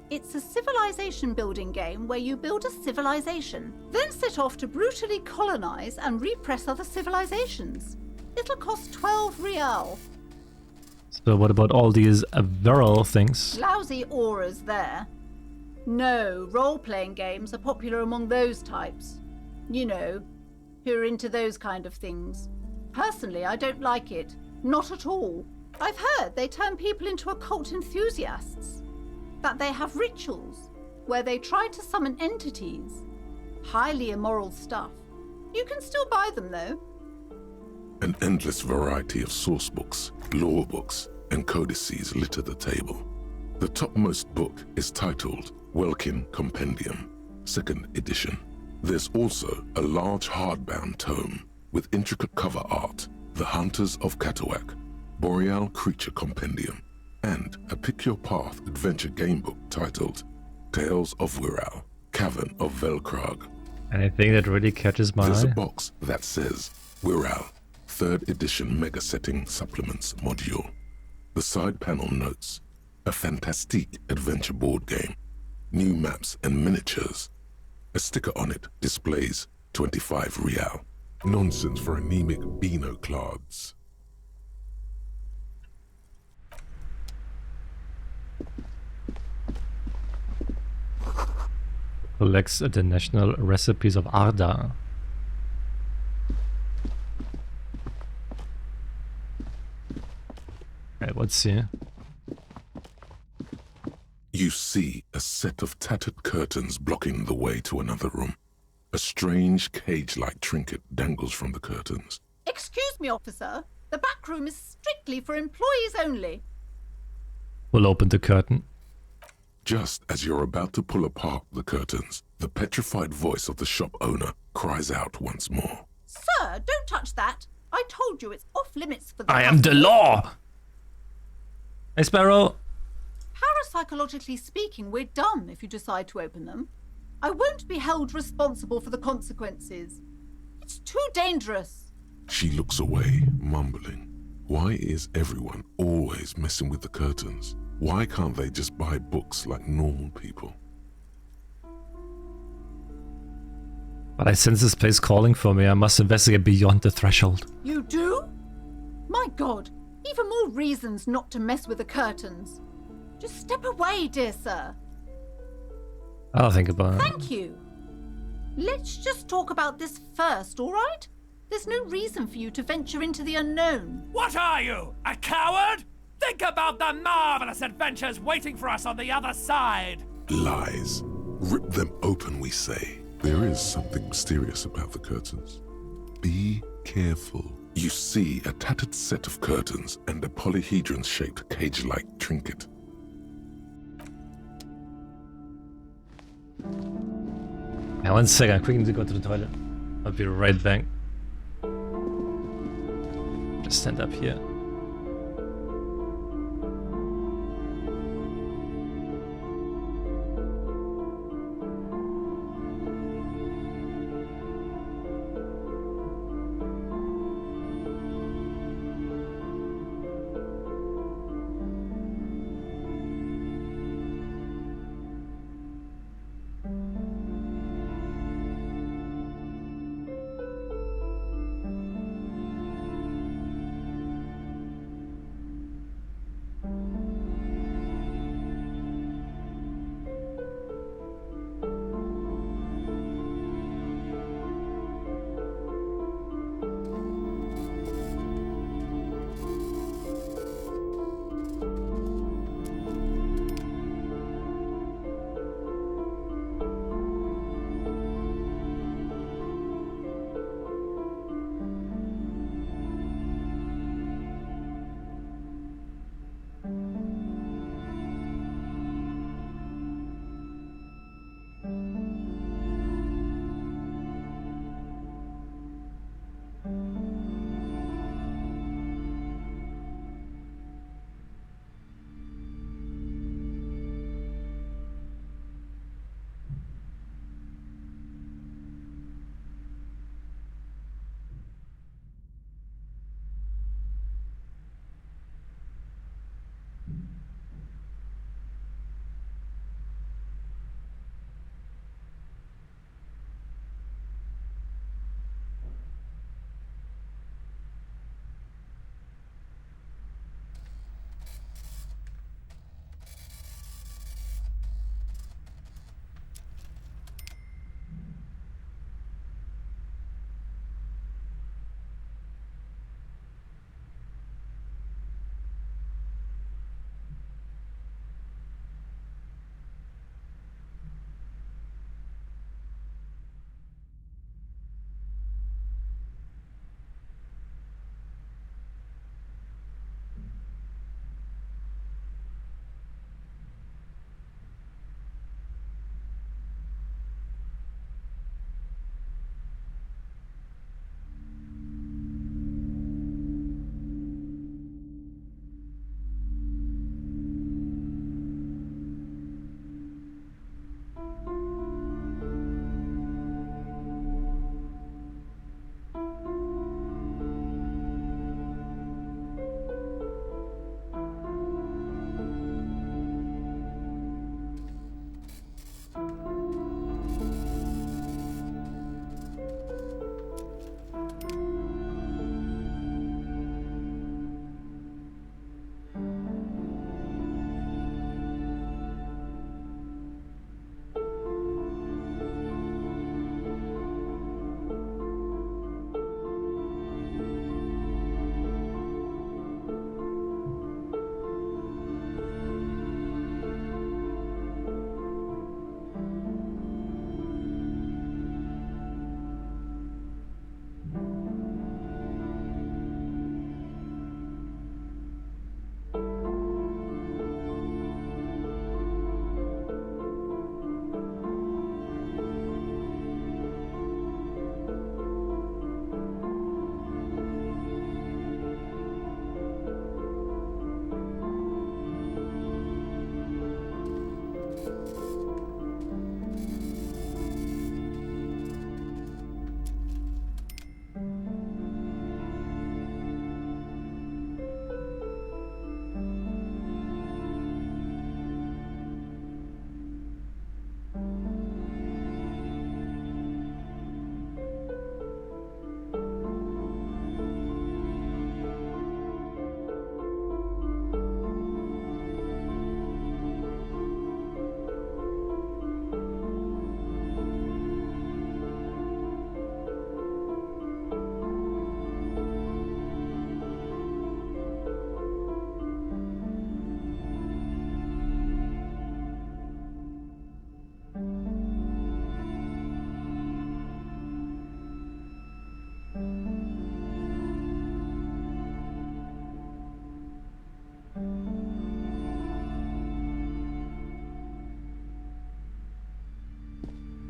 It's a civilization building game where you build a civilization, then set off to brutally colonize and repress other civilizations. It'll cost 12 real. So what about all these viral things? Lousy auras there. No, role-playing games are popular among those types. You know, who are into those kind of things. Personally, I don't like it. Not at all. I've heard they turn people into occult enthusiasts. That they have rituals where they try to summon entities. Highly immoral stuff. You can still buy them, though. An endless variety of source books, lore books, and codices litter the table. The topmost book is titled Welkin Compendium, 2nd edition. There's also a large hardbound tome with intricate cover art, The Hunters of Katawak, Boreal Creature Compendium, and a Pick Your Path adventure gamebook titled Tales of Wirral, Cavern of Velkrag. Anything that really catches my There's eye? a box that says Wirral, 3rd edition Mega Setting Supplements module. The side panel notes, a fantastique adventure board game, new maps and miniatures. A sticker on it displays 25 real. Nonsense for anemic Beano clods. Collects the national recipes of Arda. Okay, what's here? You see a set of tattered curtains blocking the way to another room. A strange cage-like trinket dangles from the curtains. Excuse me, officer. The back room is strictly for employees only. We'll open the curtain. Just as you're about to pull apart the curtains, the petrified voice of the shop owner cries out once more. Sir, don't touch that. I told you it's off limits for the I am the law! Hey, Sparrow! Parapsychologically speaking, we're dumb if you decide to open them. I won't be held responsible for the consequences. It's too dangerous. She looks away, mumbling. Why is everyone always messing with the curtains? Why can't they just buy books like normal people? But I sense this place calling for me. I must investigate beyond the threshold. You do? My God, even more reasons not to mess with the curtains. Just step away, dear sir. I'll think about it. Thank you. Let's just talk about this first, all right? There's no reason for you to venture into the unknown. What are you, a coward? Think about the marvelous adventures waiting for us on the other side. Lies. Rip them open, we say. There is something mysterious about the curtains. Be careful. You see a tattered set of curtains and a polyhedron-shaped cage-like trinket. Now, 1 second. I quickly need to go to the toilet. I'll be right back. Just stand up here.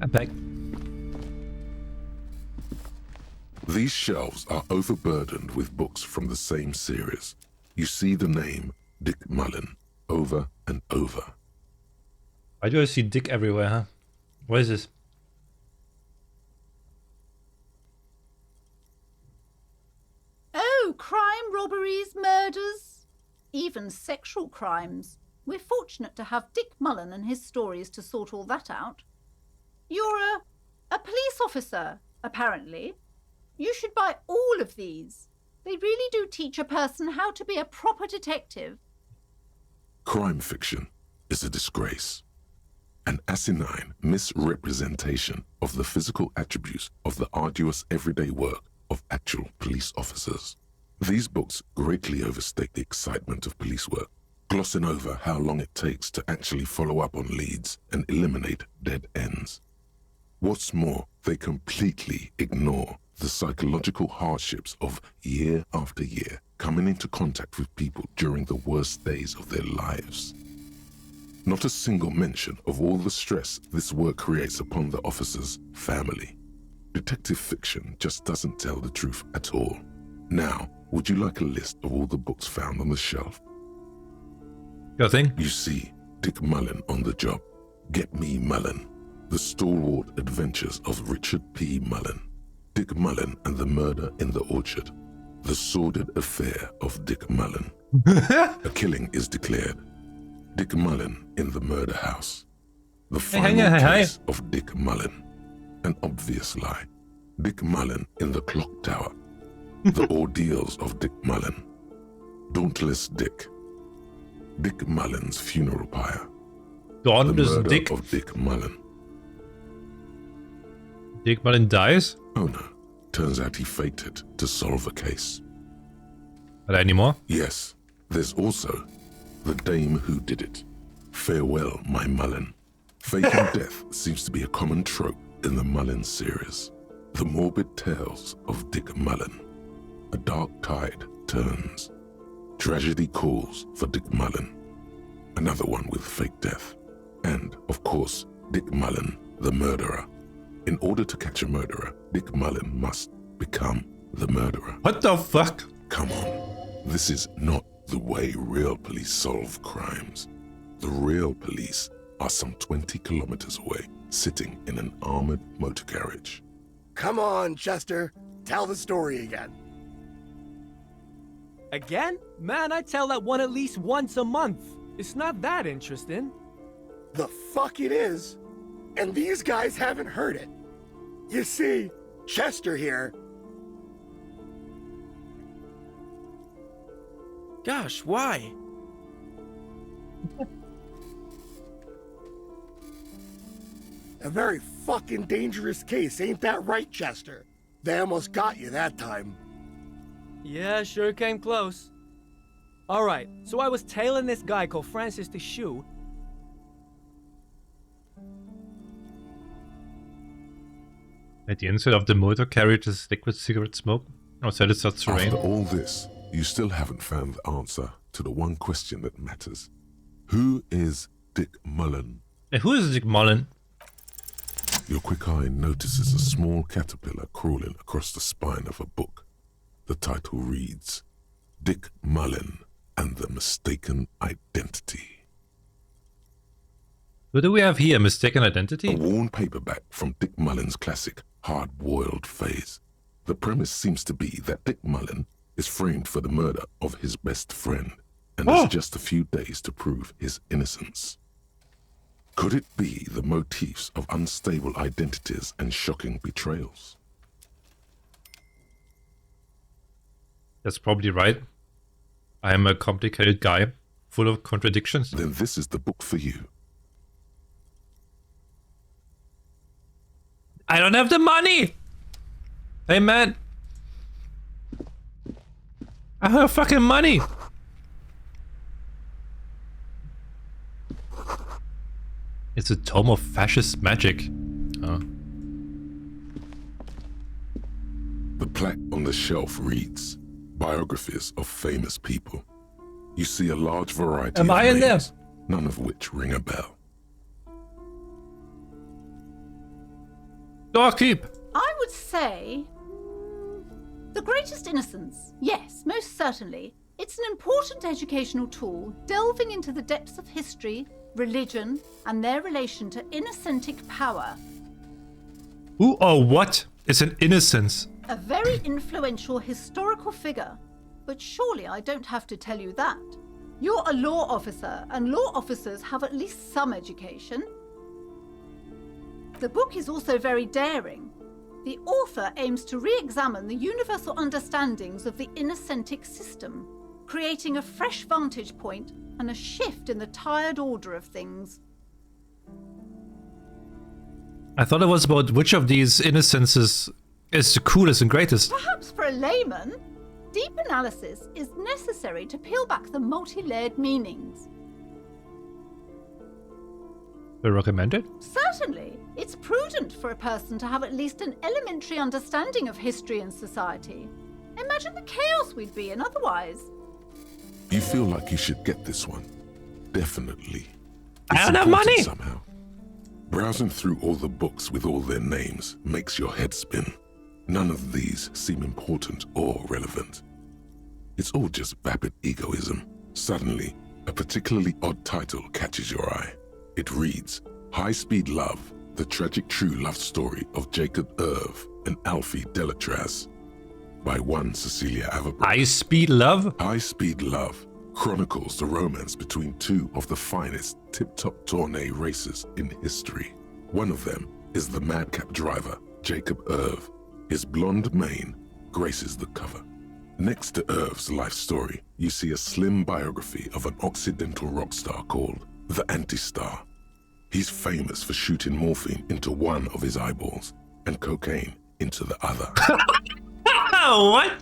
I'm back. These shelves are overburdened with books from the same series. You see the name Dick Mullen over and over. Why do I see Dick everywhere, huh? What is this? Oh, crime, robberies, murders, even sexual crimes. We're fortunate to have Dick Mullen and his stories to sort all that out. You're a police officer, apparently. You should buy all of these. They really do teach a person how to be a proper detective. Crime fiction is a disgrace. An asinine misrepresentation of the physical attributes of the arduous everyday work of actual police officers. These books greatly overstate the excitement of police work, glossing over how long it takes to actually follow up on leads and eliminate dead ends. What's more, they completely ignore the psychological hardships of year after year coming into contact with people during the worst days of their lives. Not a single mention of all the stress this work creates upon the officer's family. Detective fiction just doesn't tell the truth at all. Now, would you like a list of all the books found on the shelf? Your thing? You see Dick Mullen on the job. Get Me Mullen. The Stalwart Adventures of Richard P. Mullen. Dick Mullen and the Murder in the Orchard. The Sordid Affair of Dick Mullen. A killing is declared. Dick Mullen in the Murder House. The Final Case of Dick Mullen. An Obvious Lie. Dick Mullen in the Clock Tower. The Ordeals of Dick Mullen. Dauntless Dick. Dick Mullen's Funeral Pyre. Dauntless The Murder Dick? of Dick Mullen. Dick Mullen dies? Oh no. Turns out he faked it to solve a case. Are there any more? Yes. There's also The Dame Who Did It. Farewell, My Mullen. Faking death seems to be a common trope in the Mullen series. The morbid tales of Dick Mullen. A dark tide turns. Tragedy calls for Dick Mullen. Another one with fake death. And, of course, Dick Mullen, the murderer. In order to catch a murderer, Dick Mullen must become the murderer. What the fuck? Come on. This is not the way real police solve crimes. The real police are some 20 kilometers away, sitting in an armored motor carriage. Come on, Chester. Tell the story again. Again? Man, I tell that one at least once a month. It's not that interesting. The fuck it is. And these guys haven't heard it. You see, Chester here. Gosh, why? A very fucking dangerous case, ain't that right, Chester? They almost got you that time. Yeah, sure came close. Alright, so I was tailing this guy called Francis the Shoe. At the inside of the motor carriage is liquid cigarette smoke. Outside it's starts to rain. After all this, you still haven't found the answer to the one question that matters. Who is Dick Mullen? Hey, who is Dick Mullen? Your quick eye notices a small caterpillar crawling across the spine of a book. The title reads, Dick Mullen and the Mistaken Identity. What do we have here? Mistaken Identity? A worn paperback from Dick Mullen's classic hard-boiled phase. The premise seems to be that Dick Mullen is framed for the murder of his best friend and has just a few days to prove his innocence. Could it be the motifs of unstable identities and shocking betrayals? That's probably right. I am a complicated guy, full of contradictions. Then this is the book for you. I don't have the money! Hey man! I don't have fucking money! It's a tome of fascist magic. Oh. The plaque on the shelf reads, Biographies of Famous People. You see a large variety of I in there? names, none of which ring a bell. Doorkeep! I would say... The Greatest Innocence. Yes, most certainly. It's an important educational tool, delving into the depths of history, religion, and their relation to innocentic power. Who or what is an innocence? A very influential historical figure. But surely I don't have to tell you that. You're a law officer, and law officers have at least some education. The book is also very daring. The author aims to re-examine the universal understandings of the innocentic system, creating a fresh vantage point and a shift in the tired order of things. I thought it was about which of these innocences is the coolest and greatest. Perhaps for a layman, deep analysis is necessary to peel back the multi-layered meanings. We recommend it? Certainly. It's prudent for a person to have at least an elementary understanding of history and society. Imagine the chaos we'd be in otherwise. You feel like you should get this one. Definitely. I don't have money! Somehow. Browsing through all the books with all their names makes your head spin. None of these seem important or relevant. It's all just vapid egoism. Suddenly, a particularly odd title catches your eye. It reads, High Speed Love, the tragic true love story of Jacob Irv and Alfie Delatraz, by one Cecilia Averbrook. High Speed Love? High Speed Love chronicles the romance between two of the finest tip-top tourney racers in history. One of them is the madcap driver, Jacob Irv. His blonde mane graces the cover. Next to Irv's life story, you see a slim biography of an Occidental rock star called the Anti-Star. He's famous for shooting morphine into one of his eyeballs and cocaine into the other. What?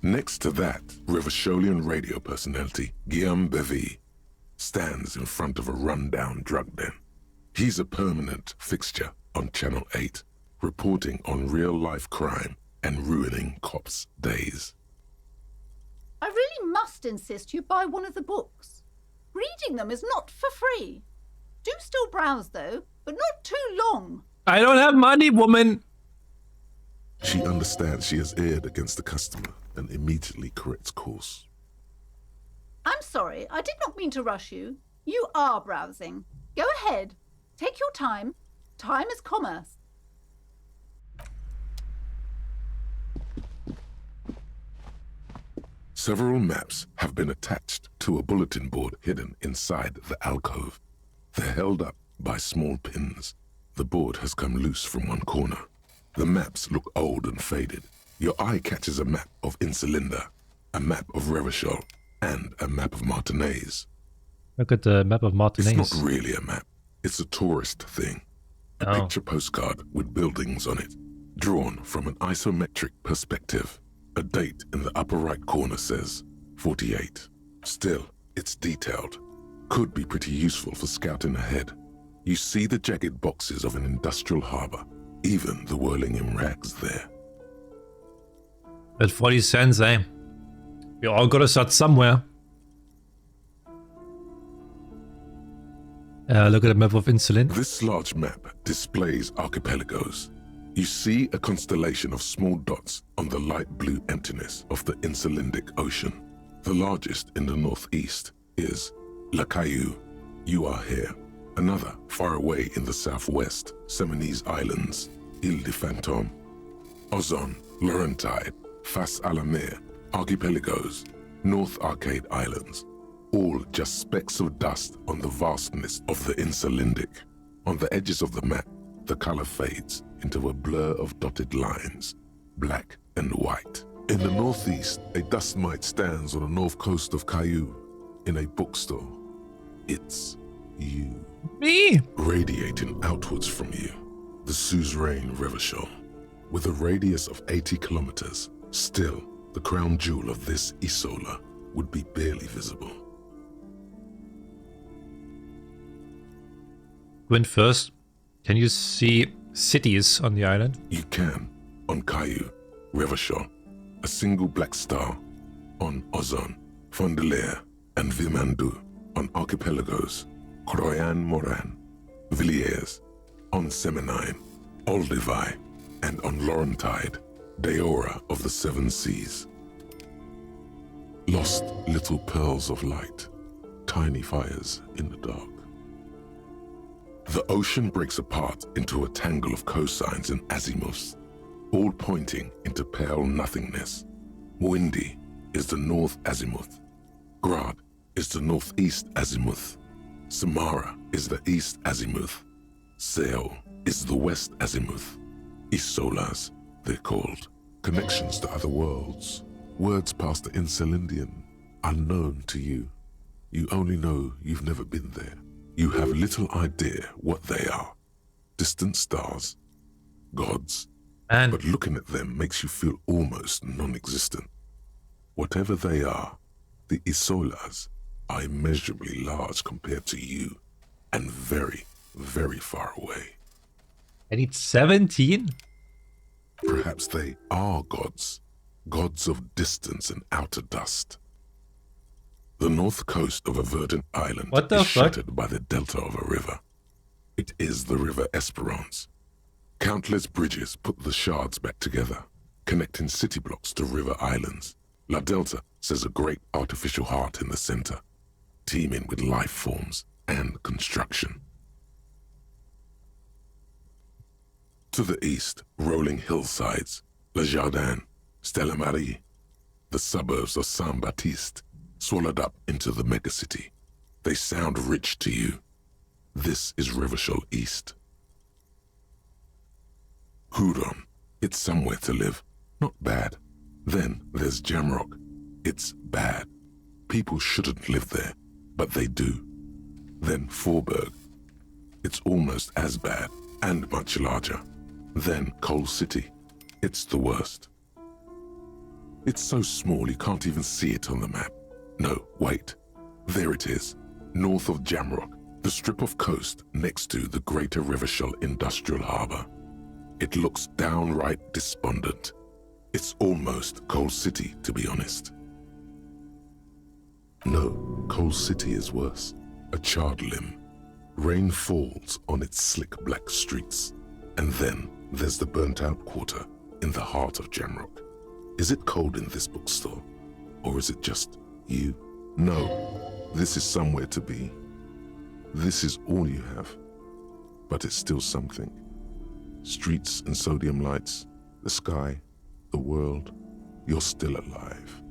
Next to that, Revacholian radio personality Guillaume Bevy stands in front of a rundown drug den. He's a permanent fixture on Channel 8, reporting on real-life crime and ruining cops' days. I really must insist you buy one of the books. Reading them is not for free. Do still browse, though, but not too long. I don't have money, woman! She understands she has erred against the customer and immediately corrects course. I'm sorry, I did not mean to rush you. You are browsing. Go ahead. Take your time. Time is commerce. Several maps have been attached to a bulletin board hidden inside the alcove. They're held up by small pins. The board has come loose from one corner. The maps look old and faded. Your eye catches a map of Insulinda, a map of Revachol, and a map of Martinez. Look at the map of Martinez. It's not really a map. It's a tourist thing. A picture postcard with buildings on it, drawn from an isometric perspective. A date in the upper right corner says 48. Still, it's detailed. Could be pretty useful for scouting ahead. You see the jagged boxes of an industrial harbor, even the whirling in rags there. At 40 cents, eh? We all gotta start somewhere. Look at the map of Insulin. This large map displays archipelagos. You see a constellation of small dots on the light blue emptiness of the Insulindic Ocean. The largest in the northeast is La Caillou. You are here. Another far away in the southwest, Seminese Islands, Ile de Fantôme, Ozon, Laurentide, Fas a la Mer, Archipelagos, North Arcade Islands, all just specks of dust on the vastness of the Insulindic. On the edges of the map, the color fades into a blur of dotted lines, black and white. In the northeast, a dust mite stands on the north coast of Caillou in a bookstore. It's you. Me? Radiating outwards from you, the suzerain Revachol, with a radius of 80 kilometers. Still, the crown jewel of this Isola would be barely visible. Went first. Can you see cities on the island? You can. On Caillou, Revachol, a single black star. On Ozon, Fondelier, and Vilmandu. On archipelagos, Croyan Moran, Villiers, on Semenine, Olduvai, and on Laurentide, Deora of the Seven Seas. Lost little pearls of light, tiny fires in the dark. The ocean breaks apart into a tangle of cosines and azimuths, all pointing into pale nothingness. Windy is the north azimuth. Grad is the northeast azimuth. Samara is the east azimuth. Seo is the west azimuth. Isolas, they're called. Connections to other worlds. Words past the Insulindian, unknown to you. You only know you've never been there. You have little idea what they are. Distant stars, gods, but looking at them makes you feel almost non-existent. Whatever they are, the Isolas are immeasurably large compared to you, and very, very far away. I need 17? Perhaps they are gods, gods of distance and outer dust. The north coast of a verdant island is shattered by the delta of a river. It is the river Esperance. Countless bridges put the shards back together, connecting city blocks to river islands. La Delta says a great artificial heart in the center, teeming with life forms and construction. To the east, rolling hillsides, Le Jardin, Stella Marie, the suburbs of Saint-Baptiste, swallowed up into the megacity. They sound rich to you. This is Revachol East. Hudon, it's somewhere to live. Not bad. Then there's Jamrock. It's bad. People shouldn't live there, but they do. Then Forberg. It's almost as bad, and much larger. Then Coal City. It's the worst. It's so small you can't even see it on the map. No, wait. There it is, north of Jamrock, the strip of coast next to the Greater Revachol Industrial Harbour. It looks downright despondent. It's almost Coal City, to be honest. No, Coal City is worse. A charred limb. Rain falls on its slick black streets. And then there's the burnt-out quarter in the heart of Jamrock. Is it cold in this bookstore? Or is it just you? No, this is somewhere to be. This is all you have. But it's still something. Streets and sodium lights, the sky, the world. You're still alive.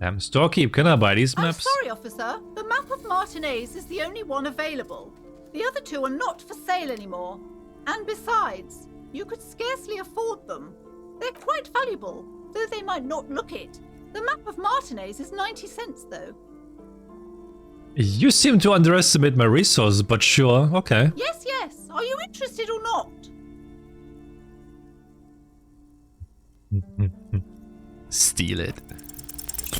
Damn, storekeep, can I buy these I'm maps? sorry, officer. The map of Martinez is the only one available. The other two are not for sale anymore. And besides, you could scarcely afford them. They're quite valuable, though they might not look it. The map of Martinez is 90 cents, though. You seem to underestimate my resources, but sure, okay. Yes, yes. Are you interested or not? Steal it.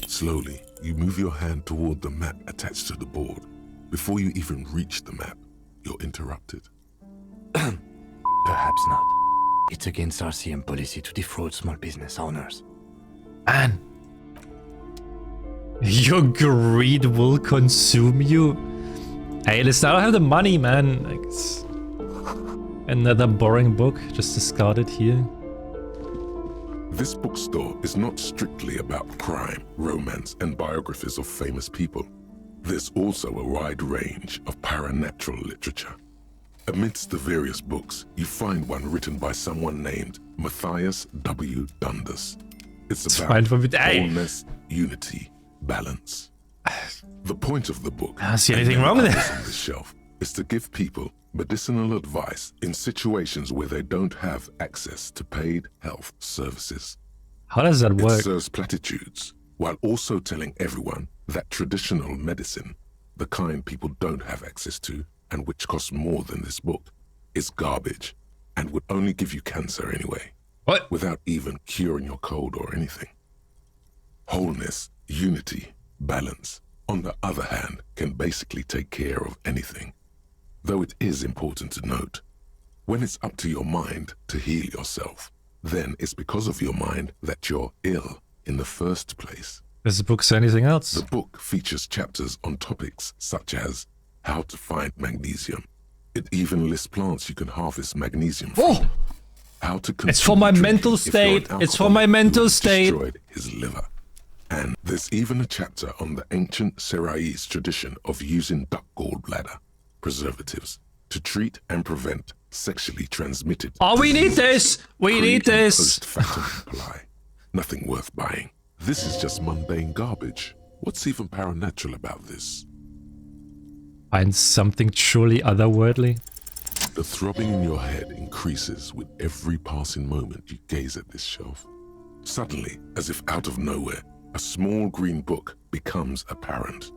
Slowly, you move your hand toward the map attached to the board. Before you even reach the map, you're interrupted. Perhaps not. It's against RCM policy to defraud small business owners. Man. Your greed will consume you. Hey, listen, I don't have the money, man. Like, it's another boring book, just discarded here. This bookstore is not strictly about crime, romance, and biographies of famous people. There's also a wide range of paranatural literature. Amidst the various books, you find one written by someone named Matthias W. Dundas. It's about wholeness, unity, balance. The point of the book, I don't see anything wrong with it, on this shelf, is to give people medicinal advice in situations where they don't have access to paid health services. How does that work? It serves platitudes, while also telling everyone that traditional medicine, the kind people don't have access to, and which costs more than this book, is garbage, and would only give you cancer anyway. What? Without even curing your cold or anything. Wholeness, unity, balance, on the other hand, can basically take care of anything. Though it is important to note, when it's up to your mind to heal yourself, then it's because of your mind that you're ill in the first place. Does the book say anything else? The book features chapters on topics such as how to find magnesium, It even lists plants you can harvest magnesium from. How to It's for my mental state. It's for my mental state. Destroyed his liver. And there's even a chapter on the ancient Seraïs tradition of using duck gallbladder preservatives to treat and prevent sexually transmitted. Oh, we need this! We need this! Post-factum apply. Nothing worth buying. This is just mundane garbage. What's even paranatural about this? Find something truly otherworldly. The throbbing in your head increases with every passing moment you gaze at this shelf. Suddenly, as if out of nowhere, a small green book becomes apparent.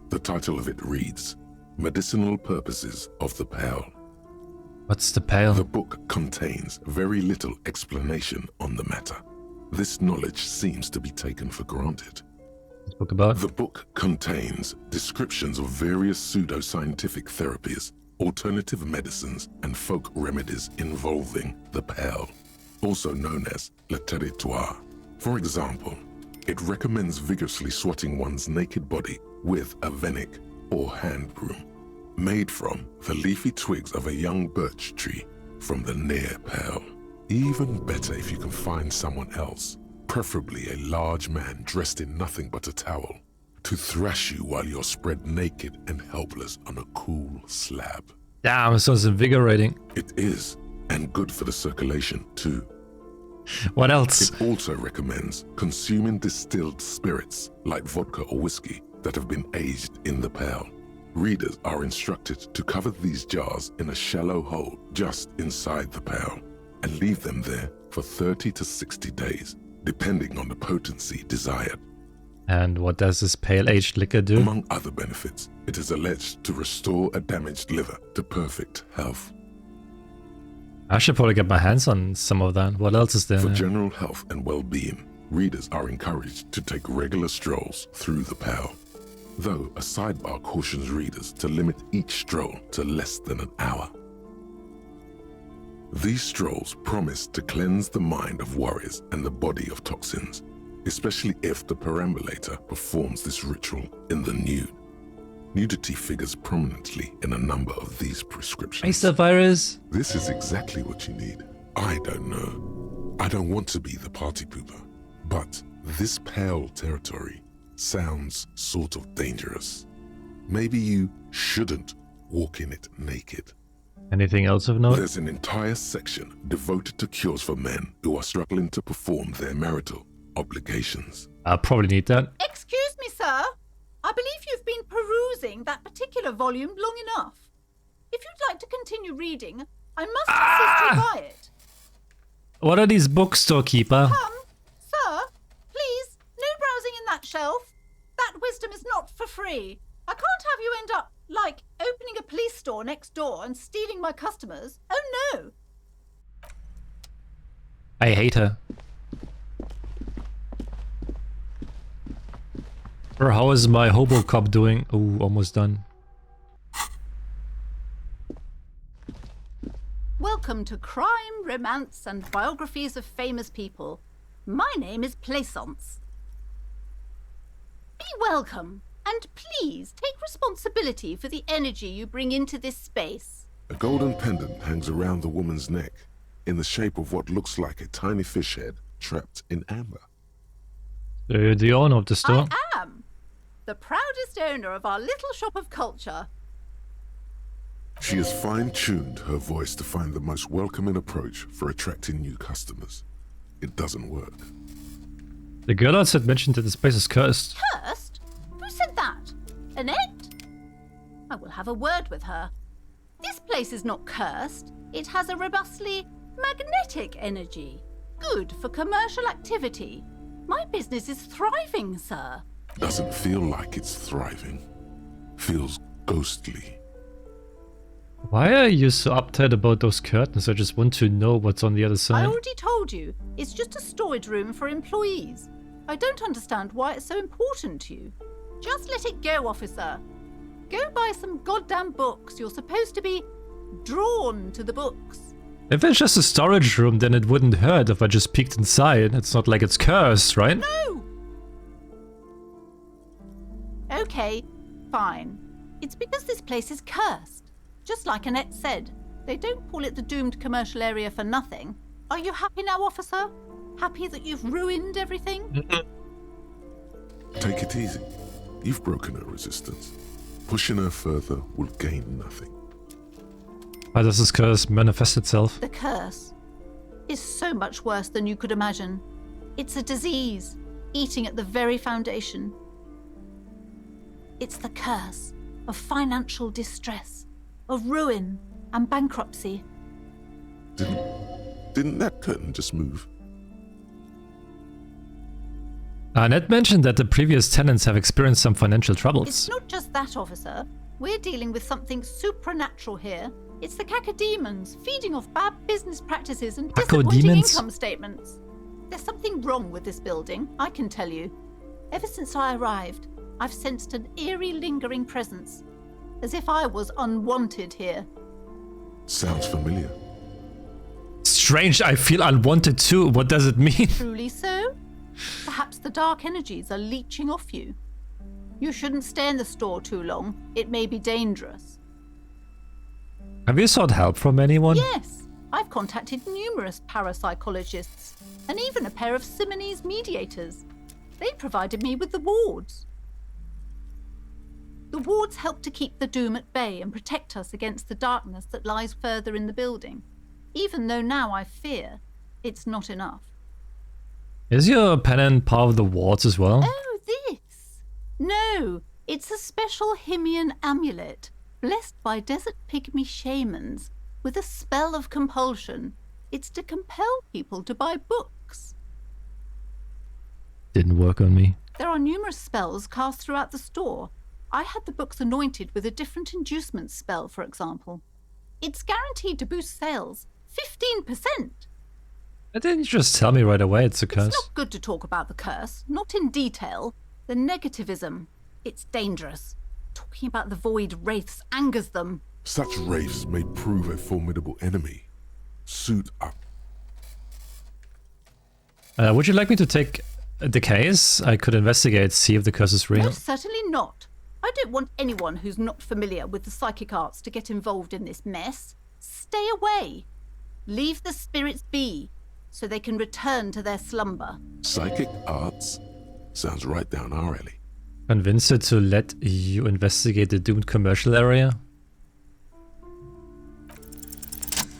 The title of it reads, Medicinal Purposes of the Pale. What's the pale? The book contains very little explanation on the matter. This knowledge seems to be taken for granted. Book about? The book contains descriptions of various pseudoscientific therapies, alternative medicines, and folk remedies involving the pale, also known as le territoire. For example, it recommends vigorously swatting one's naked body with a venik or hand broom, made from the leafy twigs of a young birch tree from the near pale. Even better if you can find someone else, preferably a large man dressed in nothing but a towel, to thrash you while you're spread naked and helpless on a cool slab. Damn, sounds invigorating. It is, and good for the circulation too. What else? It also recommends consuming distilled spirits like vodka or whiskey that have been aged in the pale. Readers are instructed to cover these jars in a shallow hole just inside the pale and leave them there for 30 to 60 days, depending on the potency desired. And what does this pale-aged liquor do? Among other benefits, it is alleged to restore a damaged liver to perfect health. I should probably get my hands on some of that. What else is there? For general health and well-being, readers are encouraged to take regular strolls through the pale, though a sidebar cautions readers to limit each stroll to less than an hour. These strolls promise to cleanse the mind of worries and the body of toxins, especially if the perambulator performs this ritual in the nude. Nudity figures prominently in a number of these prescriptions. Hey, virus. This is exactly what you need. I don't know. I don't want to be the party pooper, but this pale territory sounds sort of dangerous. Maybe you shouldn't walk in it naked. Anything else of note? There's an entire section devoted to cures for men who are struggling to perform their marital obligations. I'll probably need that. Excuse me, sir. I believe you've been perusing that particular volume long enough. If you'd like to continue reading, I must insist you buy it. What are these books, storekeeper? Sir, please, no browsing in that shelf. That wisdom is not for free. I can't have you end up, like, opening a police store next door and stealing my customers. Oh, no. I hate her. Or how is my hobo cop doing? Oh, almost done. Welcome to Crime, Romance, and Biographies of Famous People. My name is Plaisance. Be welcome, and please take responsibility for the energy you bring into this space. A golden pendant hangs around the woman's neck, in the shape of what looks like a tiny fish head trapped in amber. So you're the owner of the store? I am. The proudest owner of our little shop of culture. She has fine-tuned her voice to find the most welcoming approach for attracting new customers. It doesn't work. The girl outside mentioned that this place is cursed. Cursed? Who said that? Annette? I will have a word with her. This place is not cursed. It has a robustly magnetic energy. Good for commercial activity. My business is thriving, sir. Doesn't feel like it's thriving. Feels ghostly. Why are you so uptight about those curtains? I just want to know what's on the other I side. already told you. It's just a storage room for employees. I don't understand why it's so important to you. Just let it go, officer. Go buy some goddamn books. You're supposed to be drawn to the books. If it's just a storage room, then it wouldn't hurt if I just peeked inside. It's not like it's cursed, right? No! Okay, fine. It's because this place is cursed. Just like Annette said, they don't call it the doomed commercial area for nothing. Are you happy now, officer? Happy that you've ruined everything? Take it easy. You've broken her resistance. Pushing her further will gain nothing. How does this curse manifest itself? The curse is so much worse than you could imagine. It's a disease, eating at the very foundation. It's the curse of financial distress, of ruin and bankruptcy. Didn't that curtain just move? Annette mentioned that the previous tenants have experienced some financial troubles. It's not just that, officer. We're dealing with something supernatural here. It's the cacodemons feeding off bad business practices and disappointing income statements. There's something wrong with this building, I can tell you. Ever since I arrived, I've sensed an eerie lingering presence, as if I was unwanted here. Sounds familiar. Strange, I feel unwanted too. What does it mean? Truly so? Perhaps the dark energies are leeching off you. You shouldn't stay in the store too long. It may be dangerous. Have you sought help from anyone? Yes. I've contacted numerous parapsychologists and even a pair of Simonese mediators. They provided me with the wards. The wards help to keep the doom at bay and protect us against the darkness that lies further in the building, even though now I fear it's not enough. Is your pennant part of the wards as well? Oh, this? No, it's a special Himian amulet, blessed by desert pygmy shamans, with a spell of compulsion. It's to compel people to buy books. Didn't work on me. There are numerous spells cast throughout the store. I had the books anointed with a different inducement spell, for example. It's guaranteed to boost sales 15%. Why didn't you just tell me right away it's a curse? It's not good to talk about the curse, not in detail. The negativism, it's dangerous. Talking about the void wraiths angers them. Such wraiths may prove a formidable enemy. Suit up. Would you like me to take the case? I could investigate, see if the curse is real. No, certainly not. I don't want anyone who's not familiar with the psychic arts to get involved in this mess. Stay away. Leave the spirits be, so they can return to their slumber. Psychic arts? Sounds right down our alley. Convince her to let you investigate the doomed commercial area?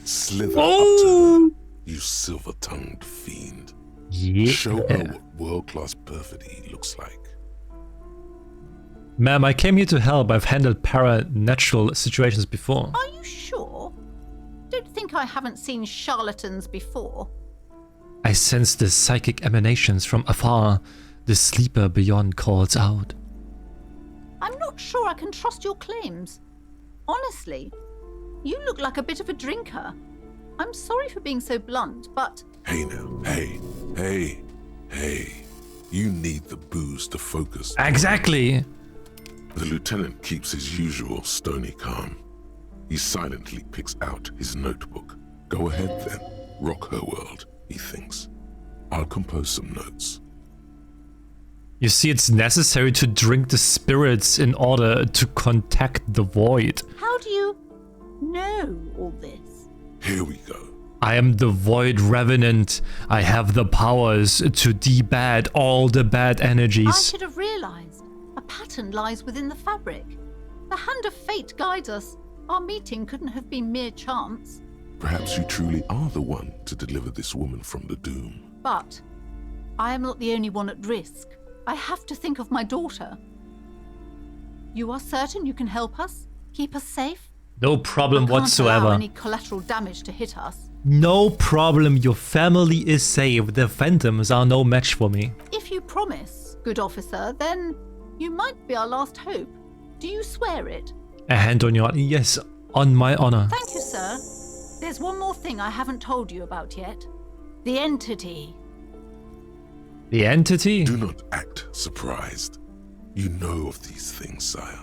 Slither up to her, you silver-tongued fiend. Yeah. Show her what world-class perfidy looks like. Ma'am, I came here to help. I've handled paranatural situations before. Are you sure? Don't think I haven't seen charlatans before. I sense the psychic emanations from afar. The sleeper beyond calls out. I'm not sure I can trust your claims. Honestly, you look like a bit of a drinker. I'm sorry for being so blunt, but... Hey now, hey. You need the booze to focus. Exactly. The lieutenant keeps his usual stony calm. He silently picks out his notebook. Go ahead then, rock her world, he thinks. I'll compose some notes. You see, it's necessary to drink the spirits in order to contact the void. How do you know all this? Here we go. I am the Void Revenant. I have the powers to debad all the bad energies. I should have realized. A pattern lies within the fabric. The hand of fate guides us. Our meeting couldn't have been mere chance. Perhaps you truly are the one to deliver this woman from the doom. But I am not the only one at risk. I have to think of my daughter. You are certain you can help us? Keep us safe? No problem We can't whatsoever. allow any collateral damage to hit us. No problem. Your family is safe. The phantoms are no match for me. If you promise, good officer, then you might be our last hope. Do you swear it? A hand on your... Yes, on my honor. Thank you, sir. There's one more thing I haven't told you about yet. The entity. The entity? Do not act surprised. You know of these things, sire.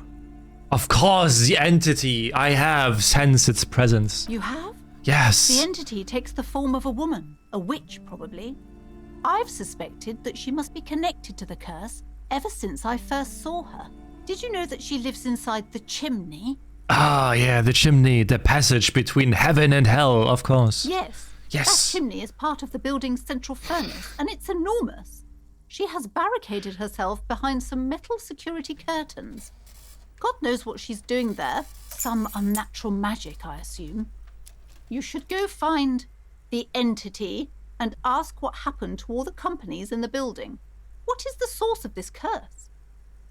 Of course, the entity. I have sensed its presence. You have? Yes. The entity takes the form of a woman, a witch probably. I've suspected that she must be connected to the curse ever since I first saw her. Did you know that she lives inside the chimney? Ah, yeah, the chimney, the passage between heaven and hell, of course. Yes. Yes. That chimney is part of the building's central furnace, and it's enormous. She has barricaded herself behind some metal security curtains. God knows what she's doing there. Some unnatural magic, I assume. You should go find the entity and ask what happened to all the companies in the building. What is the source of this curse?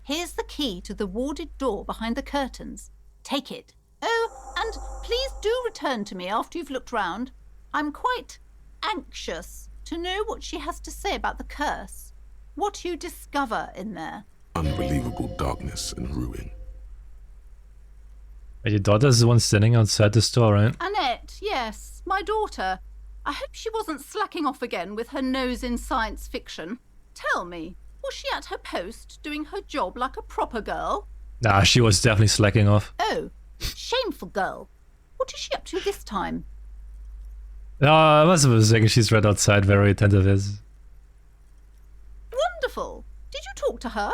Here's the key to the warded door behind the curtains. Take it. Oh, and please do return to me after you've looked round. I'm quite anxious to know what she has to say about the curse. What you discover in there. Unbelievable darkness and ruin. Your daughter's the one standing outside the store, right? Annette, yes, my daughter. I hope she wasn't slacking off again with her nose in science fiction. Tell me, was she at her post doing her job like a proper girl? Nah, she was definitely slacking off. Oh, shameful girl. What is she up to this time? No, I must have been thinking she's right outside, very attentive is. Wonderful. Did you talk to her?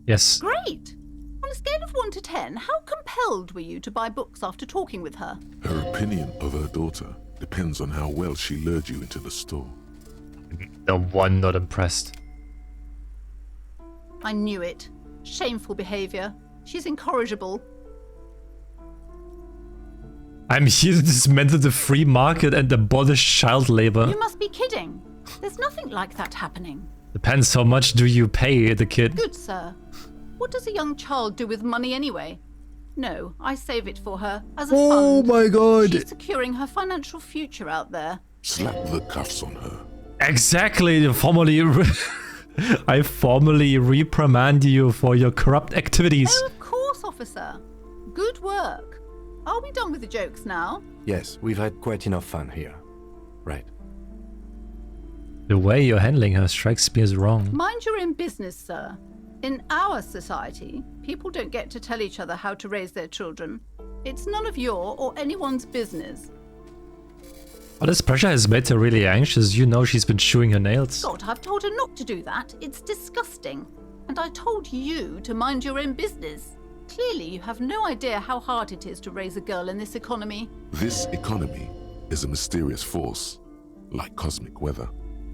Yes. Great. On a scale of 1 to 10, how compelled were you to buy books after talking with her? Her opinion of her daughter depends on how well she lured you into the store. No one not impressed. I knew it. Shameful behavior. She's incorrigible. I'm here to dismantle the free market and abolish child labor. You must be kidding. There's nothing like that happening. Depends how much do you pay the kid. Good, sir. What does a young child do with money anyway? No, I save it for her as a fund. Oh my god. She's securing her financial future out there. Slap the cuffs on her. Exactly. I formally reprimand you for your corrupt activities. Oh, of course, officer. Good work. Are we done with the jokes now? Yes, we've had quite enough fun here. Right. The way you're handling her strikes me as wrong. Mind your own business, sir. In our society, people don't get to tell each other how to raise their children. It's none of your or anyone's business. All this pressure has made her really anxious. You know she's been chewing her nails. God, I've told her not to do that. It's disgusting. And I told you to mind your own business. Clearly, you have no idea how hard it is to raise a girl in this economy. This economy is a mysterious force, like cosmic weather.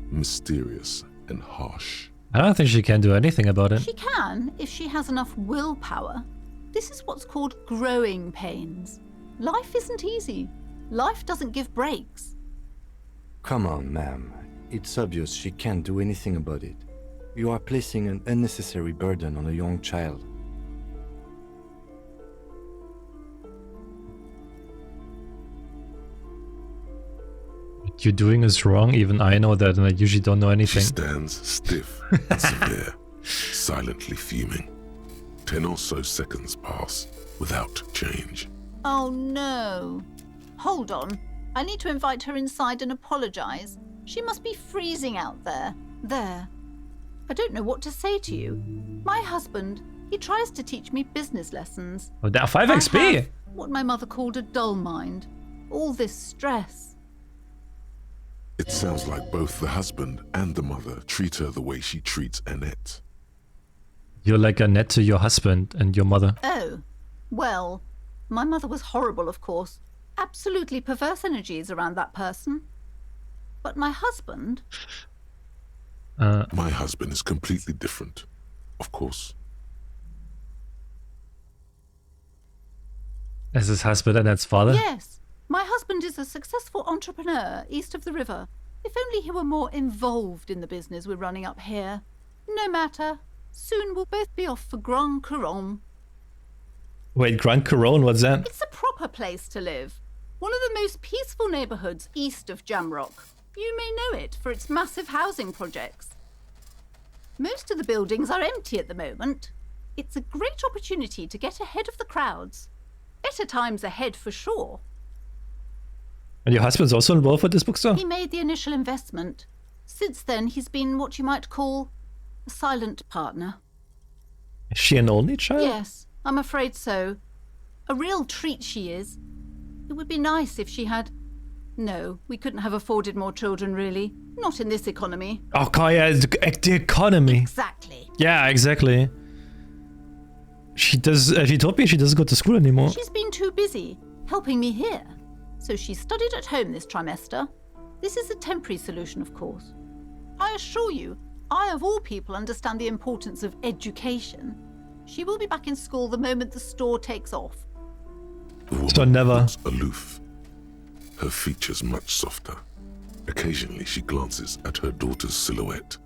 Mysterious and harsh. I don't think she can do anything about it. She can, if she has enough willpower. This is what's called growing pains. Life isn't easy. Life doesn't give breaks. Come on, ma'am. It's obvious she can't do anything about it. You are placing an unnecessary burden on a young child. What you're doing is wrong. Even I know that, and I usually don't know anything. She stands stiff and severe, silently fuming. 10 or so seconds pass without change. Oh no. Hold on. I need to invite her inside and apologize. She must be freezing out there. There. I don't know what to say to you. My husband, he tries to teach me business lessons. Oh, that 5 XP! I have what my mother called a dull mind. All this stress. It sounds like both the husband and the mother treat her the way she treats Annette. You're like Annette to your husband and your mother. Oh. Well, my mother was horrible, of course. Absolutely perverse energies around that person. But my husband... My husband is completely different, of course. As his husband and Annette's father? Yes. My husband is a successful entrepreneur east of the river. If only he were more involved in the business we're running up here. No matter. Soon we'll both be off for Grand Couronne. Wait, Grand Couronne, what's that? It's a proper place to live. One of the most peaceful neighborhoods east of Jamrock. You may know it for its massive housing projects. Most of the buildings are empty at the moment. It's a great opportunity to get ahead of the crowds. Better times ahead for sure. And your husband's also involved with this bookstore? He made the initial investment. Since then, he's been what you might call a silent partner. Is she an only child? Yes, I'm afraid so. A real treat she is. It would be nice if she had... No, we couldn't have afforded more children, really. Not in this economy. Oh, God, yeah, the economy. Exactly. Yeah, exactly. She does. She told me she doesn't go to school anymore. She's been too busy helping me here. So she studied at home this trimester. This is a temporary solution, of course. I assure you, I of all people understand the importance of education. She will be back in school the moment the store takes off. So never. Looks aloof. Her features much softer. Occasionally she glances at her daughter's silhouette.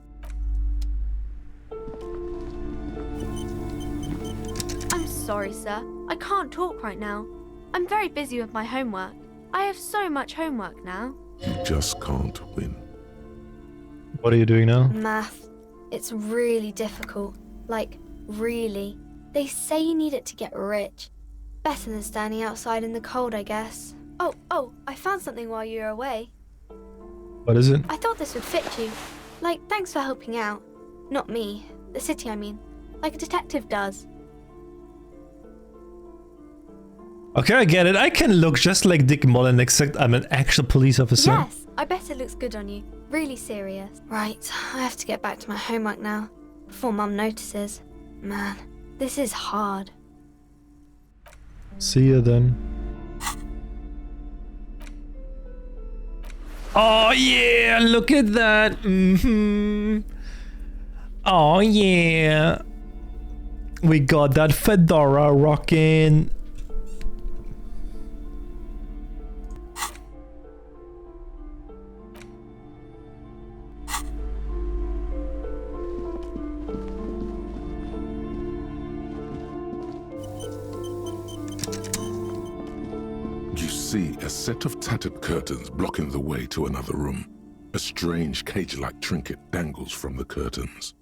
I'm sorry, sir. I can't talk right now. I'm very busy with my homework. I have so much homework now. You just can't win. What are you doing now? Math. It's really difficult. Like, really. They say you need it to get rich. Better than standing outside in the cold, I guess. Oh, I found something while you were away. What is it? I thought this would fit you. Like, thanks for helping out. Not me. The city, I mean. Like a detective does. Okay, I get it. I can look just like Dick Mullen, except I'm an actual police officer. Yes, I bet it looks good on you. Really serious. Right, I have to get back to my homework now. Before Mum notices. Man, this is hard. See you then. Oh yeah, look at that. Oh yeah. We got that fedora rocking. See a set of tattered curtains blocking the way to another room. A strange cage-like trinket dangles from the curtains.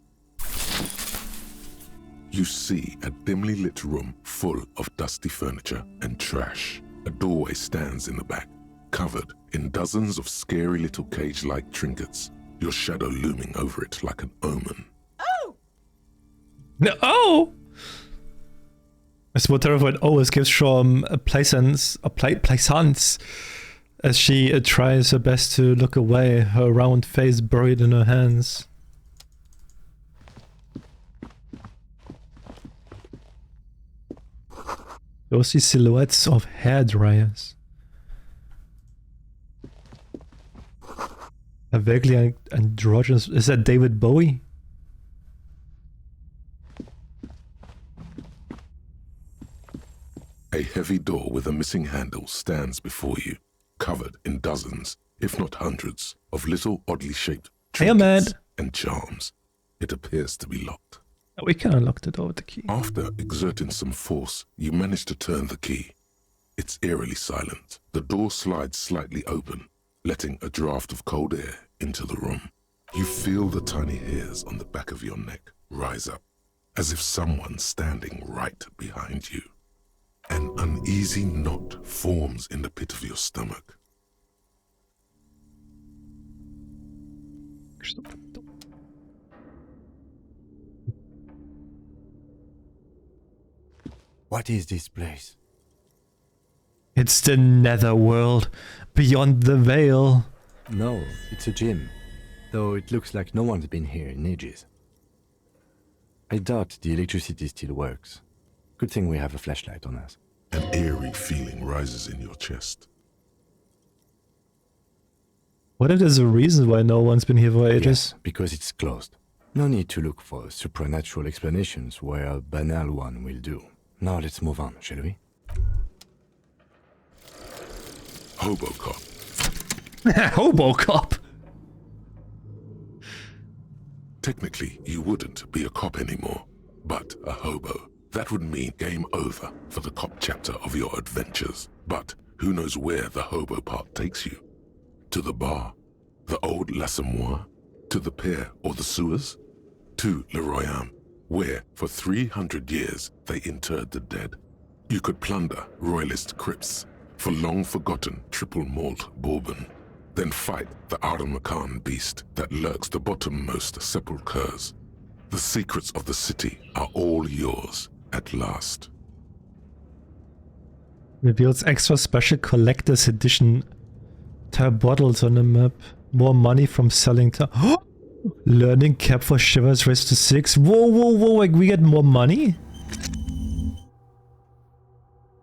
You see a dimly lit room full of dusty furniture and trash. A doorway stands in the back, covered in dozens of scary little cage-like trinkets, your shadow looming over it like an omen. Oh! No! Oh! Es wurde terrified. Oh, es gives from plaisance as she tries her best to look away, her round face buried in her hands. Those see silhouettes of hair dryers. A vaguely androgynous. Is that David Bowie? A heavy door with a missing handle stands before you, covered in dozens, if not hundreds, of little oddly shaped trinkets and charms. It appears to be locked. We can unlock the door with the key. After exerting some force, you manage to turn the key. It's eerily silent. The door slides slightly open, letting a draft of cold air into the room. You feel the tiny hairs on the back of your neck rise up, as if someone's standing right behind you. An uneasy knot forms in the pit of your stomach. What is this place? It's the netherworld, beyond the veil. No, it's a gym. Though it looks like no one's been here in ages. I doubt the electricity still works. Good thing we have a flashlight on us. An eerie feeling rises in your chest. What if there's a reason why no one's been here for ages? Yes, because it's closed. No need to look for supernatural explanations where a banal one will do. Now let's move on, shall we? Hobocop. Hobocop? Technically, you wouldn't be a cop anymore, but a hobo. That would mean game over for the cop chapter of your adventures. But who knows where the hobo part takes you? To the bar? The old L'Assommoir? To the pier or the sewers? To Le Royaume, where for 300 years they interred the dead. You could plunder royalist crypts for long-forgotten triple malt bourbon, then fight the Aramakan beast that lurks the bottommost sepulchres. The secrets of the city are all yours at last. Reveals extra special collector's edition tire bottles on the map. More money from selling tire. Learning cap for shivers raised to 6. Whoa, like we get more money?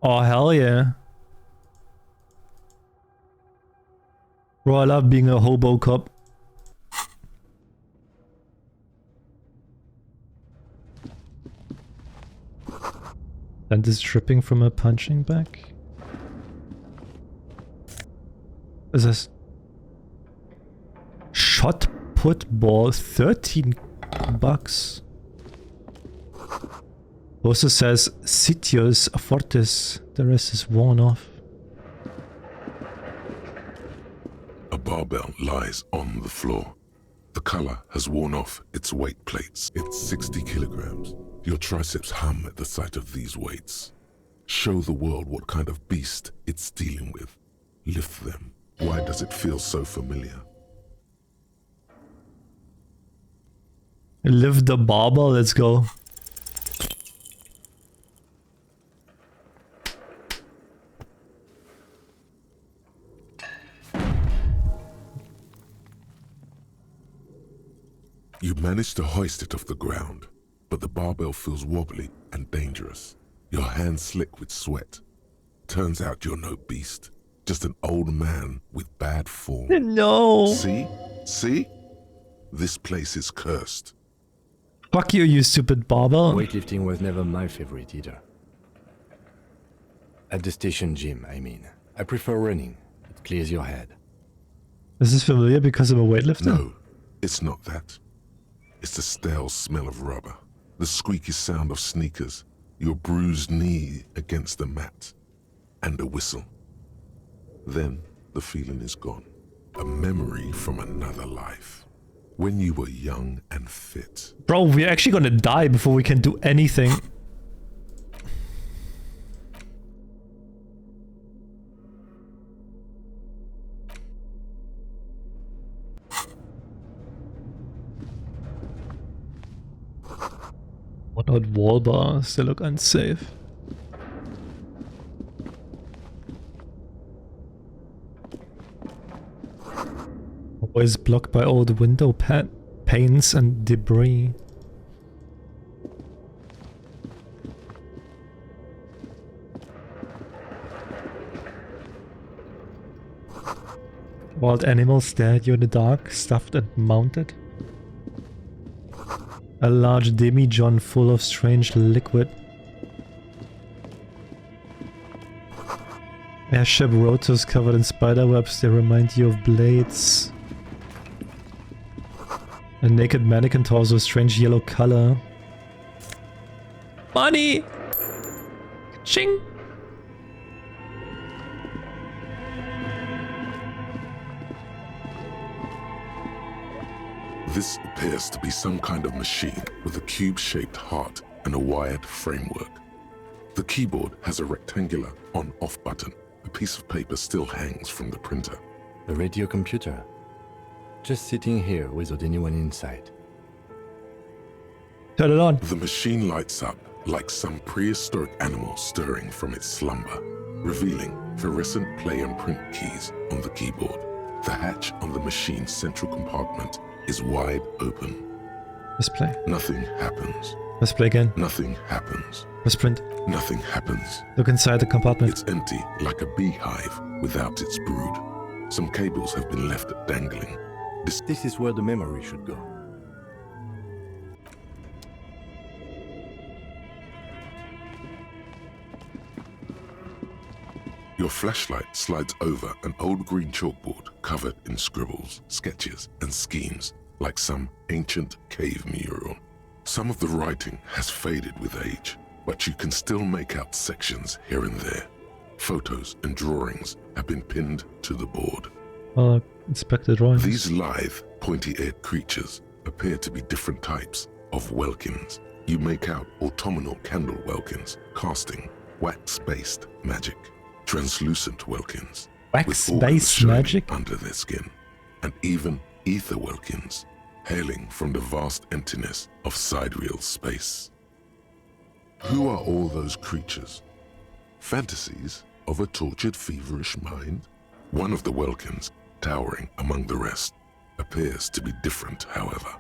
Oh, hell yeah. Bro, I love being a hobo cop. Dentist dripping from a punching bag. Is this? Shot put ball, $13. Also says Sitios Fortis. The rest is worn off. A barbell lies on the floor. The color has worn off its weight plates. It's 60 kilograms. Your triceps hum at the sight of these weights. Show the world what kind of beast it's dealing with. Lift them. Why does it feel so familiar? Lift the barbell, let's go. You manage to hoist it off the ground, but the barbell feels wobbly and dangerous. Your hands slick with sweat. Turns out you're no beast, just an old man with bad form. No. See? See? This place is cursed. Fuck you, you stupid barbell. Weightlifting was never my favorite either. At the station gym, I mean. I prefer running. It clears your head. Is this familiar because I'm a weightlifter? No, it's not that. It's the stale smell of rubber, the squeaky sound of sneakers, your bruised knee against the mat, and a whistle. Then the feeling is gone. A memory from another life. When you were young and fit. Bro, we're actually gonna die before we can do anything. What about wall bars? They look unsafe. Always blocked by old window panes and debris. Wild animals stare at you in the dark, stuffed and mounted. A large demijohn full of strange liquid. Airship rotors covered in spiderwebs, they remind you of blades. A naked mannequin torso, strange yellow color. Money! Ching! This appears to be some kind of machine with a cube-shaped heart and a wired framework. The keyboard has a rectangular on-off button. A piece of paper still hangs from the printer. A radio computer. Just sitting here without anyone inside. Turn it on. The machine lights up like some prehistoric animal stirring from its slumber, revealing fluorescent play and print keys on the keyboard. The hatch on the machine's central compartment is wide open. Let's play. Nothing happens. Let's play again. Nothing happens. Let's print. Nothing happens. Look inside the compartment. It's empty, like a beehive without its brood. Some cables have been left dangling. This is where the memory should go. Your flashlight slides over an old green chalkboard covered in scribbles, sketches, and schemes, like some ancient cave mural. Some of the writing has faded with age, but you can still make out sections here and there. Photos and drawings have been pinned to the board. Inspect the drawings. These lithe, pointy-eared creatures appear to be different types of welkins. You make out autumnal candle welkins, casting wax-based magic. Translucent welkins, wax-based magic under their skin, and even ether welkins, hailing from the vast emptiness of sidereal space. Who are all those creatures? Fantasies of a tortured, feverish mind? One of the welkins, towering among the rest, appears to be different, however.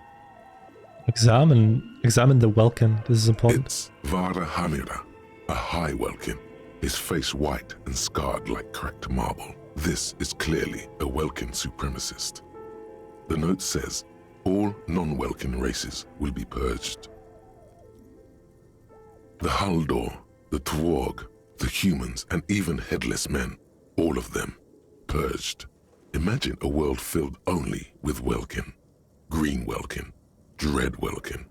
Examine the welkin. This is important. It's Vara Hamira, a high welkin. his face white and scarred like cracked marble. This is clearly a Welkin supremacist. The note says, all non-Welkin races will be purged. The Haldor, the Twarg, the humans, and even headless men, all of them, purged. Imagine a world filled only with Welkin, Green Welkin, Dread Welkin,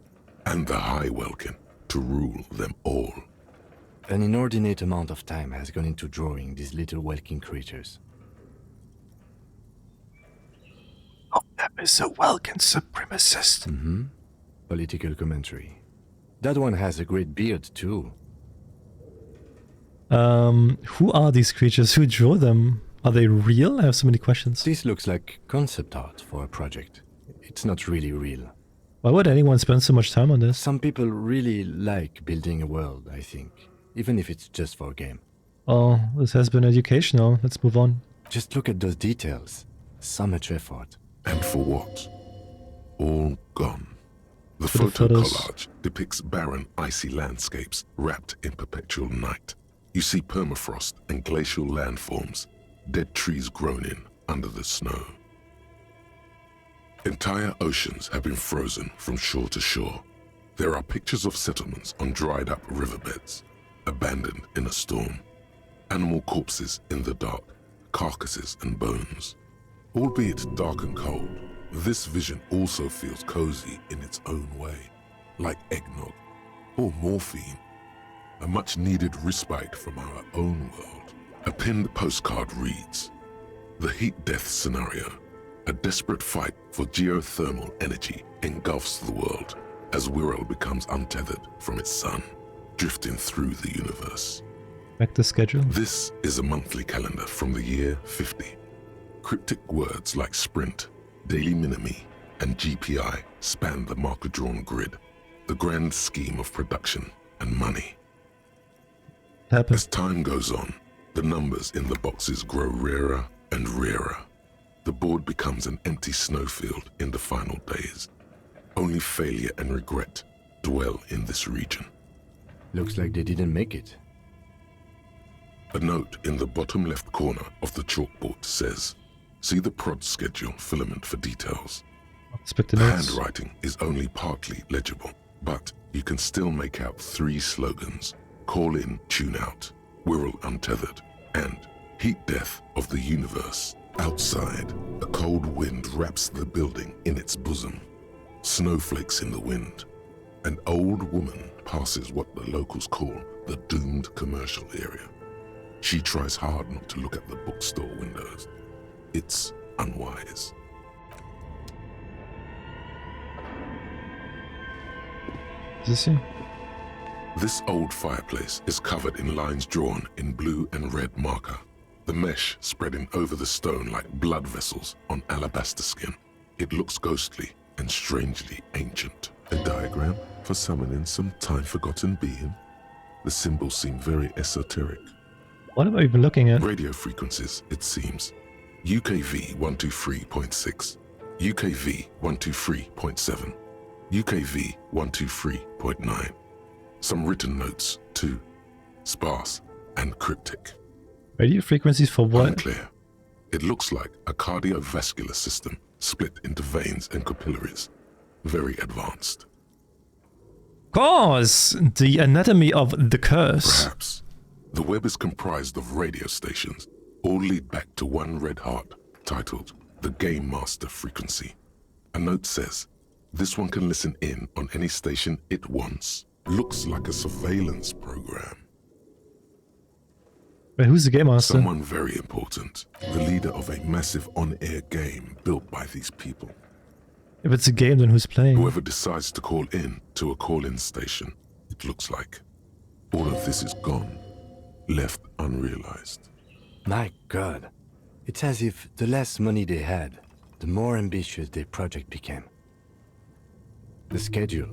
and the High Welkin to rule them all. An inordinate amount of time has gone into drawing these little Welkin creatures. That is a Welkin supremacist. Mm-hmm. Political commentary. That one has a great beard, too. Who are these creatures? Who drew them? Are they real? I have so many questions. This looks like concept art for a project. It's not really real. Why would anyone spend so much time on this? Some people really like building a world, I think. Even if it's just for a game. Oh, this has been educational. Let's move on. Just look at those details. So much effort. And for what? All gone. The For the photo photos. collage depicts barren, icy landscapes wrapped in perpetual night. You see permafrost and glacial landforms, dead trees grown in under the snow. Entire oceans have been frozen from shore to shore. There are pictures of settlements on dried up riverbeds, abandoned in a storm. Animal corpses in the dark, carcasses and bones. Albeit dark and cold, this vision also feels cozy in its own way, like eggnog or morphine, a much-needed respite from our own world. A pinned postcard reads, "The heat death scenario, a desperate fight for geothermal energy engulfs the world as Wirral becomes untethered from its sun, drifting through the universe." Back to schedule. This is a monthly calendar from the year 50. Cryptic words like sprint, daily minimi, and GPI span the marker-drawn grid, the grand scheme of production and money. As time goes on, the numbers in the boxes grow rarer and rarer. The board becomes an empty snowfield in the final days. Only failure and regret dwell in this region. Looks like they didn't make it. A note in the bottom left corner of the chalkboard says, "See the prod schedule filament for details." Inspect the The notes. handwriting is only partly legible, but you can still make out 3 slogans: Call in, Tune Out, Wirral Untethered, and Heat Death of the Universe. Outside, a cold wind wraps the building in its bosom. Snowflakes in the wind. An old woman passes what the locals call the doomed commercial area. She tries hard not to look at the bookstore windows. It's unwise. Is this here? This old fireplace is covered in lines drawn in blue and red marker, the mesh spreading over the stone like blood vessels on alabaster skin. It looks ghostly and strangely ancient. A diagram for summoning some time-forgotten being. The symbols seem very esoteric. What am I even looking at? Radio frequencies, it seems. UKV 123.6, UKV 123.7, UKV 123.9. Some written notes, too. Sparse and cryptic. Radio frequencies for what? Unclear. It looks like a cardiovascular system split into veins and capillaries. Very advanced. Cause the anatomy of the curse. Perhaps. The web is comprised of radio stations, all lead back to one red heart, titled the Game Master Frequency. A note says, this one can listen in on any station it wants. Looks like a surveillance program. Wait, who's the Game Master? Someone very important. The leader of a massive on-air game built by these people. If it's a game, then who's playing? Whoever decides to call in to a call-in station, it looks like. All of this is gone, left unrealized. My God. It's as if the less money they had, the more ambitious their project became. The schedule.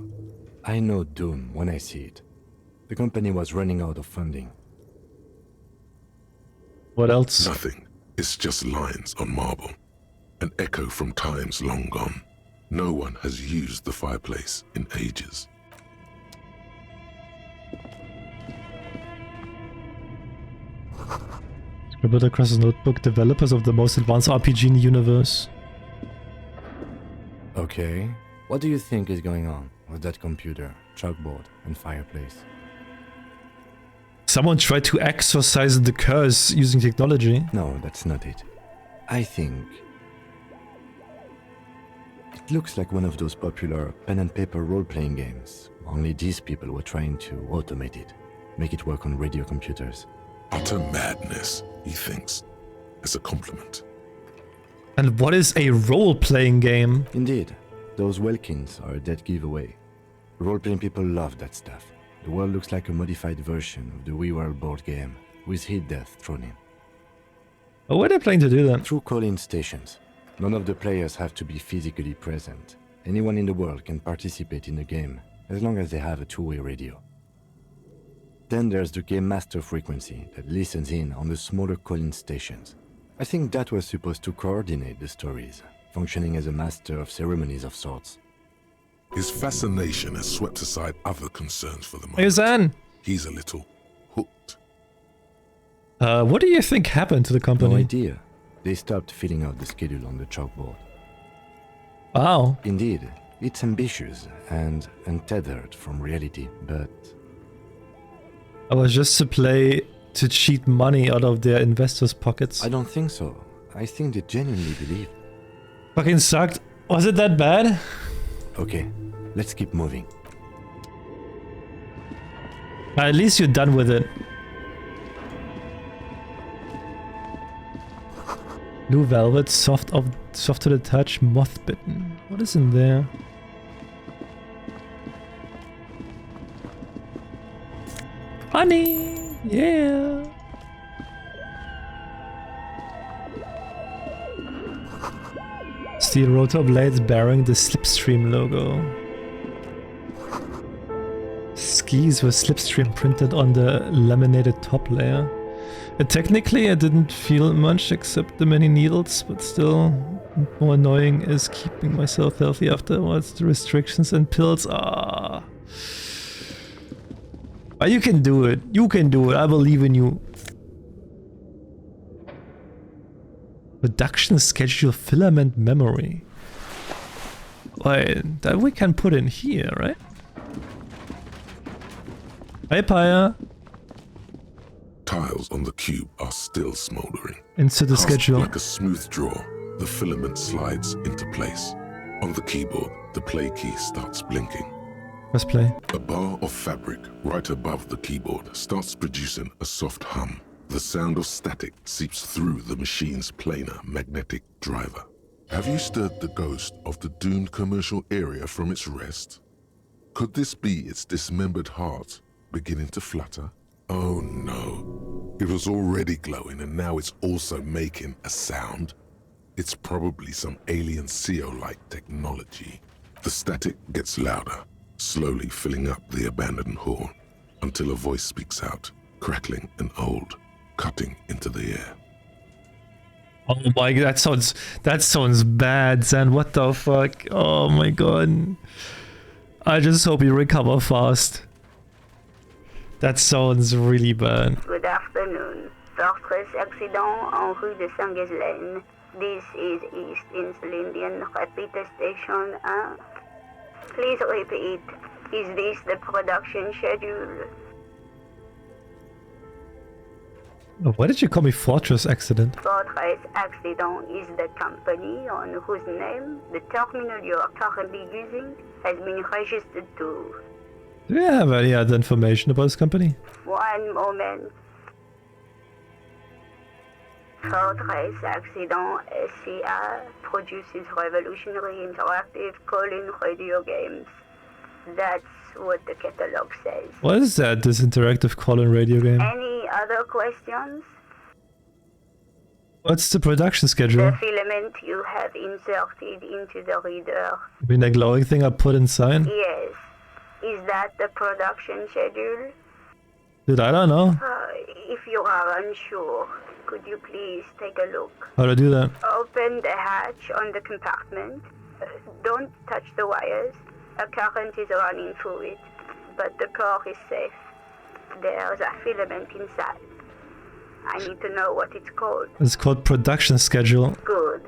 I know doom when I see it. The company was running out of funding. What else? Nothing. It's just lines on marble. An echo from times long gone. No one has used the fireplace in ages. Roberta Cross's Notebook, developers of the most advanced RPG in the universe. Okay. What do you think is going on with that computer, chalkboard, and fireplace? Someone tried to exorcise the curse using technology. No, that's not it. I think it looks like one of those popular pen and paper role-playing games. Only these people were trying to automate it, make it work on radio computers. Utter madness, he thinks, as a compliment. And what is a role-playing game? Indeed, those Welkins are a dead giveaway. Role-playing people love that stuff. The world looks like a modified version of the WeWorld board game, with hit death thrown in. Oh, what are they planning to do then? Through call-in stations. None of the players have to be physically present. Anyone in the world can participate in the game, as long as they have a two-way radio. Then there's the Game Master frequency that listens in on the smaller call-in stations. I think that was supposed to coordinate the stories, functioning as a master of ceremonies of sorts. His fascination has swept aside other concerns for the moment. Hey, Zan! He's a little hooked. What do you think happened to the company? No idea. They stopped filling out the schedule on the chalkboard. Wow. Indeed, it's ambitious and untethered from reality, but... I was just to play to cheat money out of their investors' pockets. I don't think so. I think they genuinely believe. Fucking sucked. Was it that bad? Okay, let's keep moving. At least you're done with it. Blue velvet, soft to the touch, moth bitten. What is in there? Honey! Yeah! Steel rotor blades bearing the Slipstream logo. Skis with Slipstream printed on the laminated top layer. Technically, I didn't feel much except the many needles, but still more annoying is keeping myself healthy afterwards. The restrictions and pills. Ah. But you can do it. You can do it. I believe in you. Production schedule filament memory. Wait, that we can put in here, right? Hey, Paya. Tiles on the cube are still smoldering. Into the Cast schedule. Like a smooth draw, the filament slides into place. On the keyboard, the play key starts blinking. Press play. A bar of fabric right above the keyboard starts producing a soft hum. The sound of static seeps through the machine's planar magnetic driver. Have you stirred the ghost of the doomed commercial area from its rest? Could this be its dismembered heart beginning to flutter? Oh no. It was already glowing and now it's also making a sound. It's probably some alien CO-like technology. The static gets louder, slowly filling up the abandoned hall, until a voice speaks out, crackling and old, cutting into the air. Oh my god, that sounds bad, Zan. What the fuck? Oh my god. I just hope you recover fast. That sounds really bad. Good afternoon. Fortress accident en rue de Saint-Ghislaine. This is East Insulindian Repeater Station 1. Please repeat. Is this the production schedule? Why did you call me Fortress Accident? Fortress Accident is the company on whose name the terminal you are currently using has been registered to. Do you have any other information about this company? One moment. Fortress Accident SCA produces revolutionary interactive call-in radio games. That's what the catalog says. What is that, this interactive call-in radio game? Any other questions? What's the production schedule? The filament you have inserted into the reader. You mean that glowing thing I put inside? Yes. Is that the production schedule? Dude, I don't know. If you are unsure, could you please take a look? How do I do that? Open the hatch on the compartment. Don't touch the wires. A current is running through it, but the core is safe. There's a filament inside. I need to know what it's called. It's called production schedule. Good.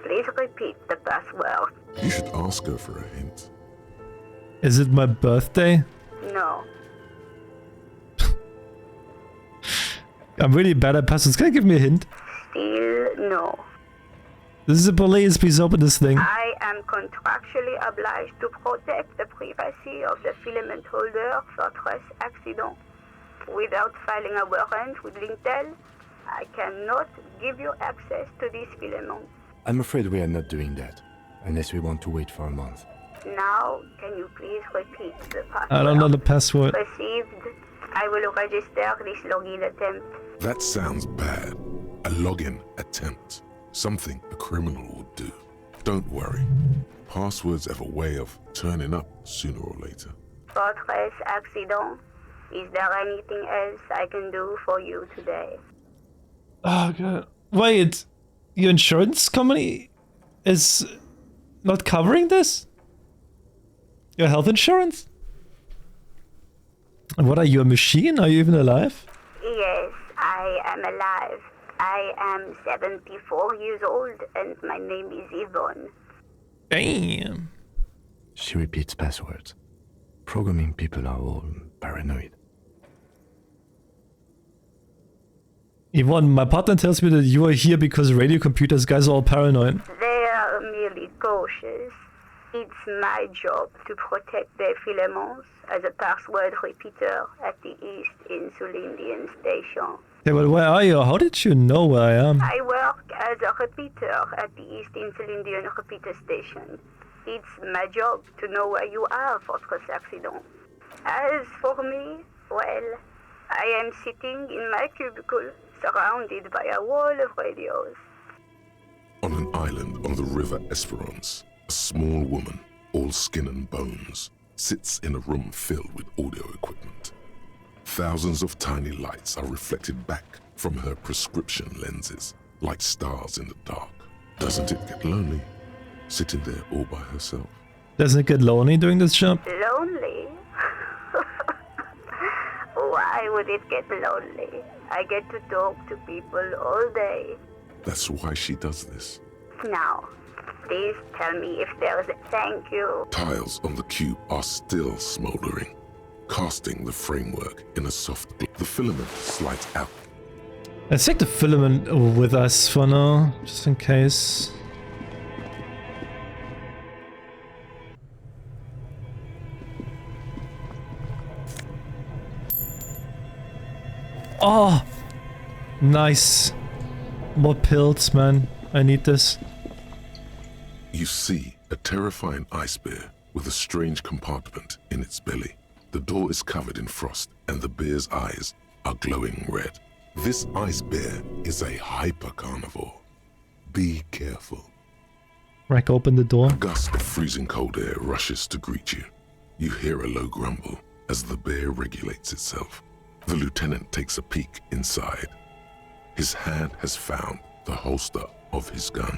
Please repeat the password. You should ask her for a hint. Is it my birthday? No. I'm really bad at passwords. Can you give me a hint? Still no. This is the police. Please open this thing. I am contractually obliged to protect the privacy of the filament holder for stress accident. Without filing a warrant with Lintel, I cannot give you access to these filaments. I'm afraid we are not doing that, unless we want to wait for a month. Now, can you please repeat the password? I don't know the password. Received. I will register this login attempt. That sounds bad. A login attempt. Something a criminal would do. Don't worry. Passwords have a way of turning up sooner or later. Fortress accident. Is there anything else I can do for you today? Oh god. Wait, your insurance company is not covering this? Your health insurance? And what are you, a machine? Are you even alive? Yes, I am alive. I am 74 years old and my name is Yvonne. Damn. She repeats passwords. Programming people are all paranoid. Yvonne, my partner tells me that you are here because radio computers guys are all paranoid. They are merely cautious. It's my job to protect their filaments as a password repeater at the East Insulindian Station. Yeah, but where are you? How did you know where I am? I work as a repeater at the East Insulindian Repeater Station. It's my job to know where you are for stress accident. As for me, well, I am sitting in my cubicle, surrounded by a wall of radios. On an island on the river Esperance, a small woman, all skin and bones, sits in a room filled with audio equipment. Thousands of tiny lights are reflected back from her prescription lenses, like stars in the dark. Doesn't it get lonely, sitting there all by herself? Doesn't it get lonely doing this job? Lonely? Why would it get lonely? I get to talk to people all day. That's why she does this. Now, please tell me if there's a thank you. Tiles on the cube are still smoldering, casting the framework in a soft glow. The filament slides out. Let's take the filament with us for now, just in case. Oh! Nice. More pills, man. I need this. You see a terrifying ice bear with a strange compartment in its belly. The door is covered in frost and the bear's eyes are glowing red. This ice bear is a hyper-carnivore. Be careful. Crack open the door. A gust of freezing cold air rushes to greet you. You hear a low grumble as the bear regulates itself. The lieutenant takes a peek inside. His hand has found the holster of his gun.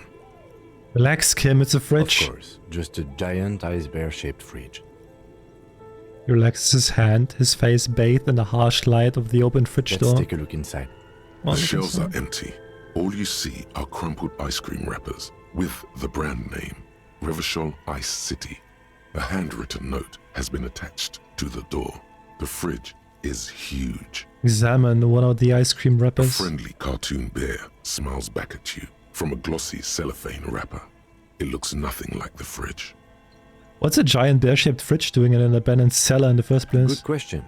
Relax, Kim, it's a fridge. Of course, just a giant ice bear-shaped fridge. He relaxes his hand, his face bathed in the harsh light of the open fridge door. Let's take a look inside. The shelves are empty. All you see are crumpled ice cream wrappers with the brand name, Revachol Ice City. A handwritten note has been attached to the door. The fridge is huge. Examine one of the ice cream A wrappers. friendly cartoon bear smiles back at you from a glossy cellophane wrapper. It looks nothing like the fridge. What's a giant bear-shaped fridge doing in an abandoned cellar in the first place? Good question.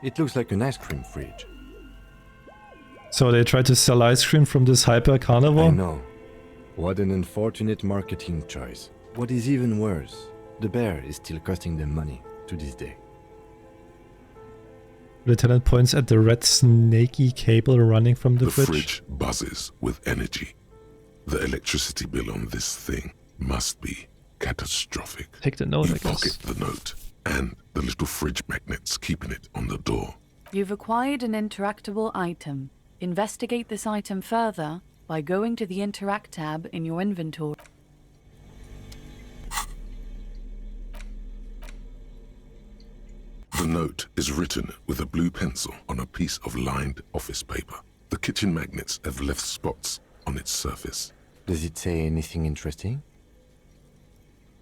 It looks like an ice cream fridge. So they tried to sell ice cream from this hyper carnivore? I know. What an unfortunate marketing choice. What is even worse, the bear is still costing them money to this day. Lieutenant points at the red snaky cable running from the fridge. The fridge buzzes with energy. The electricity bill on this thing must be catastrophic. Take the note, You I guess. pocket the note and the little fridge magnets keeping it on the door. You've acquired an interactable item. Investigate this item further by going to the Interact tab in your inventory. The note is written with a blue pencil on a piece of lined office paper. The kitchen magnets have left spots on its surface. Does it say anything interesting?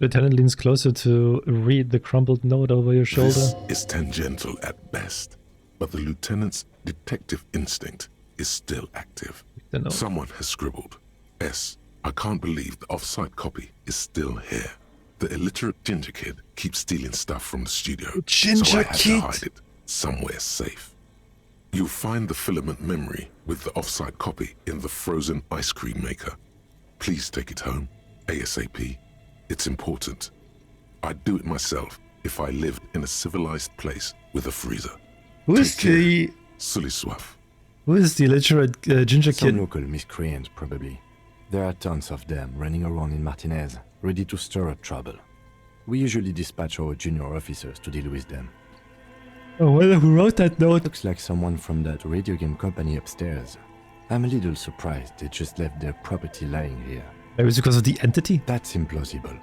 Lieutenant leans closer to read the crumpled note over your shoulder. This is tangential at best, but the lieutenant's detective instinct is still active. Someone has scribbled, S. I can't believe the off-site copy is still here. The illiterate ginger kid keeps stealing stuff from the studio, so I had to hide it somewhere safe. You'll find the filament memory with the off-site copy in the frozen ice cream maker. Please take it home, ASAP. It's important. I'd do it myself if I lived in a civilized place with a freezer. Who is the... Sully Swaff. Who is the illiterate ginger Some kid? local miscreant, probably. There are tons of them running around in Martinez, ready to stir up trouble. We usually dispatch our junior officers to deal with them. Oh, well, who wrote that note? Looks like someone from that radio game company upstairs. I'm a little surprised they just left their property lying here. Maybe it's because of the entity? That's implausible.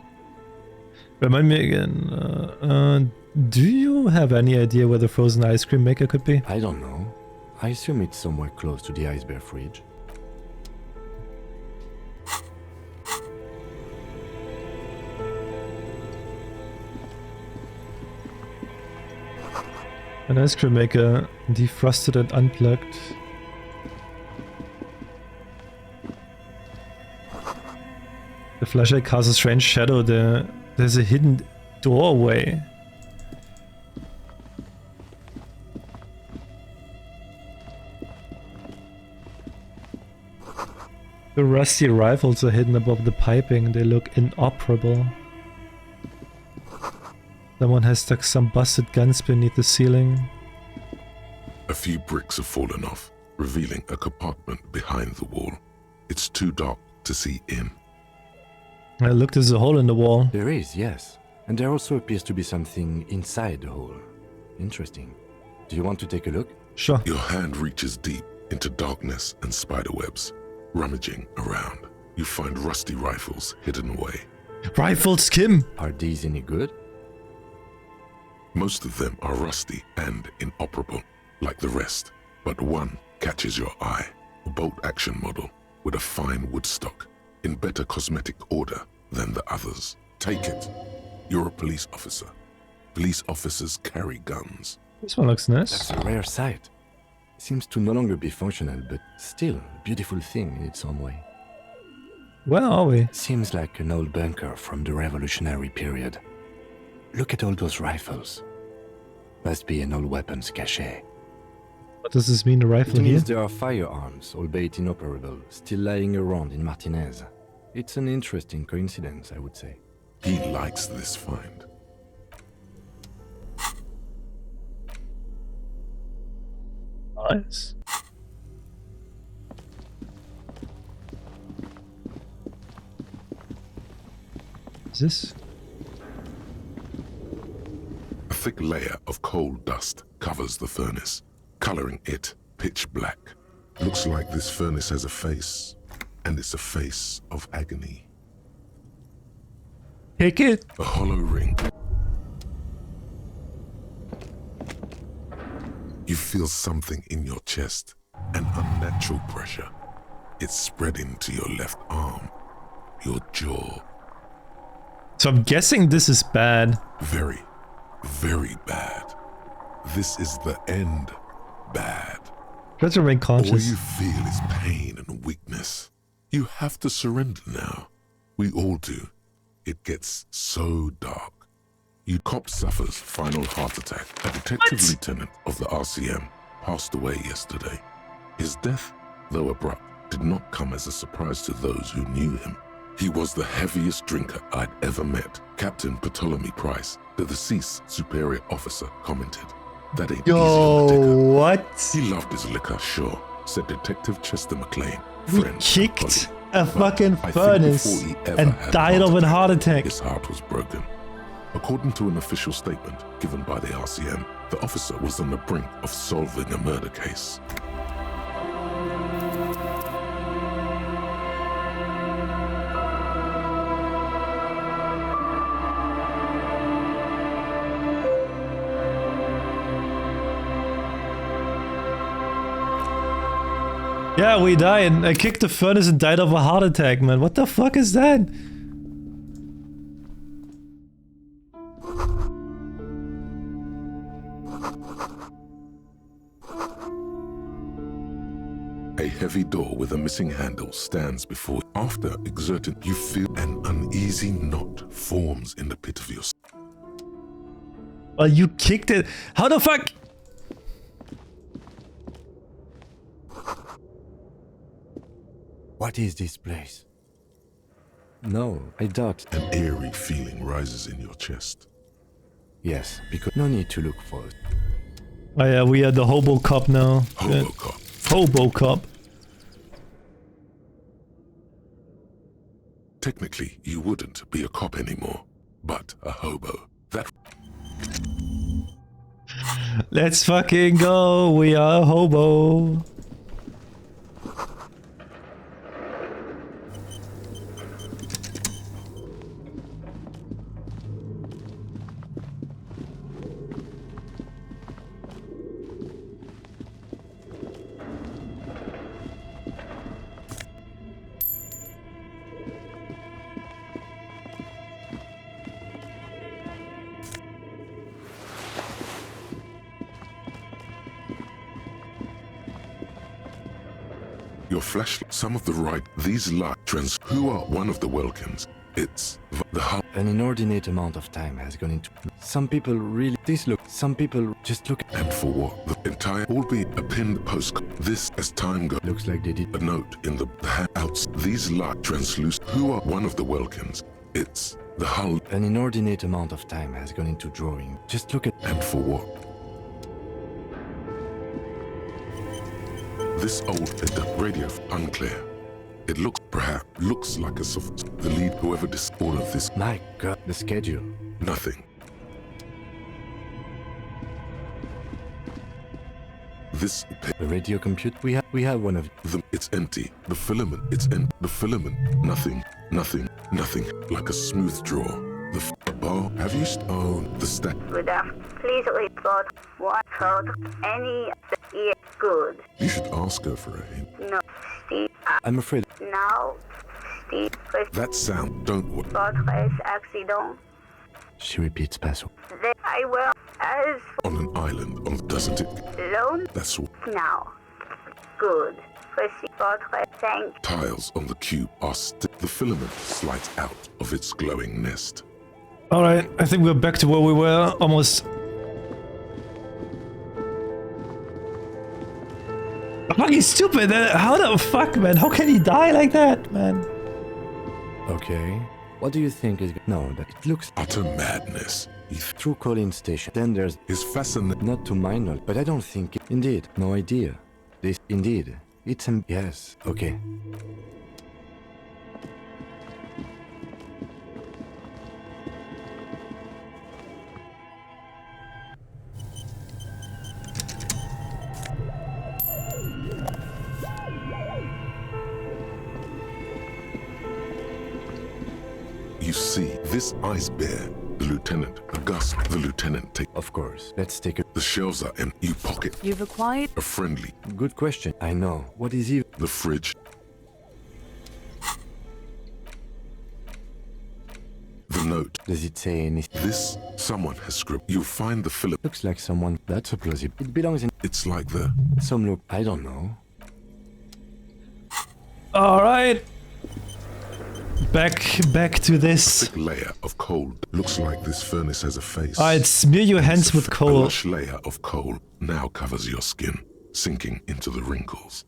Remind me again, do you have any idea where the frozen ice cream maker could be? I don't know. I assume it's somewhere close to the ice bear fridge. An ice cream maker, defrosted and unplugged. The flashlight casts a strange shadow there. There's a hidden doorway. The rusty rifles are hidden above the piping. They look inoperable. Someone has stuck some busted guns beneath the ceiling. A few bricks have fallen off, revealing a compartment behind the wall. It's too dark to see in. Look, there's a hole in the wall. There is, yes. And there also appears to be something inside the hole. Interesting. Do you want to take a look? Sure. Your hand reaches deep into darkness and spiderwebs. Rummaging around, you find rusty rifles hidden away. Rifles, Kim! Are these any good? Most of them are rusty and inoperable, like the rest, but one catches your eye. A bolt-action model with a fine wood stock, in better cosmetic order than the others. Take it. You're a police officer. Police officers carry guns. This one looks nice. That's a rare sight. Seems to no longer be functional, but still a beautiful thing in its own way. Where are we? Seems like an old bunker from the revolutionary period. Look at all those rifles. Must be an old weapons cache. What does this mean, the rifle It means here? there are firearms, albeit inoperable, still lying around in Martinez. It's an interesting coincidence, I would say. He likes this find. Nice. Is this? A thick layer of coal dust covers the furnace, coloring it pitch black. Looks like this furnace has a face, and it's a face of agony. Take it! A hollow ring. You feel something in your chest, an unnatural pressure. It's spreading to your left arm, your jaw. So I'm guessing this is bad. Very, very bad. This is the end bad. Try to remain All conscious. you feel is pain and weakness. You have to surrender now. We all do. It gets so dark. Your cop suffers final heart attack. A detective lieutenant of the RCM passed away yesterday. His death, though abrupt, did not come as a surprise to those who knew him. He was the heaviest drinker I'd ever met. Captain Ptolemy Price, the deceased superior officer, commented. That ain't easy on the ticker. What? He loved his liquor, sure, said Detective Chester McLean. He Friend, kicked colleague. a But fucking I think furnace before he ever and had died of a heart attack. His heart was broken. According to an official statement given by the RCM, the officer was on the brink of solving a murder case. Yeah, we died. I kicked the furnace and died of a heart attack, man. What the fuck is that? A heavy door with a missing handle stands before. After exerting, you feel an uneasy knot forms in the pit of your stomach. Well, you kicked it. How the fuck? What is this place? No, I doubt. An eerie feeling rises in your chest. Yes, because no need to look for it. Oh yeah, we are the Hobo Cop now. Hobo Cop. Hobo Cop. Technically, you wouldn't be a cop anymore, but a hobo. That. Let's fucking go. We are a hobo. Your flashlight, some of the right, these light trends, who are one of the Welkins. It's the hull. An inordinate amount of time has gone into. Some people really. This look. Some people just look. And for what? The entire, albeit a pinned post. This, as time goes. Looks like they did. A note in the handouts. These light translucent. Who are one of the Welkins? It's the hull. An inordinate amount of time has gone into drawing. Just look at. And for what? This old radio unclear. It looks like a soft. The lead, whoever all of this. My God, the schedule. Nothing. This the radio compute. We have one of them. It's empty. The filament. The filament. Nothing. Like a smooth draw. The bar. Have you the stack? Please report what heard any is good. You should ask her for a hint. No, Steve. I'm afraid. Now, Steve. That sound. Don't worry. Fortress accident. She repeats password. Then I will as on an island. Doesn't it? Alone. That's what. Now. Good. Proceed. Fortress. Thank. Tiles on the cube are the filament slides out of its glowing nest. Alright, I think we're back to where we were, almost. Fucking stupid! How the fuck, man? How can he die like that, man? Okay. What do you think is... No, that it looks... Utter madness. Through Collins Station. Then there's... His fascinating... Not to my knowledge, but I don't think... Indeed. No idea. This... Indeed. It's... Yes. Okay. You see, this ice bear, the lieutenant, a gust, the lieutenant take. Of course, let's take it. The shelves are empty. You pocket. You've acquired a friendly. Good question. I know. What is he? The fridge. The note. Does it say anything? This, someone has scribbled. You'll find the filament. Looks like someone. That's a plausible. It belongs in. It's like the. Some look. I don't know. Alright. Back to this. A thick layer of coal. Looks like this furnace has a face. Alright, smear your hands with coal. A lush layer of coal now covers your skin, sinking into the wrinkles.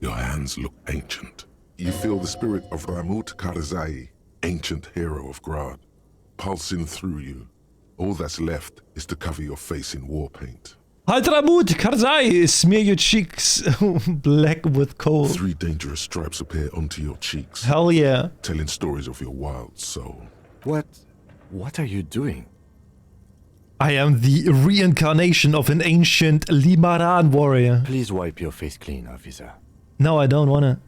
Your hands look ancient. You feel the spirit of Ramut Karzai, ancient hero of Grad, pulsing through you. All that's left is to cover your face in war paint. Hadramut Karzai, smear your cheeks black with coal. 3 dangerous stripes appear onto your cheeks. Hell yeah. Telling stories of your wild soul. What are you doing? I am the reincarnation of an ancient Limaran warrior. Please wipe your face clean, officer. No, I don't wanna.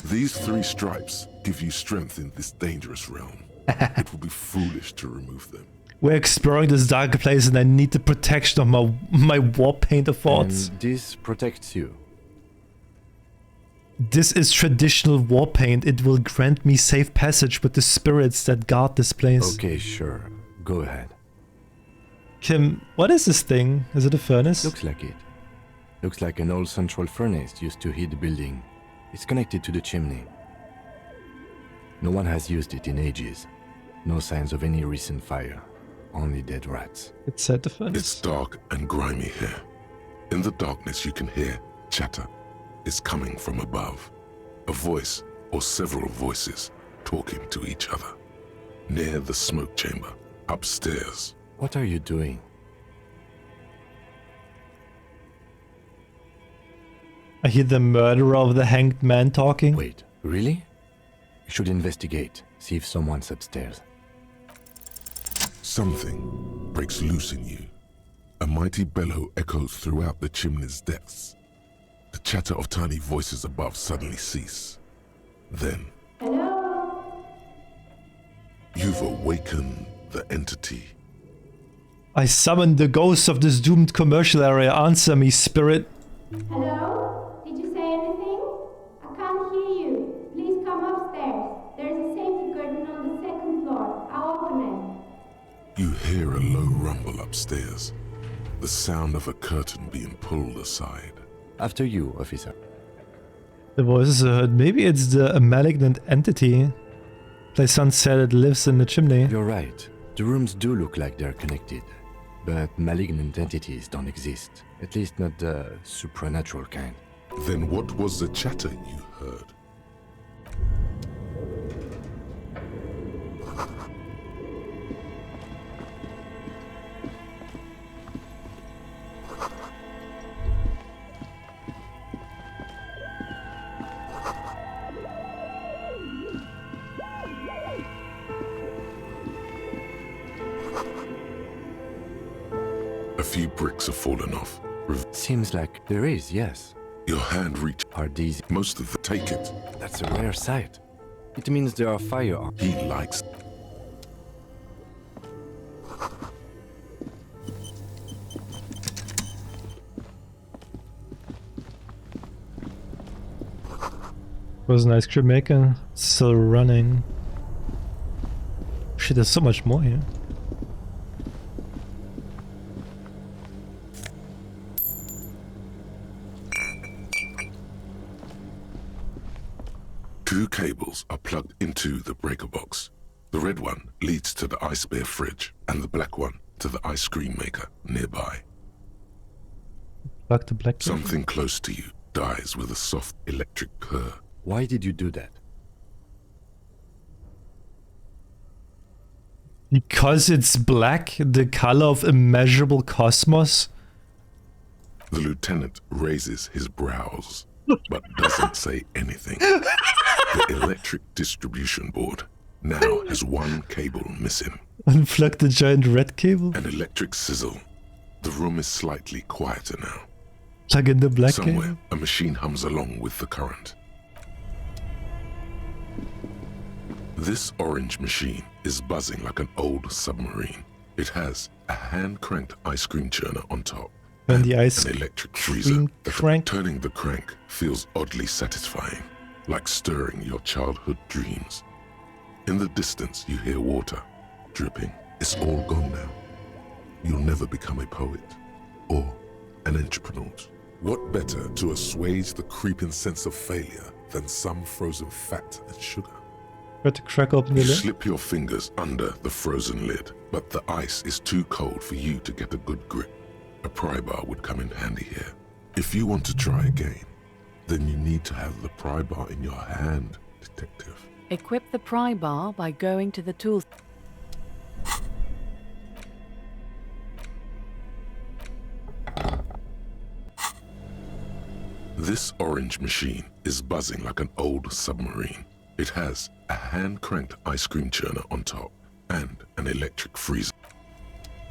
These 3 stripes give you strength in this dangerous realm. It would be foolish to remove them. We're exploring this dark place and I need the protection of my war paint of thoughts. And this protects you. This is traditional war paint. It will grant me safe passage with the spirits that guard this place. Okay, sure. Go ahead. Kim, what is this thing? Is it a furnace? Looks like it. Looks like an old central furnace used to heat the building. It's connected to the chimney. No one has used it in ages. No signs of any recent fire. Only dead rats. It's at the furnace. It's dark and grimy here. In the darkness you can hear chatter. It's coming from above. A voice or several voices talking to each other. Near the smoke chamber, upstairs. What are you doing? I hear the murderer of the hanged man talking. Wait, really? You should investigate. See if someone's upstairs. Something breaks loose in you. A mighty bellow echoes throughout the chimney's depths. The chatter of tiny voices above suddenly cease. Then, you've awakened the entity. I summon the ghost of this doomed commercial area. Answer me, spirit. Hello? Did you say anything? I can't hear you. Please come upstairs. There's a safety curtain on the second floor. I'll open it. You hear a low rumble upstairs. The sound of a curtain being pulled aside. After you, officer. The voices are heard. Maybe it's the malignant entity. Plaisant said it lives in the chimney. You're right. The rooms do look like they're connected. But malignant entities don't exist. At least not the supernatural kind. Then what was the chatter you heard? A few bricks have fallen off. Seems like there is, yes. Your hand reach. Are these... Most of them take it. That's a rare sight. It means there are firearms. He likes... Was an ice cream maker. Still running. Shit, there's so much more here. Two cables are plugged into the breaker box. The red one leads to the ice bear fridge, and the black one to the ice cream maker nearby. Plug the black cable. Something close to you dies with a soft electric purr. Why did you do that? Because it's black, the color of immeasurable cosmos. The lieutenant raises his brows, but doesn't say anything. The electric distribution board now has one cable missing. Unplug the giant red cable. An electric sizzle. The room is slightly quieter now. Plug in the black Somewhere, cable. a machine hums along with the current. This orange machine is buzzing like an old submarine. It has a hand-cranked ice cream churner on top. And the ice an electric freezer that crank. Turning the crank feels oddly satisfying, like stirring your childhood dreams. In the distance, you hear water dripping. It's all gone now. You'll never become a poet or an entrepreneur. What better to assuage the creeping sense of failure than some frozen fat and sugar? Got to crack open the You lid. slip your fingers under the frozen lid, but the ice is too cold for you to get a good grip. A pry bar would come in handy here. If you want to try again, then you need to have the pry bar in your hand, detective. Equip the pry bar by going to the tools. This orange machine is buzzing like an old submarine. It has a hand-cranked ice cream churner on top and an electric freezer.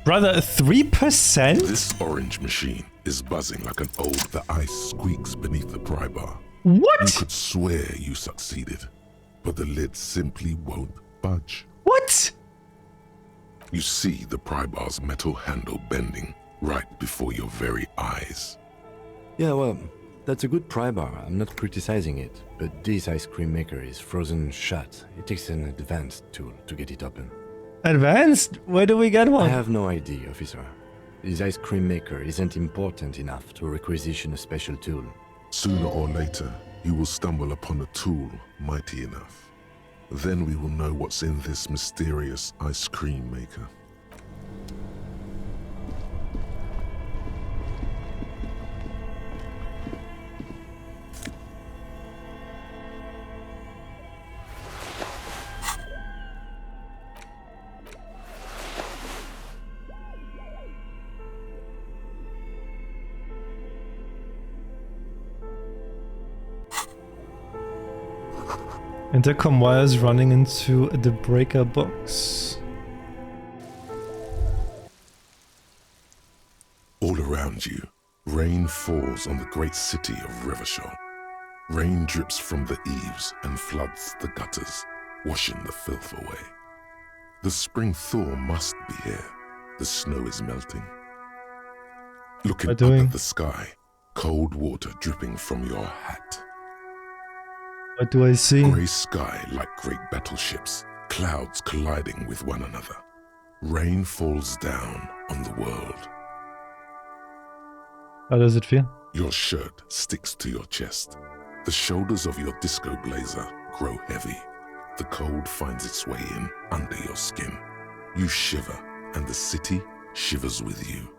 Brother, 3%? This orange machine is buzzing like an old... The ice squeaks beneath the pry bar. What? You could swear you succeeded, but the lid simply won't budge. What? You see the pry bar's metal handle bending right before your very eyes. Yeah, well, That's a good pry bar, I'm not criticizing it, but this ice cream maker is frozen shut. It takes an advanced tool to get it open. Advanced? Where do we get one? I have no idea, officer. This ice cream maker isn't important enough to requisition a special tool. Sooner or later, you will stumble upon a tool mighty enough. Then we will know what's in this mysterious ice cream maker. Intercom wires running into the breaker box. All around you, rain falls on the great city of Rivershore. Rain drips from the eaves and floods the gutters, washing the filth away. The spring thaw must be here. The snow is melting. Looking up at the sky, cold water dripping from your hat. What do I see? Grey sky like great battleships, clouds colliding with one another. Rain falls down on the world. How does it feel? Your shirt sticks to your chest. The shoulders of your disco blazer grow heavy. The cold finds its way in under your skin. You shiver, and the city shivers with you.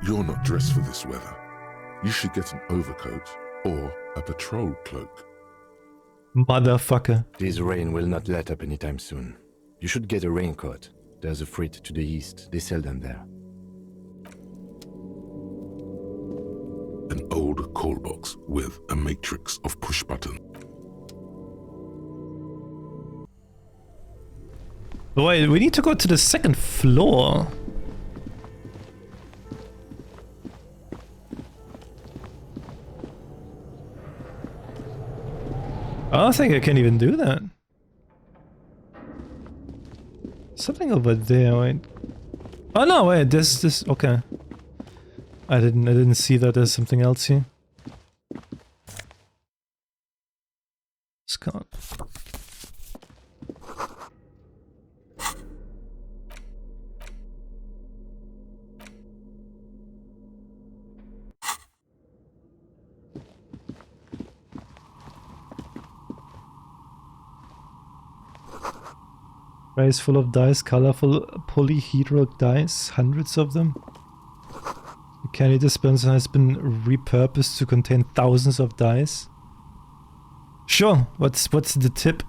You're not dressed for this weather. You should get an overcoat or a patrol cloak. Motherfucker. This rain will not let up anytime soon. You should get a raincoat. There's a freight to the east. They sell them there. An old call box with a matrix of push buttons. Wait, we need to go to the second floor. I don't think I can even do that. Something over there, wait. Oh no, wait, this, okay. I didn't see that there's something else here. Scott. Trays full of dice, colorful polyhedral dice, hundreds of them. The candy dispenser has been repurposed to contain thousands of dice. Sure, what's the tip?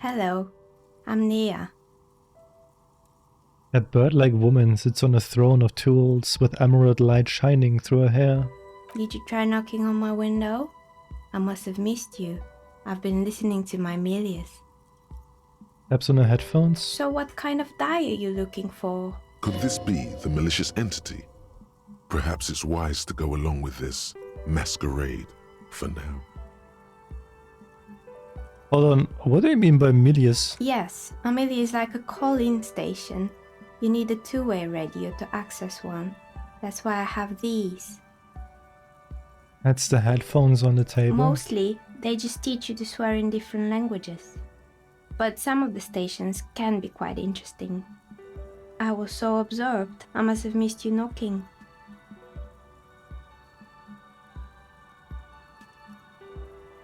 Hello, I'm Nia. A bird-like woman sits on a throne of tools with emerald light shining through her hair. Did you try knocking on my window? I must have missed you. I've been listening to my Milius. Taps on her headphones. So what kind of die are you looking for? Could this be the malicious entity? Perhaps it's wise to go along with this masquerade for now. Hold on, what do you mean by Milius? Yes, a Mili is like a call-in station. You need a two-way radio to access one. That's why I have these. That's the headphones on the table. Mostly, they just teach you to swear in different languages. But some of the stations can be quite interesting. I was so absorbed, I must have missed you knocking.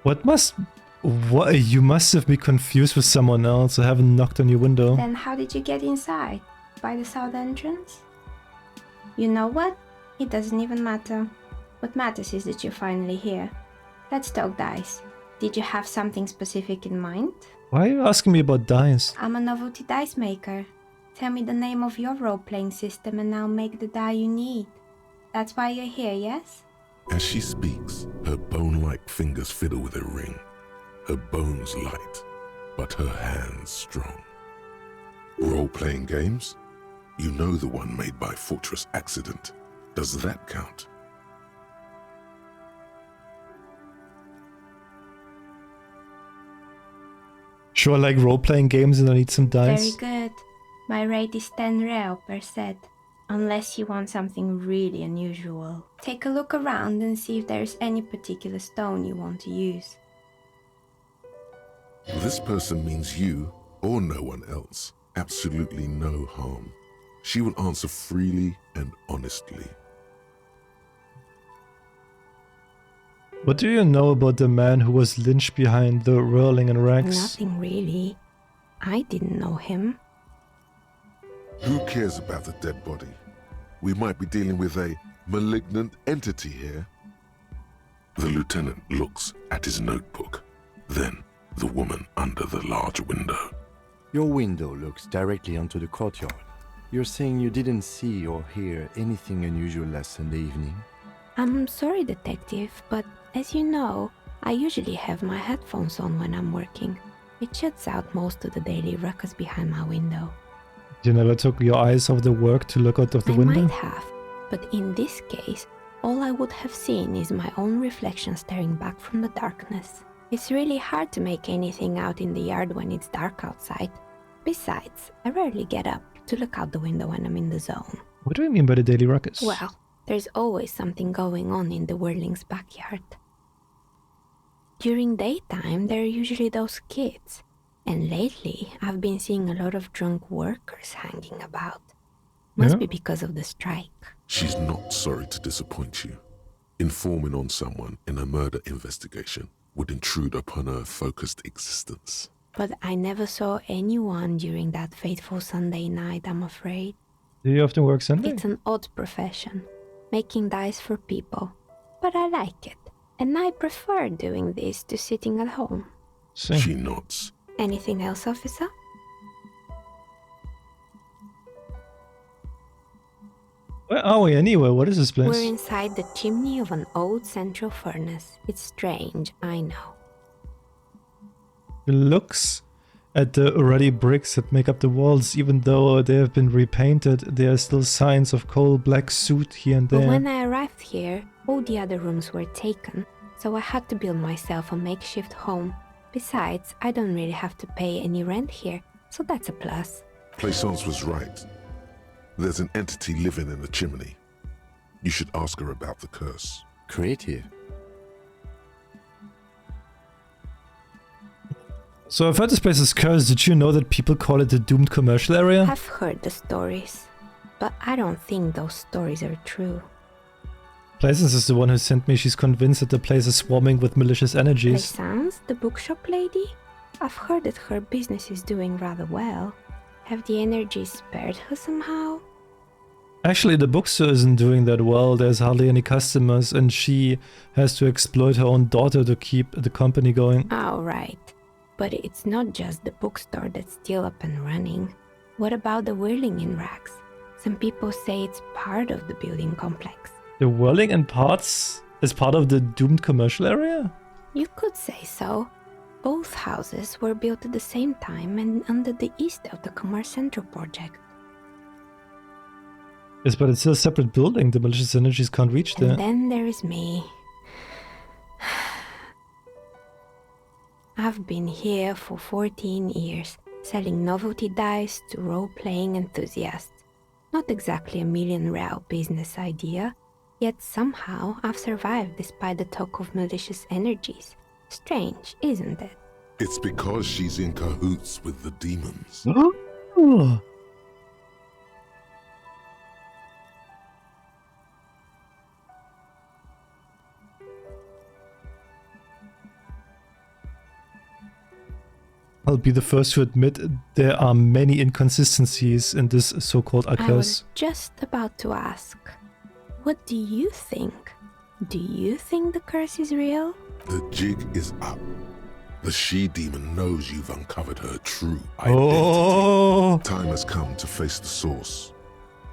What? You must have been confused with someone else. I haven't knocked on your window. Then how did you get inside? By the south entrance? You know what? It doesn't even matter. What matters is that you're finally here. Let's talk dice. Did you have something specific in mind? Why are you asking me about dice? I'm a novelty dice maker. Tell me the name of your role-playing system and I'll make the die you need. That's why you're here, yes? As she speaks, her bone-like fingers fiddle with a ring. Her bones light, but her hands strong. Role-playing games? You know the one made by Fortress Accident. Does that count? Sure, I like role-playing games and I need some dice. Very good. My rate is 10 real per set. Unless you want something really unusual. Take a look around and see if there's any particular stone you want to use. This person means you or no one else. Absolutely no harm. She will answer freely and honestly. What do you know about the man who was lynched behind the Whirling and Rex? Nothing really. I didn't know him. Who cares about the dead body? We might be dealing with a malignant entity here. The lieutenant looks at his notebook, then the woman under the large window. Your window looks directly onto the courtyard. You're saying you didn't see or hear anything unusual last Sunday evening? I'm sorry, detective, but as you know, I usually have my headphones on when I'm working. It shuts out most of the daily ruckus behind my window. You never took your eyes off the work to look out of the window? I might have, but in this case, all I would have seen is my own reflection staring back from the darkness. It's really hard to make anything out in the yard when it's dark outside. Besides, I rarely get up to look out the window when I'm in the zone. What do you mean by the daily ruckus? Well, there's always something going on in the Whirling's backyard. During daytime, there are usually those kids. And lately, I've been seeing a lot of drunk workers hanging about. Must be because of the strike. She's not sorry to disappoint you. Informing on someone in a murder investigation would intrude upon her focused existence. But I never saw anyone during that fateful Sunday night, I'm afraid. Do you often work Sunday? It's an odd profession, making dice for people. But I like it, and I prefer doing this to sitting at home. She nods. Anything else, officer? Where are we anyway? What is this place? We're inside the chimney of an old central furnace. It's strange, I know. It looks at the ruddy bricks that make up the walls. Even though they have been repainted, there are still signs of coal-black soot here and there. But when I arrived here, all the other rooms were taken, so I had to build myself a makeshift home. Besides, I don't really have to pay any rent here, so that's a plus. Plaisance was right. There's an entity living in the chimney. You should ask her about the curse. Creative. So I've heard this place is cursed. Did you know that people call it the doomed commercial area? I've heard the stories, but I don't think those stories are true. Plaisance is the one who sent me. She's convinced that the place is swarming with malicious energies. Plaisance, the bookshop lady? I've heard that her business is doing rather well. Have the energies spared her somehow? Actually, the bookstore isn't doing that well. There's hardly any customers, and she has to exploit her own daughter to keep the company going. Oh, right. But it's not just the bookstore that's still up and running. What about the Whirling in Rags? Some people say it's part of the building complex. The Whirling in Parts is part of the doomed commercial area? You could say so. Both houses were built at the same time and under the east of the Commerce Central project. Yes, but it's still a separate building. The malicious energies can't reach there. And then there is me. I've been here for 14 years, selling novelty dice to role-playing enthusiasts. Not exactly a million-real business idea, yet somehow I've survived despite the talk of malicious energies. Strange, isn't it? It's because she's in cahoots with the demons. Oh. I'll be the first to admit there are many inconsistencies in this so-called I curse. was just about to ask, what do you think? Do you think the curse is real? The jig is up. The she-demon knows you've uncovered her true identity. Oh. Time has come to face the source.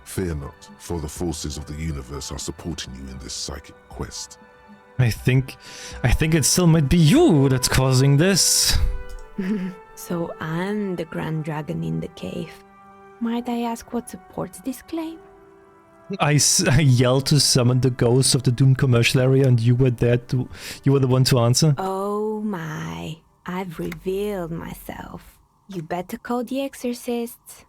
Fear not, for the forces of the universe are supporting you in this psychic quest. I think it still might be you that's causing this. So I'm the Grand Dragon in the cave. Might I ask what supports this claim? I yelled to summon the ghosts of the doomed commercial area, and you were there you were the one to answer. Oh my. I've revealed myself. You better call the exorcists.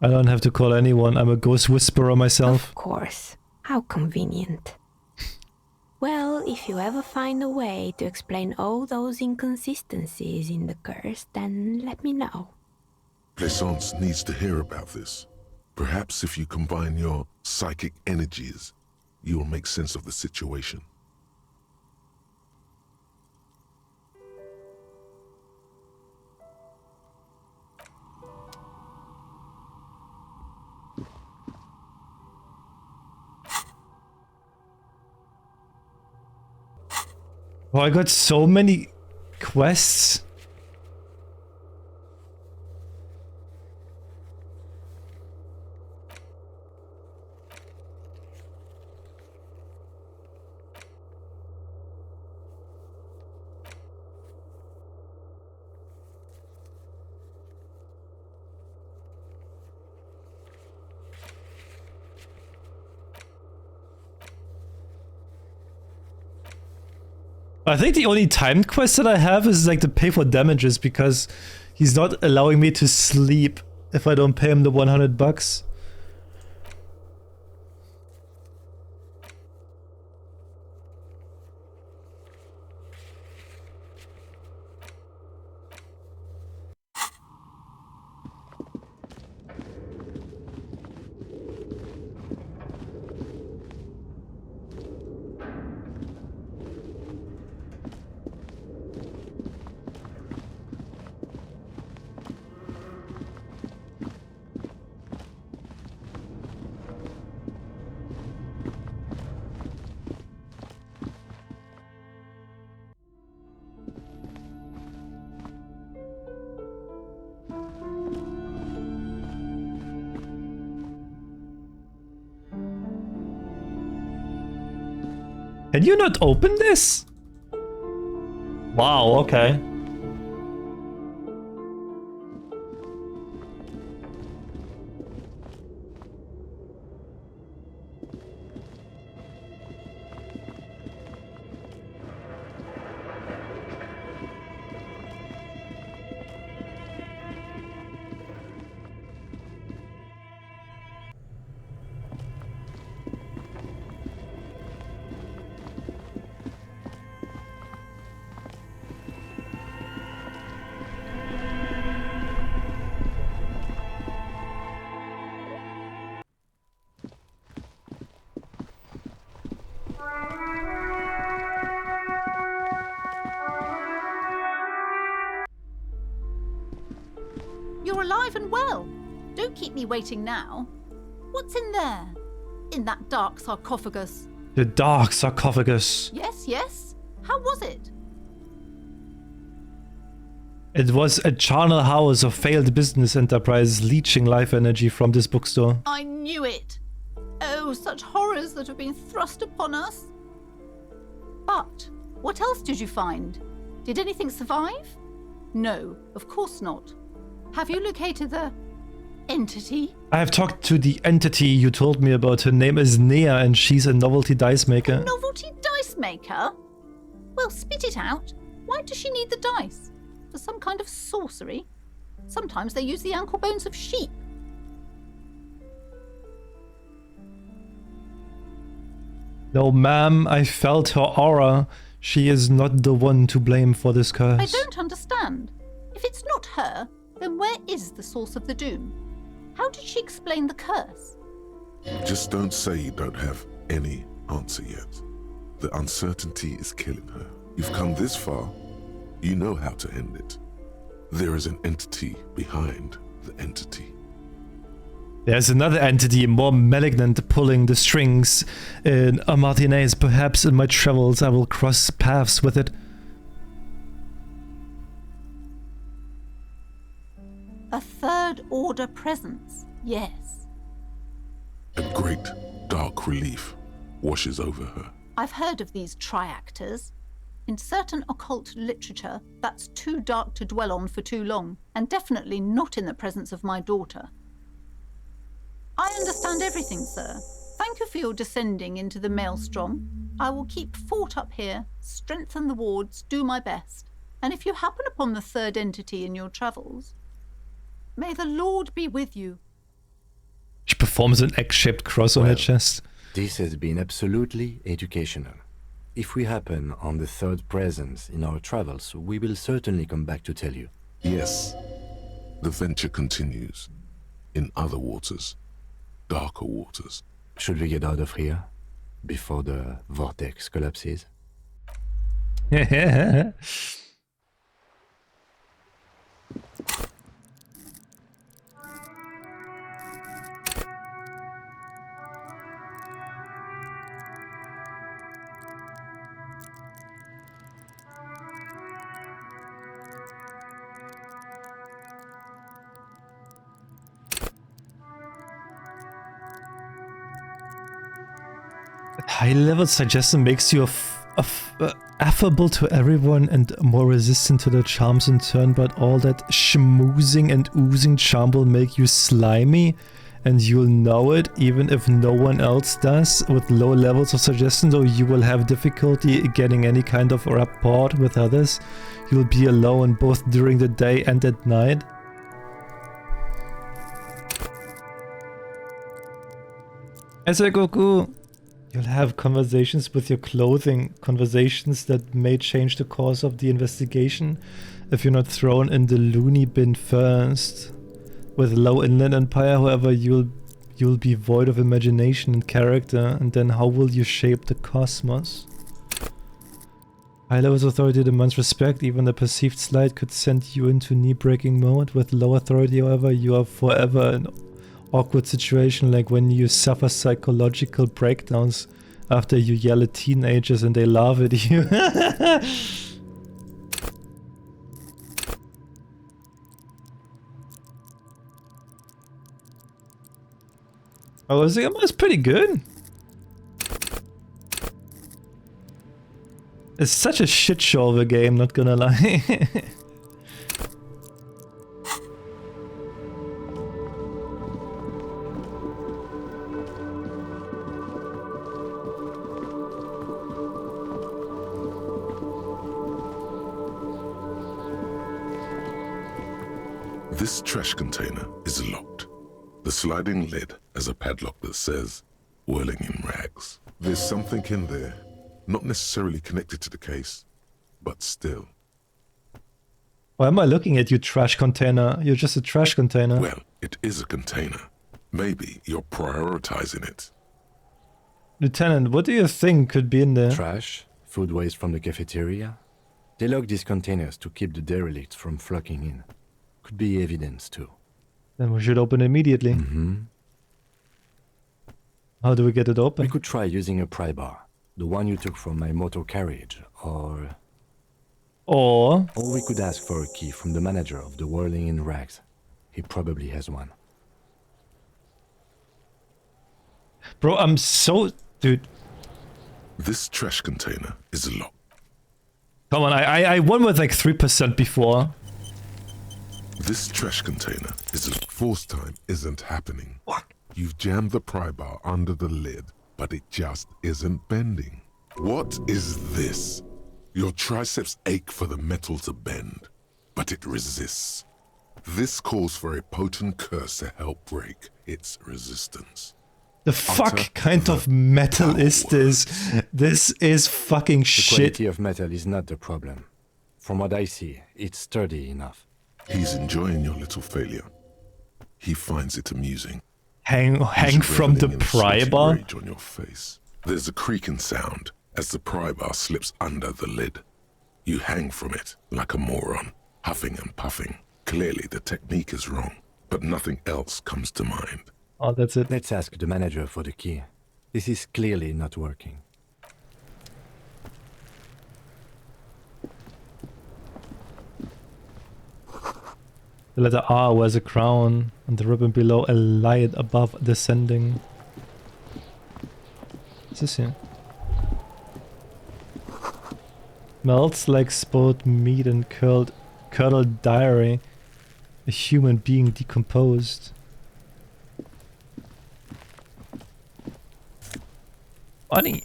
I don't have to call anyone. I'm a ghost whisperer myself. Of course. How convenient. Well, if you ever find a way to explain all those inconsistencies in the curse, then let me know. Plaisance needs to hear about this. Perhaps if you combine your psychic energies, you will make sense of the situation. Oh, I got so many quests. I think the only timed quest that I have is like to pay for damages because he's not allowing me to sleep if I don't pay him the 100 bucks. Can you not open this? Wow, okay. You're alive and well. Don't keep me waiting now. What's in there? In that dark sarcophagus? The dark sarcophagus. Yes, yes. How was it? It was a charnel house of failed business enterprise leeching life energy from this bookstore. I knew it. Oh, such horrors that have been thrust upon us. But what else did you find? Did anything survive? No, of course not. Have you located the entity? I have talked to the entity you told me about. Her name is Nea and she's a novelty dice maker. A novelty dice maker? Well, spit it out. Why does she need the dice? For some kind of sorcery? Sometimes they use the ankle bones of sheep. No, ma'am, I felt her aura. She is not the one to blame for this curse. I don't understand. If it's not her, then where is the source of the doom? How did she explain the curse? Just don't say you don't have any answer yet. The uncertainty is killing her. You've come this far, you know how to end it. There is an entity behind the entity. There's another entity more malignant pulling the strings in Martinez. Perhaps in my travels I will cross paths with it. A third order presence, yes. A great dark relief washes over her. I've heard of these triactors. In certain occult literature, that's too dark to dwell on for too long, and definitely not in the presence of my daughter. I understand everything, sir. Thank you for your descending into the maelstrom. I will keep fort up here, strengthen the wards, do my best. And if you happen upon the third entity in your travels, may the Lord be with you. She performs an egg-shaped cross on her chest. This has been absolutely educational. If we happen on the third presence in our travels, we will certainly come back to tell you. Yes. The venture continues. In other waters. Darker waters. Should we get out of here? Before the vortex collapses? High-level suggestion makes you affable to everyone and more resistant to their charms in turn, but all that schmoozing and oozing charm will make you slimy, and you'll know it even if no one else does. With low levels of suggestion, though, you will have difficulty getting any kind of rapport with others. You'll be alone both during the day and at night. Goku. You'll have conversations with your clothing, conversations that may change the course of the investigation if you're not thrown in the loony bin first. With low inland empire, however, you'll be void of imagination and character, and then how will you shape the cosmos? High levels of authority demands respect, even a perceived slight could send you into knee-breaking mode. With low authority, however, you are forever in awkward situation, like when you suffer psychological breakdowns after you yell at teenagers and they laugh at you. Oh, it's pretty good. It's such a shit show of a game, not gonna lie. This trash container is locked. The sliding lid has a padlock that says, whirling in rags. There's something in there, not necessarily connected to the case, but still. Why am I looking at you, trash container? You're just a trash container. Well, it is a container. Maybe you're prioritizing it. Lieutenant, what do you think could be in there? Trash, food waste from the cafeteria. They lock these containers to keep the derelicts from flocking in. Could be evidence too. Then we should open immediately. Mm-hmm. How do we get it open? We could try using a pry bar. The one you took from my motor carriage, or we could ask for a key from the manager of the Whirling in Rags. He probably has one. Bro, I'm so... Dude. This trash container is locked. Come on, I won with like 3% before. This trash container is locked. Force time isn't happening. What? You've jammed the pry bar under the lid, but it just isn't bending. What is this? Your triceps ache for the metal to bend, but it resists. This calls for a potent curse to help break its resistance. The fuck kind of metal is this? This is fucking shit. The quality of metal is not the problem. From what I see, it's sturdy enough. He's enjoying your little failure. He finds it amusing. Hang from the pry bar? Rage on your face. There's a creaking sound as the pry bar slips under the lid. You hang from it like a moron, huffing and puffing. Clearly the technique is wrong, but nothing else comes to mind. Oh, that's it. Let's ask the manager for the key. This is clearly not working. The letter R wears a crown, and the ribbon below a light above descending. What's this here? Melts like spoiled meat and curdled diary. A human being decomposed. Funny.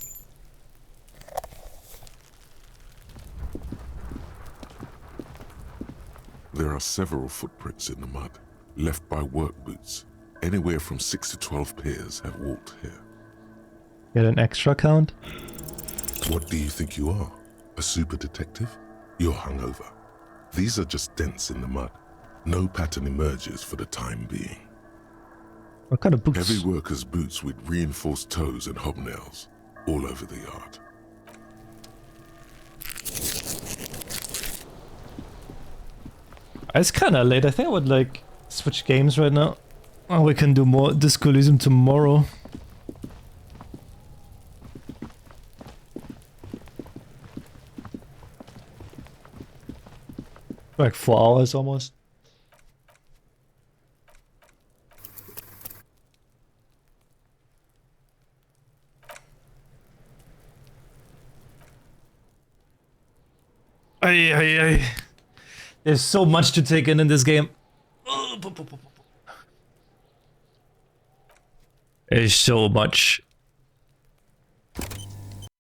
There are several footprints in the mud, left by work boots. Anywhere from 6 to 12 pairs have walked here. Get an extra count? What do you think you are? A super detective? You're hungover. These are just dents in the mud. No pattern emerges for the time being. What kind of boots? Heavy workers' boots with reinforced toes and hobnails all over the yard. It's kind of late. I think I would like switch games right now. Oh, we can do more Disco Elysium tomorrow. Like 4 hours almost. Ay. There's so much to take in this game. There's so much.